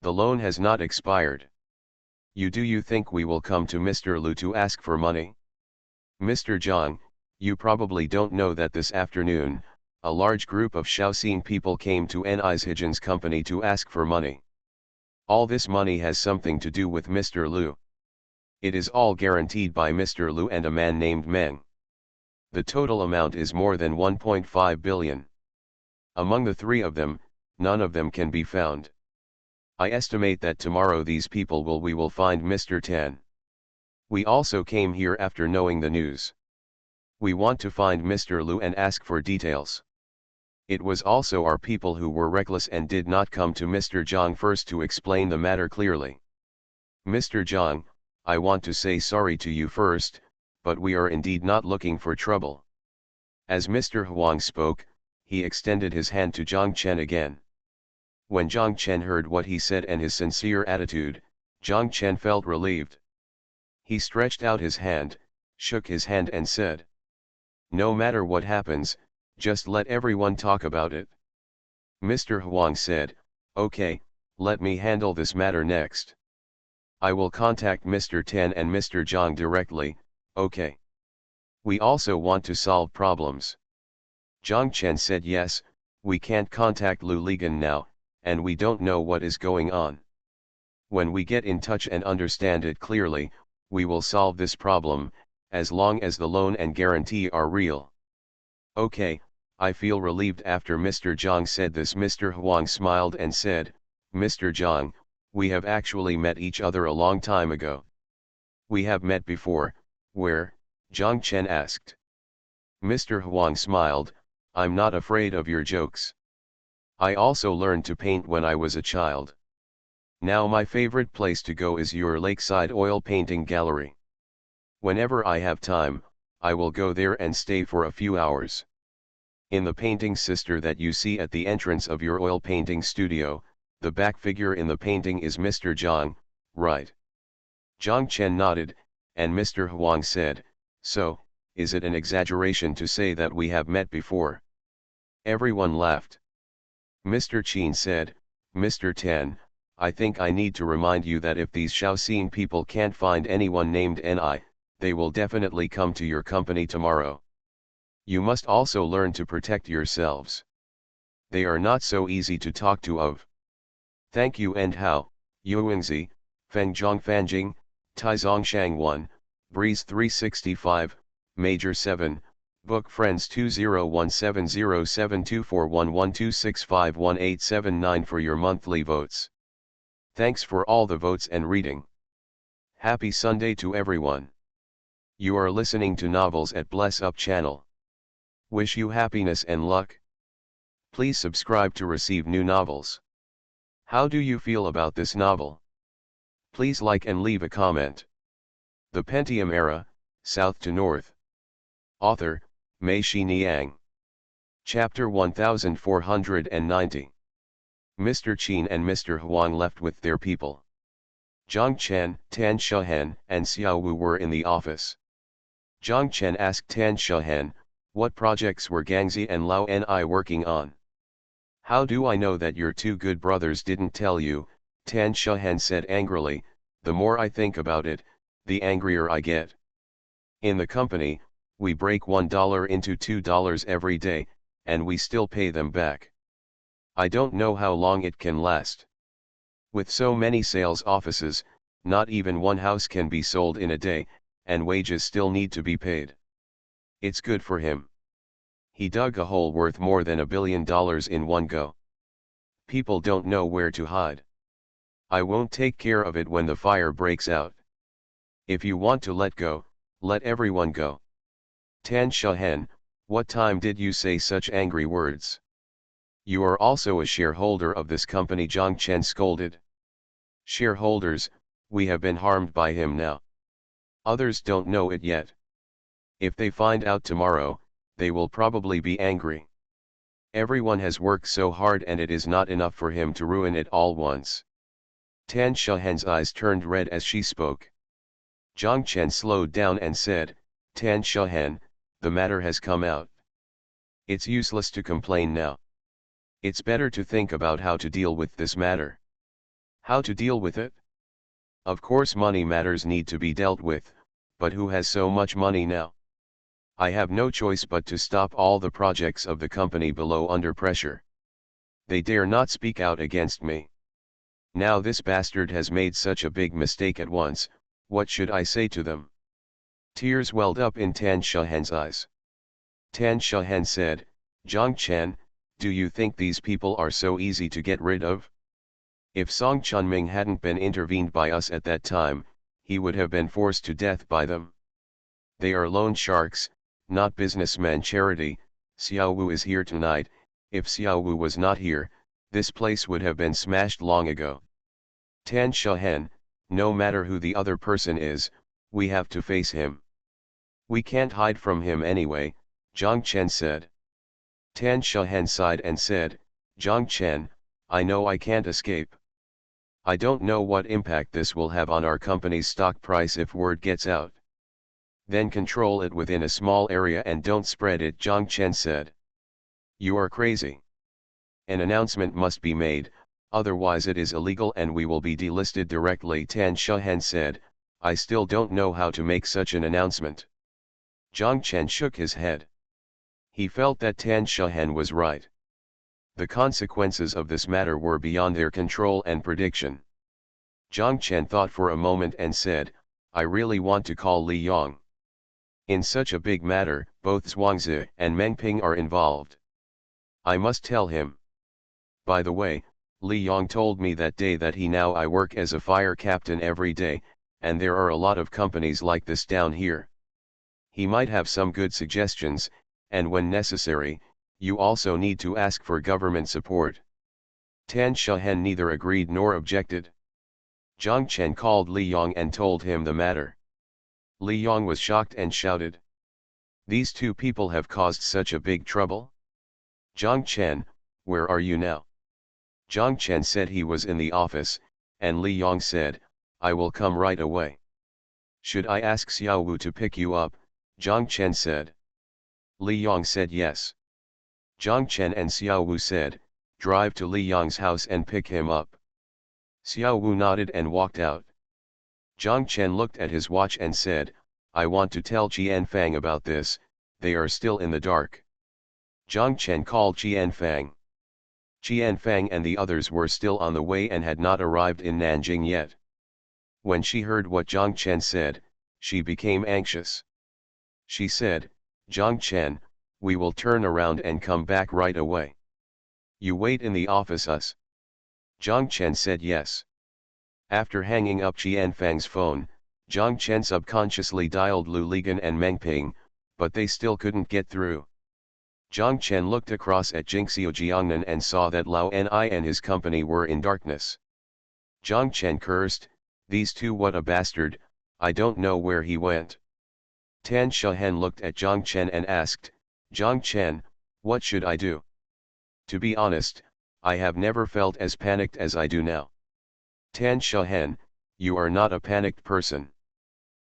The loan has not expired. Do you think we will come to Mr. Lu to ask for money? Mr. Zhang, you probably don't know that this afternoon, a large group of Shaoxing people came to Nizhijan's company to ask for money. All this money has something to do with Mr. Lu. It is all guaranteed by Mr. Lu and a man named Meng. The total amount is more than 1.5 billion. Among the three of them, none of them can be found. I estimate that tomorrow these people we will find Mr. Tan. We also came here after knowing the news. We want to find Mr. Lu and ask for details. It was also our people who were reckless and did not come to Mr. Zhang first to explain the matter clearly. Mr. Zhang, I want to say sorry to you first, but we are indeed not looking for trouble. As Mr. Huang spoke, he extended his hand to Zhang Chen again. When Zhang Chen heard what he said and his sincere attitude, Zhang Chen felt relieved. He stretched out his hand, shook his hand and said, no matter what happens, just let everyone talk about it. Mr. Huang said, okay, let me handle this matter next. I will contact Mr. Tan and Mr. Zhang directly, okay. We also want to solve problems. Zhang Chen said yes, we can't contact Lu Ligan now, and we don't know what is going on. When we get in touch and understand it clearly, we will solve this problem, as long as the loan and guarantee are real. Okay, I feel relieved. After Mr. Zhang said this, Mr. Huang smiled and said, Mr. Zhang, we have actually met each other a long time ago. We have met before, where? Zhang Chen asked. Mr. Huang smiled, I'm not afraid of your jokes. I also learned to paint when I was a child. Now my favorite place to go is your lakeside oil painting gallery. Whenever I have time, I will go there and stay for a few hours. In the painting sister that you see at the entrance of your oil painting studio, the back figure in the painting is Mr. Zhang, right? Zhang Chen nodded, and Mr. Huang said, so, is it an exaggeration to say that we have met before? Everyone laughed. Mr. Chen said, Mr. Tan, I think I need to remind you that if these Shaoxing people can't find anyone named Ni, they will definitely come to your company tomorrow. You must also learn to protect yourselves. They are not so easy to talk to of. Thank you. And Hao, Yuengzi, Feng Zhong Fanjing, Taizong Shang 1, Breeze 365, Major 7, Book Friends 201707241126511879 for your monthly votes. Thanks for all the votes and reading. Happy Sunday to everyone. You are listening to Novels at Bless Up channel. Wish you happiness and luck. Please subscribe to receive new novels. How do you feel about this novel? Please like and leave a comment. The Pentium Era, South to North. Author, Mei-Shi Niang. Chapter 1490. Mr. Qin and Mr. Huang left with their people. Zhang Chen, Tan Shuhen, and Xiao Wu were in the office. Zhang Chen asked Tan Shuhen, what projects were Gangzi and Lao Ni working on? How do I know that your two good brothers didn't tell you? Tan Shuhen said angrily, the more I think about it, the angrier I get. In the company, we break $1 into $2 every day, and we still pay them back. I don't know how long it can last. With so many sales offices, not even one house can be sold in a day, and wages still need to be paid. It's good for him. He dug a hole worth more than $1 billion in one go. People don't know where to hide. I won't take care of it when the fire breaks out. If you want to let go, let everyone go. Tan Shuhen, what time did you say such angry words? You are also a shareholder of this company, Zhang Chen scolded. Shareholders, we have been harmed by him now. Others don't know it yet. If they find out tomorrow, they will probably be angry. Everyone has worked so hard and it is not enough for him to ruin it all once. Tan Shuhen's eyes turned red as she spoke. Zhang Chen slowed down and said, Tan Shuhen, the matter has come out. It's useless to complain now. It's better to think about how to deal with this matter. How to deal with it? Of course money matters need to be dealt with, but who has so much money now? I have no choice but to stop all the projects of the company below under pressure. They dare not speak out against me. Now this bastard has made such a big mistake at once, what should I say to them? Tears welled up in Tan Shuhen's eyes. Tan Shuhen said, Zhang Chen, do you think these people are so easy to get rid of? If Song Chunming hadn't been intervened by us at that time, he would have been forced to death by them. They are loan sharks, not businessmen. Charity, Xiao Wu is here tonight. If Xiao Wu was not here, this place would have been smashed long ago. Tan Shuhen, no matter who the other person is, we have to face him. We can't hide from him anyway, Zhang Chen said. Tan Shuhen sighed and said, Zhang Chen, I know I can't escape. I don't know what impact this will have on our company's stock price if word gets out. Then control it within a small area and don't spread it, Zhang Chen said. You are crazy. An announcement must be made, otherwise it is illegal and we will be delisted directly, Tan Shuhen said. I still don't know how to make such an announcement. Zhang Chen shook his head. He felt that Tan Shuhen was right. The consequences of this matter were beyond their control and prediction. Zhang Chen thought for a moment and said, I really want to call Li Yong. In such a big matter, both Zhuangzi and Meng Ping are involved. I must tell him. By the way, Li Yong told me that day that I work as a fire captain every day, and there are a lot of companies like this down here. He might have some good suggestions, and when necessary, you also need to ask for government support. Tan Shuhen neither agreed nor objected. Zhang Chen called Li Yong and told him the matter. Li Yong was shocked and shouted. These two people have caused such a big trouble? Zhang Chen, where are you now? Zhang Chen said he was in the office, and Li Yong said, I will come right away. Should I ask Xiao Wu to pick you up? Zhang Chen said. Li Yong said yes. Zhang Chen and Xiao Wu said, drive to Li Yong's house and pick him up. Xiao Wu nodded and walked out. Zhang Chen looked at his watch and said, I want to tell Qian Fang about this, they are still in the dark. Zhang Chen called Qian Fang. Qian Fang and the others were still on the way and had not arrived in Nanjing yet. When she heard what Zhang Chen said, she became anxious. She said, Zhang Chen, we will turn around and come back right away. You wait in the office us. Zhang Chen said yes. After hanging up Qian Fang's phone, Zhang Chen subconsciously dialed Lu Ligan and Meng Ping, but they still couldn't get through. Zhang Chen looked across at Jingxiu Jiangnan and saw that Lao Ni and his company were in darkness. Zhang Chen cursed, "These two, what a bastard, I don't know where he went." Tan Shahen looked at Zhang Chen and asked, "Zhang Chen, what should I do?" "To be honest, I have never felt as panicked as I do now." "Tan Shahen, you are not a panicked person.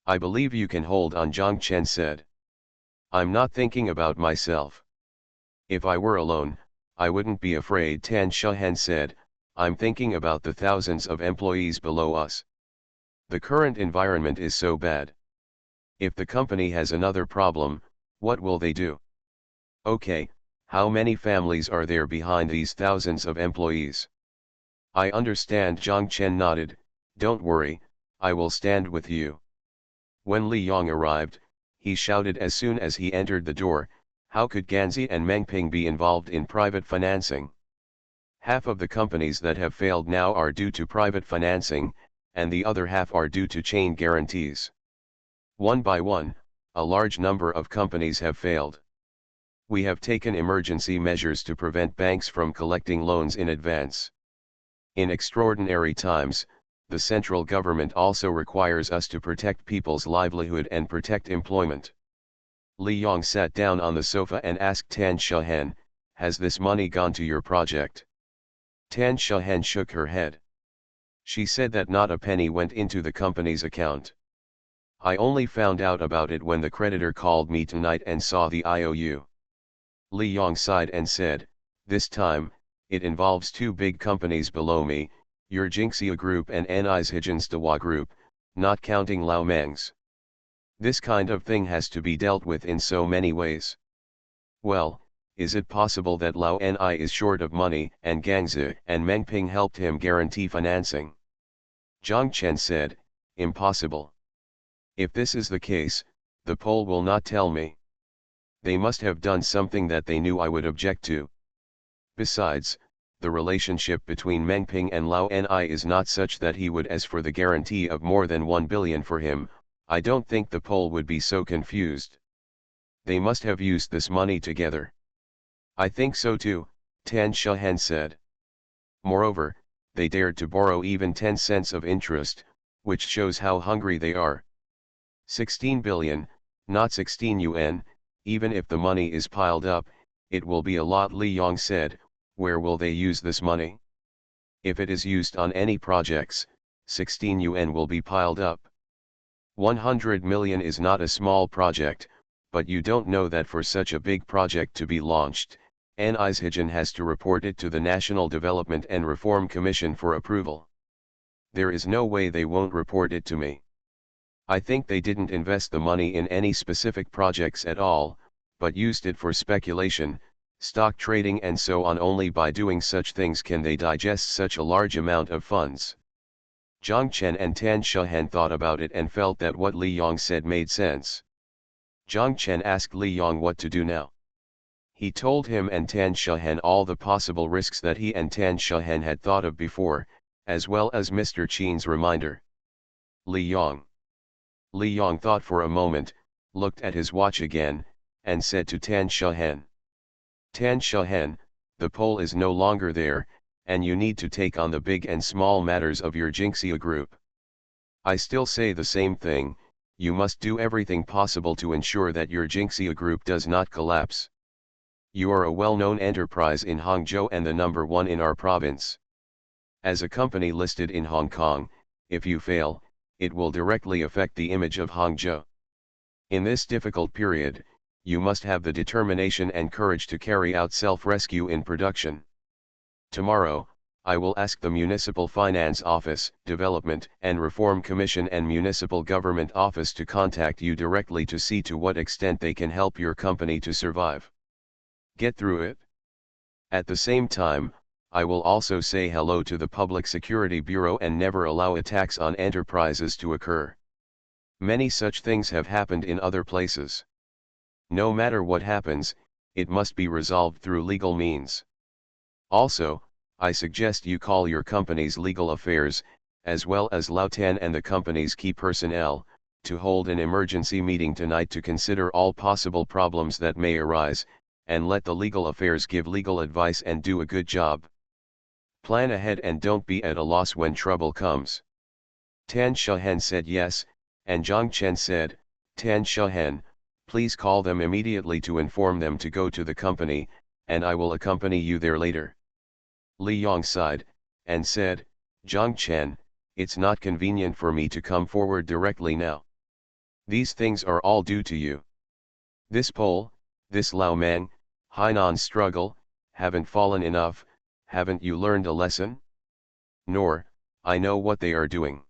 I believe you can hold on," Zhang Chen said. "I'm not thinking about myself. If I were alone, I wouldn't be afraid," Tan Shahen said. "I'm thinking about the thousands of employees below us. The current environment is so bad. If the company has another problem, what will they do? Okay, how many families are there behind these thousands of employees?" "I understand," Zhang Chen nodded. "Don't worry, I will stand with you." When Li Yong arrived, he shouted as soon as he entered the door, "How could Ganzi and Mengping be involved in private financing? Half of the companies that have failed now are due to private financing, and the other half are due to chain guarantees. One by one, a large number of companies have failed. We have taken emergency measures to prevent banks from collecting loans in advance. In extraordinary times, the central government also requires us to protect people's livelihood and protect employment." Li Yong sat down on the sofa and asked Tan Shahen, "Has this money gone to your project?" Tan Shahen shook her head. She said that not a penny went into the company's account. "I only found out about it when the creditor called me tonight and saw the IOU." Li Yong sighed and said, "This time, it involves two big companies below me, your Jingxia Group and Anishijinstawa Group, not counting Lao Meng's. This kind of thing has to be dealt with in so many ways. Well, is it possible that Lao Ni is short of money and Gangzi and Mengping helped him guarantee financing?" Zhang Chen said, "Impossible. If this is the case, the Pole will not tell me. They must have done something that they knew I would object to. Besides, the relationship between Mengping and Lao Ni is not such that he would ask for the guarantee of more than 1 billion for him. I don't think the Pole would be so confused. They must have used this money together." "I think so too," Tan Shahen said. "Moreover, they dared to borrow even 10 cents of interest, which shows how hungry they are. 16 billion, not 16 yuan, even if the money is piled up, it will be a lot," Li Yong said. "Where will they use this money? If it is used on any projects, 16 yuan will be piled up. 100 million is not a small project, but you don't know that for such a big project to be launched, Anishijin has to report it to the National Development and Reform Commission for approval. There is no way they won't report it to me. I think they didn't invest the money in any specific projects at all, but used it for speculation, stock trading and so on. Only by doing such things can they digest such a large amount of funds." Zhang Chen and Tan Shahen thought about it and felt that what Li Yong said made sense. Zhang Chen asked Li Yong what to do now. He told him and Tan Shahen all the possible risks that he and Tan Shahen had thought of before, as well as Mr. Qin's reminder. Li Yong thought for a moment, looked at his watch again, and said to Tan Shahen, "Tan Shahen, the Pole is no longer there, and you need to take on the big and small matters of your Jingxia Group. I still say the same thing, you must do everything possible to ensure that your Jingxia Group does not collapse. You are a well-known enterprise in Hangzhou and the number one in our province. As a company listed in Hong Kong, if you fail, it will directly affect the image of Hangzhou. In this difficult period, you must have the determination and courage to carry out self-rescue in production. Tomorrow, I will ask the Municipal Finance Office, Development and Reform Commission and Municipal Government Office to contact you directly to see to what extent they can help your company to survive. Get through it. At the same time, I will also say hello to the Public Security Bureau and never allow attacks on enterprises to occur. Many such things have happened in other places. No matter what happens, it must be resolved through legal means. Also, I suggest you call your company's legal affairs, as well as Lao Tan and the company's key personnel, to hold an emergency meeting tonight to consider all possible problems that may arise, and let the legal affairs give legal advice and do a good job. Plan ahead and don't be at a loss when trouble comes. Tan Shahen said yes, and Zhang Chen said, Tan Shahen, please call them immediately to inform them to go to the company, and I will accompany you there later. Li Yong sighed, and said, Zhang Chen, it's not convenient for me to come forward directly now. These things are all due to you. This Pole, this Lao Mang, Hainan struggle, haven't fallen enough, haven't you learned a lesson? Nor, I know what they are doing.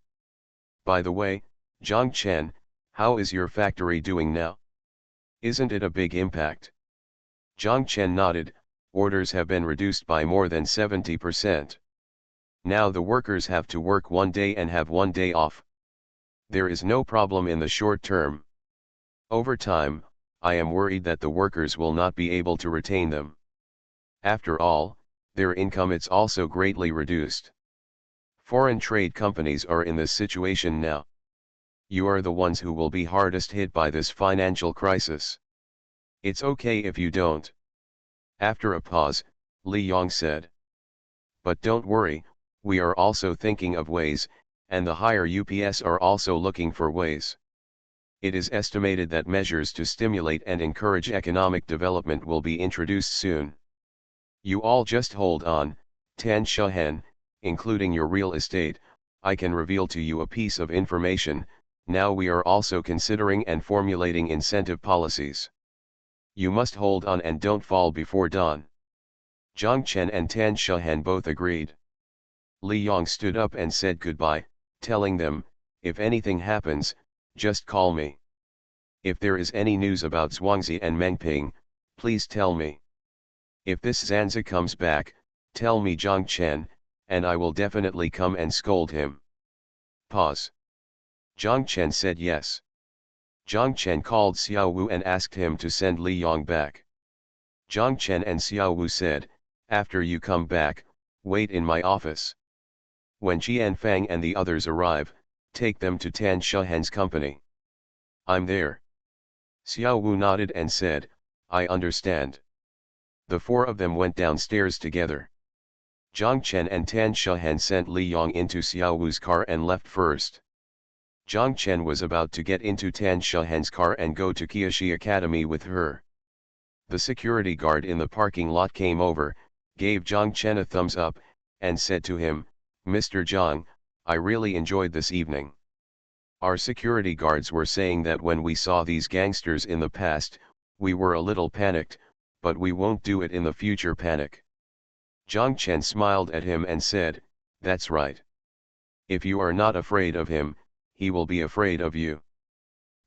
By the way, Zhang Chen, how is your factory doing now? Isn't it a big impact? Zhang Chen nodded, orders have been reduced by more than 70%. Now the workers have to work one day and have one day off. There is no problem in the short term. Over time, I am worried that the workers will not be able to retain them. After all, their income is also greatly reduced. Foreign trade companies are in this situation now. You are the ones who will be hardest hit by this financial crisis. It's okay if you don't. After a pause, Li Yong said. But don't worry, we are also thinking of ways, and the higher UPS are also looking for ways. It is estimated that measures to stimulate and encourage economic development will be introduced soon. You all just hold on, Tan Shahen, including your real estate. I can reveal to you a piece of information. Now we are also considering and formulating incentive policies. You must hold on and don't fall before dawn. Zhang Chen and Tan Shahen both agreed. Li Yong stood up and said goodbye, telling them, if anything happens, just call me. If there is any news about Zhuangzi and Mengping, please tell me. If this Zanzi comes back, tell me Zhang Chen, and I will definitely come and scold him. Pause. Zhang Chen said yes. Zhang Chen called Xiao Wu and asked him to send Li Yong back. Zhang Chen and Xiao Wu said, after you come back, wait in my office. When Qian Fang and the others arrive, take them to Tan Shahen's company. I'm there. Xiao Wu nodded and said, I understand. The four of them went downstairs together. Zhang Chen and Tan Shahen sent Li Yong into Xiao Wu's car and left first. Zhang Chen was about to get into Tan Shahen's car and go to Kiashi Academy with her. The security guard in the parking lot came over, gave Zhang Chen a thumbs up, and said to him, Mr. Zhang, I really enjoyed this evening. Our security guards were saying that when we saw these gangsters in the past, we were a little panicked, but we won't do it in the future. Panic. Zhang Chen smiled at him and said, that's right. If you are not afraid of him, he will be afraid of you.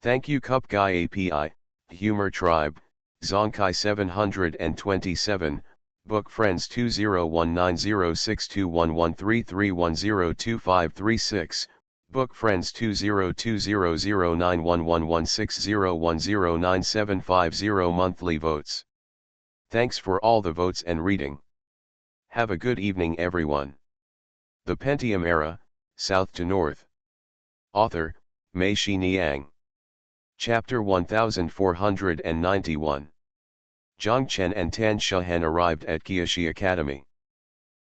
Thank you Cup Guy API, Humor Tribe, Zonkai 727, Book Friends 201906211331102536, Book Friends 2020091116010975 monthly votes. Thanks for all the votes and reading. Have a good evening everyone. The Pentium Era, South to North. Author, Mei Shi Niang. Chapter 1491. Zhang Chen and Tan Shahen arrived at Kiashi Academy.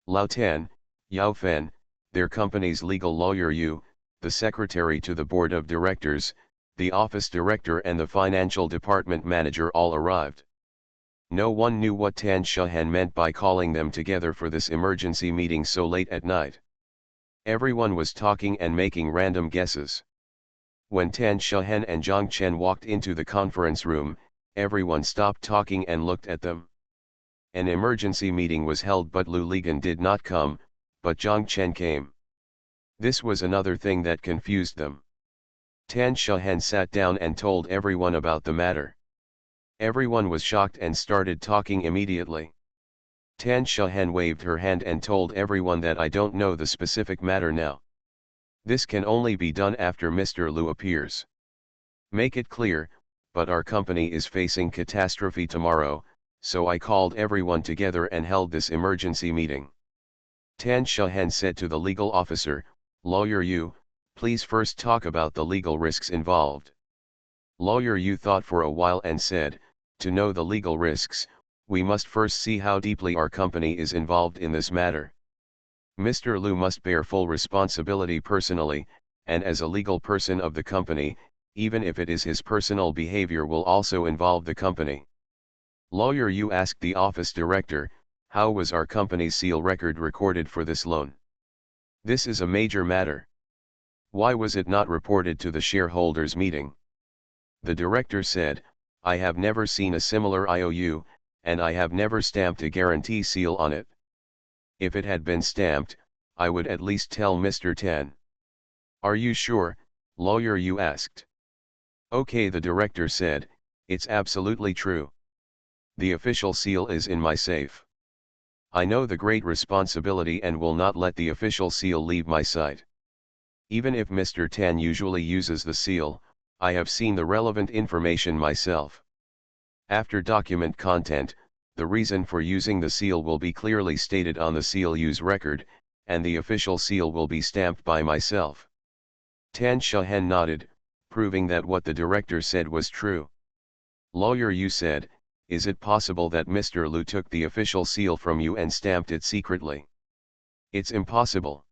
Lao Tan, Yao Fen, their company's legal lawyer Yu, the secretary to the board of directors, the office director and the financial department manager all arrived. No one knew what Tan Shahen meant by calling them together for this emergency meeting so late at night. Everyone was talking and making random guesses. When Tan Shahen and Zhang Chen walked into the conference room, everyone stopped talking and looked at them. An emergency meeting was held but Lu Ligan did not come, but Zhang Chen came. This was another thing that confused them. Tan Shahen sat down and told everyone about the matter. Everyone was shocked and started talking immediately. Tan Shahen waved her hand and told everyone that I don't know the specific matter now. This can only be done after Mr. Lu appears. Make it clear, but our company is facing catastrophe tomorrow, so I called everyone together and held this emergency meeting. Tan Shahen said to the legal officer, Lawyer Yu, please first talk about the legal risks involved. Lawyer Yu thought for a while and said, to know the legal risks, we must first see how deeply our company is involved in this matter. Mr. Liu must bear full responsibility personally, and as a legal person of the company, even if it is his personal behavior will also involve the company. Lawyer Yu asked the office director, how was our company's seal record recorded for this loan? This is a major matter. Why was it not reported to the shareholders meeting? The director said, I have never seen a similar IOU, and I have never stamped a guarantee seal on it. If it had been stamped, I would at least tell Mr. Tan. Are you sure? Lawyer Yu asked. Okay, the director said, it's absolutely true. The official seal is in my safe. I know the great responsibility and will not let the official seal leave my sight. Even if Mr. Tan usually uses the seal, I have seen the relevant information myself. After document content, the reason for using the seal will be clearly stated on the seal use record, and the official seal will be stamped by myself. Tan Shahen nodded, proving that what the director said was true. Lawyer Yu said, is it possible that Mr. Liu took the official seal from you and stamped it secretly? It's impossible.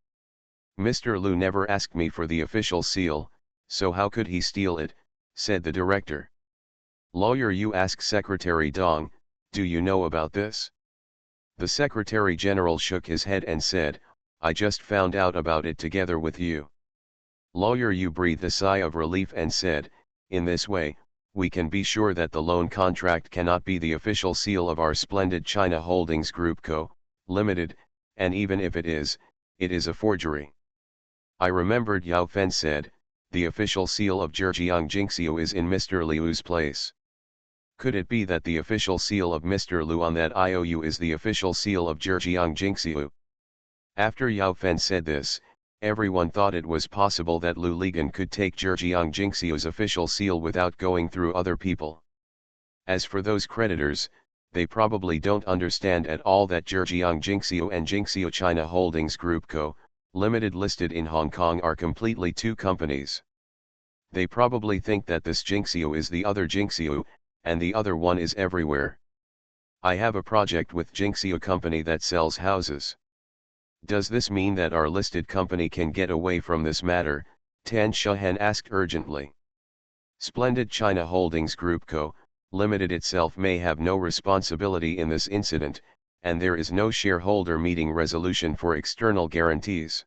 Mr. Liu never asked me for the official seal, so how could he steal it, said the director. Lawyer Yu asked Secretary Dong, do you know about this? The Secretary General shook his head and said, I just found out about it together with you. Lawyer Yu breathed a sigh of relief and said, in this way, we can be sure that the loan contract cannot be the official seal of our splendid China Holdings Group Co., Limited, and even if it is a forgery. I remembered Yao Fen said, the official seal of Zhejiang Jingxiu is in Mr. Liu's place. Could it be that the official seal of Mr. Liu on that IOU is the official seal of Zhejiang Jingxiu? After Yao Fen said this, everyone thought it was possible that Liu Ligan could take Zhejiang Jingxiu's official seal without going through other people. As for those creditors, they probably don't understand at all that Zhejiang Jingxiu and Jingxiu China Holdings Group Co., Limited listed in Hong Kong are completely two companies. They probably think that this Jingxiu is the other Jingxiu, and the other one is everywhere. I have a project with Jingxiu company that sells houses. Does this mean that our listed company can get away from this matter? Tan Shahen asked urgently. Splendid China Holdings Group Co., Limited itself may have no responsibility in this incident, and there is no shareholder meeting resolution for external guarantees.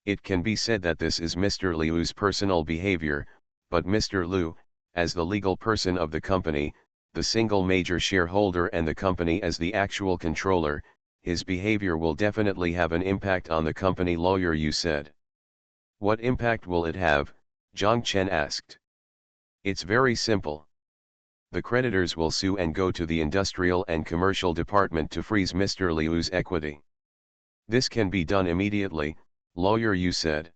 It can be said that this is Mr. Liu's personal behavior, but Mr. Liu, as the legal person of the company, the single major shareholder and the company as the actual controller, his behavior will definitely have an impact on the company, Lawyer Yu said. What impact will it have? Zhang Chen asked. It's very simple. The creditors will sue and go to the Industrial and Commercial Department to freeze Mr. Liu's equity. This can be done immediately, Lawyer Yu said.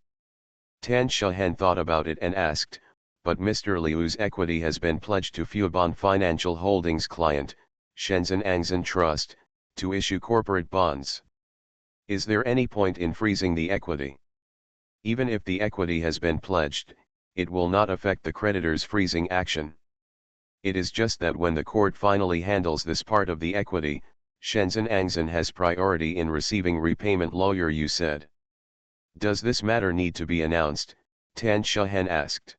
Tan Shahen thought about it and asked, but Mr. Liu's equity has been pledged to Fubon Financial Holdings client, Shenzhen Angzhen Trust, to issue corporate bonds. Is there any point in freezing the equity? Even if the equity has been pledged, it will not affect the creditors' freezing action. It is just that when the court finally handles this part of the equity, Shenzhen Angzhen has priority in receiving repayment, Lawyer Yu said. Does this matter need to be announced? Tan Shahen asked.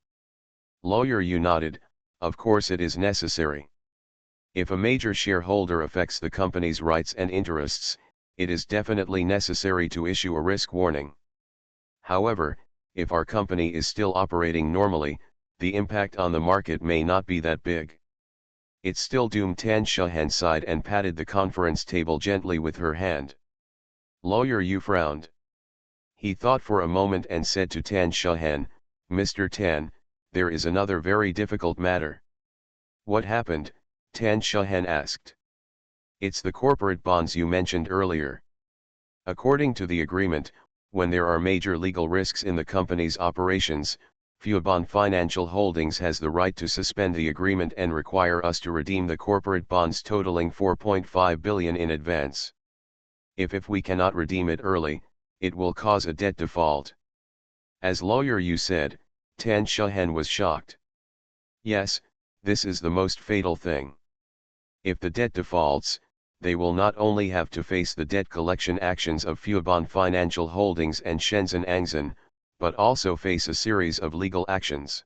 Lawyer Yu nodded, of course it is necessary. If a major shareholder affects the company's rights and interests, it is definitely necessary to issue a risk warning. However, if our company is still operating normally, the impact on the market may not be that big. It's still doomed. Tan Shahen sighed and patted the conference table gently with her hand. Lawyer Yu frowned. He thought for a moment and said to Tan Shahen, Mr. Tan, there is another very difficult matter. What happened? Tan Shahen asked. It's the corporate bonds you mentioned earlier. According to the agreement, when there are major legal risks in the company's operations, Fubon Financial Holdings has the right to suspend the agreement and require us to redeem the corporate bonds totaling 4.5 billion in advance. If we cannot redeem it early, it will cause a debt default. As Lawyer Yu said, Tan Shahen was shocked. Yes, this is the most fatal thing. If the debt defaults, they will not only have to face the debt collection actions of Fubon Financial Holdings and Shenzhen Angxin, but also face a series of legal actions.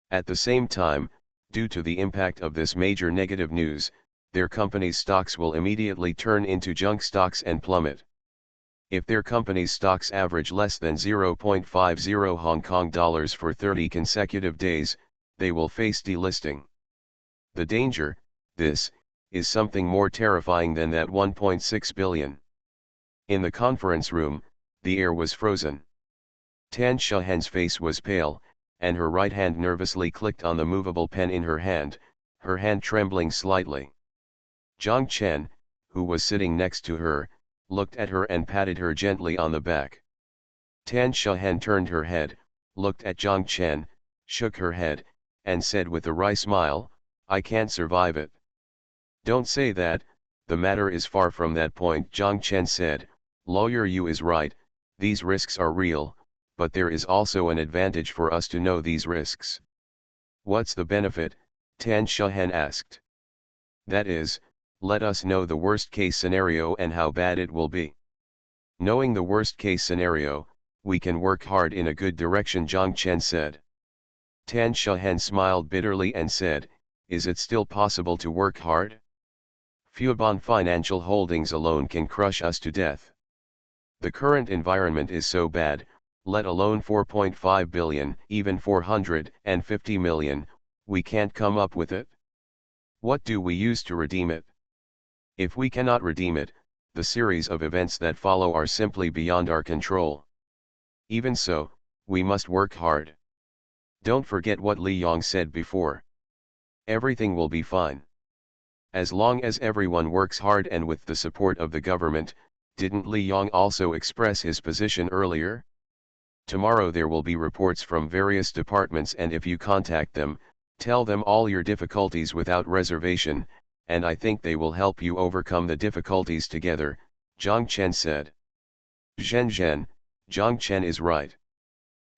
At the same time, due to the impact of this major negative news, their company's stocks will immediately turn into junk stocks and plummet. If their company's stocks average less than 0.50 Hong Kong dollars for 30 consecutive days, they will face delisting. The danger, this, is something more terrifying than that 1.6 billion. In the conference room, the air was frozen. Tan Shahen's face was pale, and her right hand nervously clicked on the movable pen in her hand trembling slightly. Zhang Chen, who was sitting next to her, looked at her and patted her gently on the back. Tan Shahen turned her head, looked at Zhang Chen, shook her head, and said with a wry smile, "I can't survive it." "Don't say that, the matter is far from that point," Zhang Chen said. "Lawyer Yu is right, these risks are real, but there is also an advantage for us to know these risks." "What's the benefit?" Tan Shahen asked. "That is, let us know the worst case scenario and how bad it will be. Knowing the worst case scenario, we can work hard in a good direction," Zhang Chen said. Tan Shahen smiled bitterly and said, "Is it still possible to work hard? Fubon Financial Holdings alone can crush us to death. The current environment is so bad, let alone 4.5 billion, even 450 million, we can't come up with it. What do we use to redeem it? If we cannot redeem it, the series of events that follow are simply beyond our control. Even so, we must work hard. Don't forget what Li Yong said before. Everything will be fine. As long as everyone works hard and with the support of the government." Didn't Li Yong also express his position earlier? "Tomorrow there will be reports from various departments, and if you contact them, tell them all your difficulties without reservation, and I think they will help you overcome the difficulties together," Zhang Chen said. Zhen, Zhang Chen is right.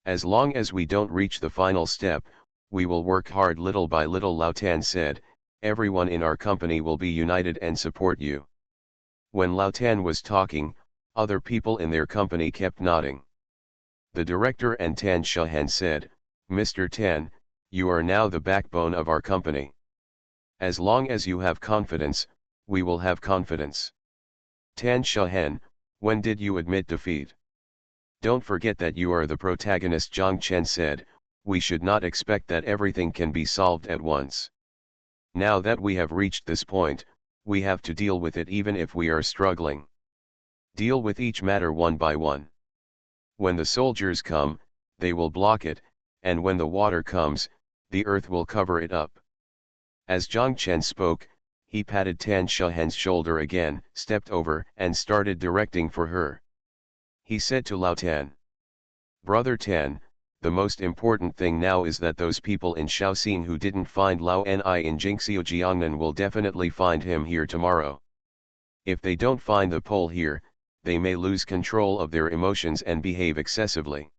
As long as we don't reach the final step, we will work hard little by little, Lao Tan said. "Everyone in our company will be united and support you." When Lao Tan was talking, other people in their company kept nodding. The director and Tan Shahen said, "Mr. Tan, you are now the backbone of our company. As long as you have confidence, we will have confidence." Tan Shahen, when did you admit defeat? "Don't forget that you are the protagonist," Zhang Chen said. "We should not expect that everything can be solved at once. Now that we have reached this point, we have to deal with it even if we are struggling. Deal with each matter one by one. When the soldiers come, they will block it, and when the water comes, the earth will cover it up." As Zhang Chen spoke, he patted Tan Shahen's shoulder again, stepped over and started directing for her. He said to Lao Tan, "Brother Tan, the most important thing now is that those people in Shaoxing who didn't find Lao Ni in Jingxiu Jiangnan will definitely find him here tomorrow. If they don't find the Pole here, they may lose control of their emotions and behave excessively.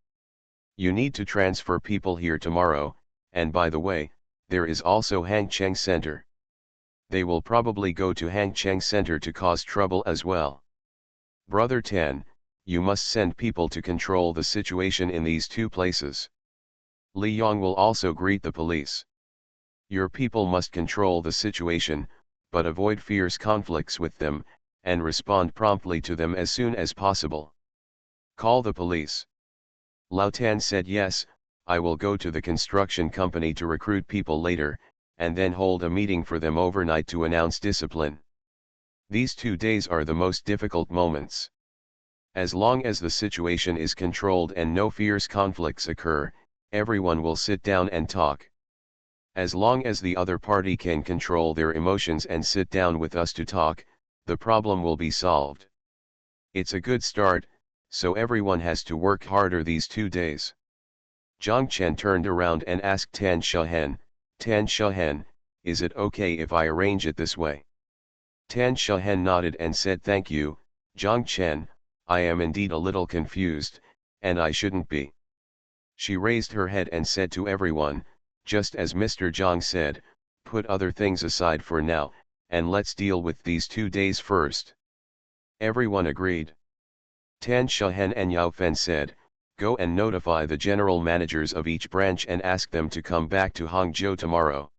You need to transfer people here tomorrow, and by the way, there is also Hangcheng Center. They will probably go to Hangcheng Center to cause trouble as well. Brother Tan, you must send people to control the situation in these two places. Li Yong will also greet the police. Your people must control the situation, but avoid fierce conflicts with them, and respond promptly to them as soon as possible. Call the police." Lao Tan said, "Yes, I will go to the construction company to recruit people later, and then hold a meeting for them overnight to announce discipline. These 2 days are the most difficult moments. As long as the situation is controlled and no fierce conflicts occur, everyone will sit down and talk. As long as the other party can control their emotions and sit down with us to talk, the problem will be solved. It's a good start, so everyone has to work harder these 2 days." Zhang Chen turned around and asked Tan Shahen, "Tan Shahen, is it okay if I arrange it this way?" Tan Shahen nodded and said, "Thank you, Zhang Chen, I am indeed a little confused, and I shouldn't be." She raised her head and said to everyone, just as Mr. Zhang said, "Put other things aside for now, and let's deal with these 2 days first. Everyone agreed. Tan Shahen and Yao Fen said, go and notify the general managers of each branch and ask them to come back to Hangzhou tomorrow.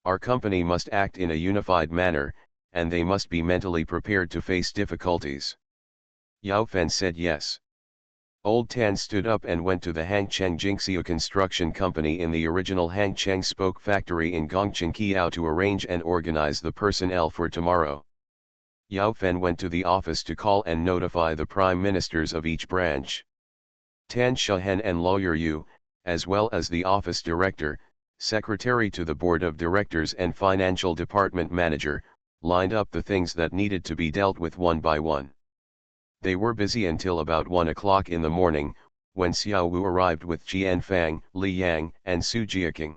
Our company must act in a unified manner, and they must be mentally prepared to face difficulties. Yao Fen said yes. Old Tan stood up and went to the Hangcheng Jingxiu Construction Company in the original Hangcheng Spoke Factory in Gongcheng Kiao to arrange and organize the personnel for tomorrow. Yao Fen went to the office to call and notify the prime ministers of each branch. Tan Shahen and Lawyer Yu, as well as the office director, secretary to the board of directors and financial department manager, lined up the things that needed to be dealt with one by one. They were busy until about 1 o'clock in the morning, when Xiao Wu arrived with Jian Fang, Li Yang, and Su Jiaking.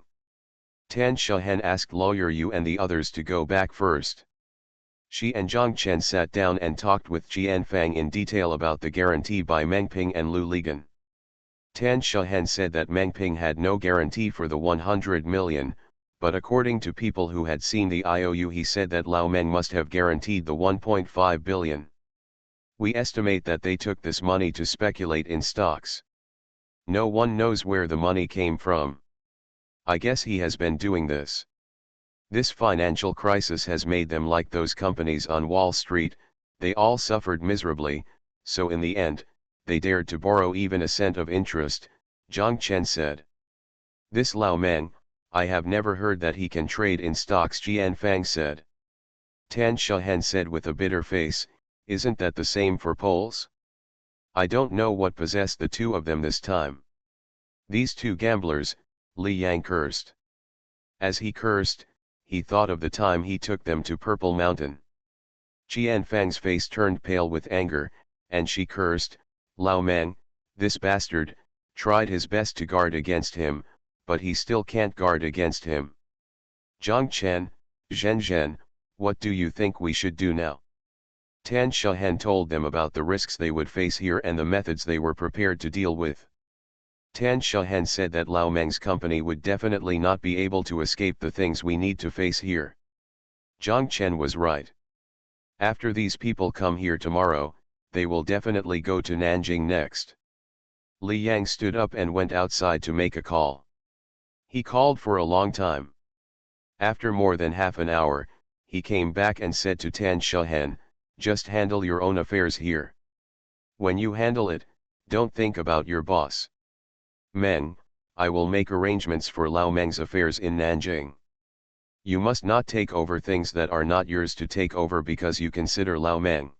Tan Shahen asked Lawyer Yu and the others to go back first. She and Zhang Chen sat down and talked with Jian Fang in detail about the guarantee by Meng Ping and Lu Ligan. Tan Shahen said that Meng Ping had no guarantee for the 100 million, but according to people who had seen the IOU, he said that Lao Meng must have guaranteed the 1.5 billion. We estimate that they took this money to speculate in stocks. No one knows where the money came from. I guess he has been doing this. This financial crisis has made them like those companies on Wall Street. They all suffered miserably, so in the end, they dared to borrow even a cent of interest, Zhang Chen said. This Lao Meng, I have never heard that he can trade in stocks, Jian Fang said. Tan Shahen said with a bitter face, isn't that the same for Poles? I don't know what possessed the two of them this time. These two gamblers, Li Yang cursed. As he cursed, he thought of the time he took them to Purple Mountain. Jian Fang's face turned pale with anger, and she cursed, Lao Meng, this bastard, tried his best to guard against him, but he still can't guard against him. Zhang Chen, Zhen Zhen, what do you think we should do now? Tan Shahen told them about the risks they would face here and the methods they were prepared to deal with. Tan Shahen said that Lao Meng's company would definitely not be able to escape the things we need to face here. Zhang Chen was right. After these people come here tomorrow, they will definitely go to Nanjing next. Li Yang stood up and went outside to make a call. He called for a long time. After more than half an hour, he came back and said to Tan Shahen, just handle your own affairs here. When you handle it, don't think about your boss. Meng, I will make arrangements for Lao Meng's affairs in Nanjing. You must not take over things that are not yours to take over because you consider Lao Meng.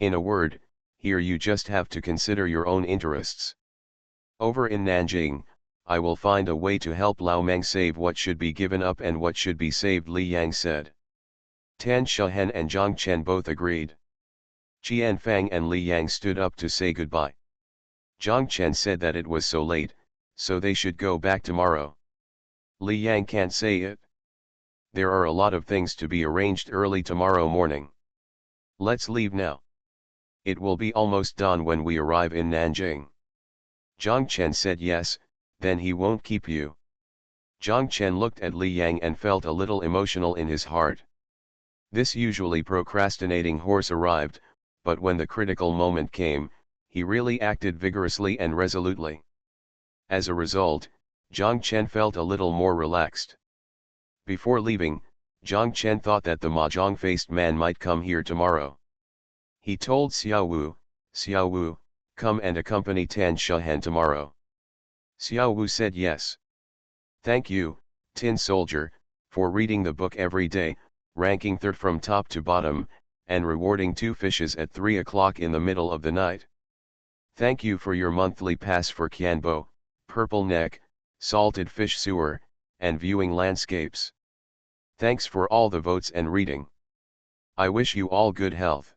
In a word, here you just have to consider your own interests. Over in Nanjing, I will find a way to help Lao Meng save what should be given up and what should be saved, Li Yang said. Tan Shahen and Zhang Chen both agreed. Jian Fang and Li Yang stood up to say goodbye. Zhang Chen said that it was so late, so they should go back tomorrow. Li Yang can't say it. There are a lot of things to be arranged early tomorrow morning. Let's leave now. It will be almost dawn when we arrive in Nanjing. Zhang Chen said yes, then he won't keep you. Zhang Chen looked at Li Yang and felt a little emotional in his heart. This usually procrastinating horse arrived, but when the critical moment came, he really acted vigorously and resolutely. As a result, Zhang Chen felt a little more relaxed. Before leaving, Zhang Chen thought that the mahjong-faced man might come here tomorrow. He told Xiao Wu, come and accompany Tan Shahen tomorrow. Xiao Wu said yes. Thank you, Tin Soldier, for reading the book every day, ranking third from top to bottom, and rewarding 2 fishes at 3 o'clock in the middle of the night. Thank you for your monthly pass for Qianbo, Purple Neck, Salted Fish Sewer, and Viewing Landscapes. Thanks for all the votes and reading. I wish you all good health.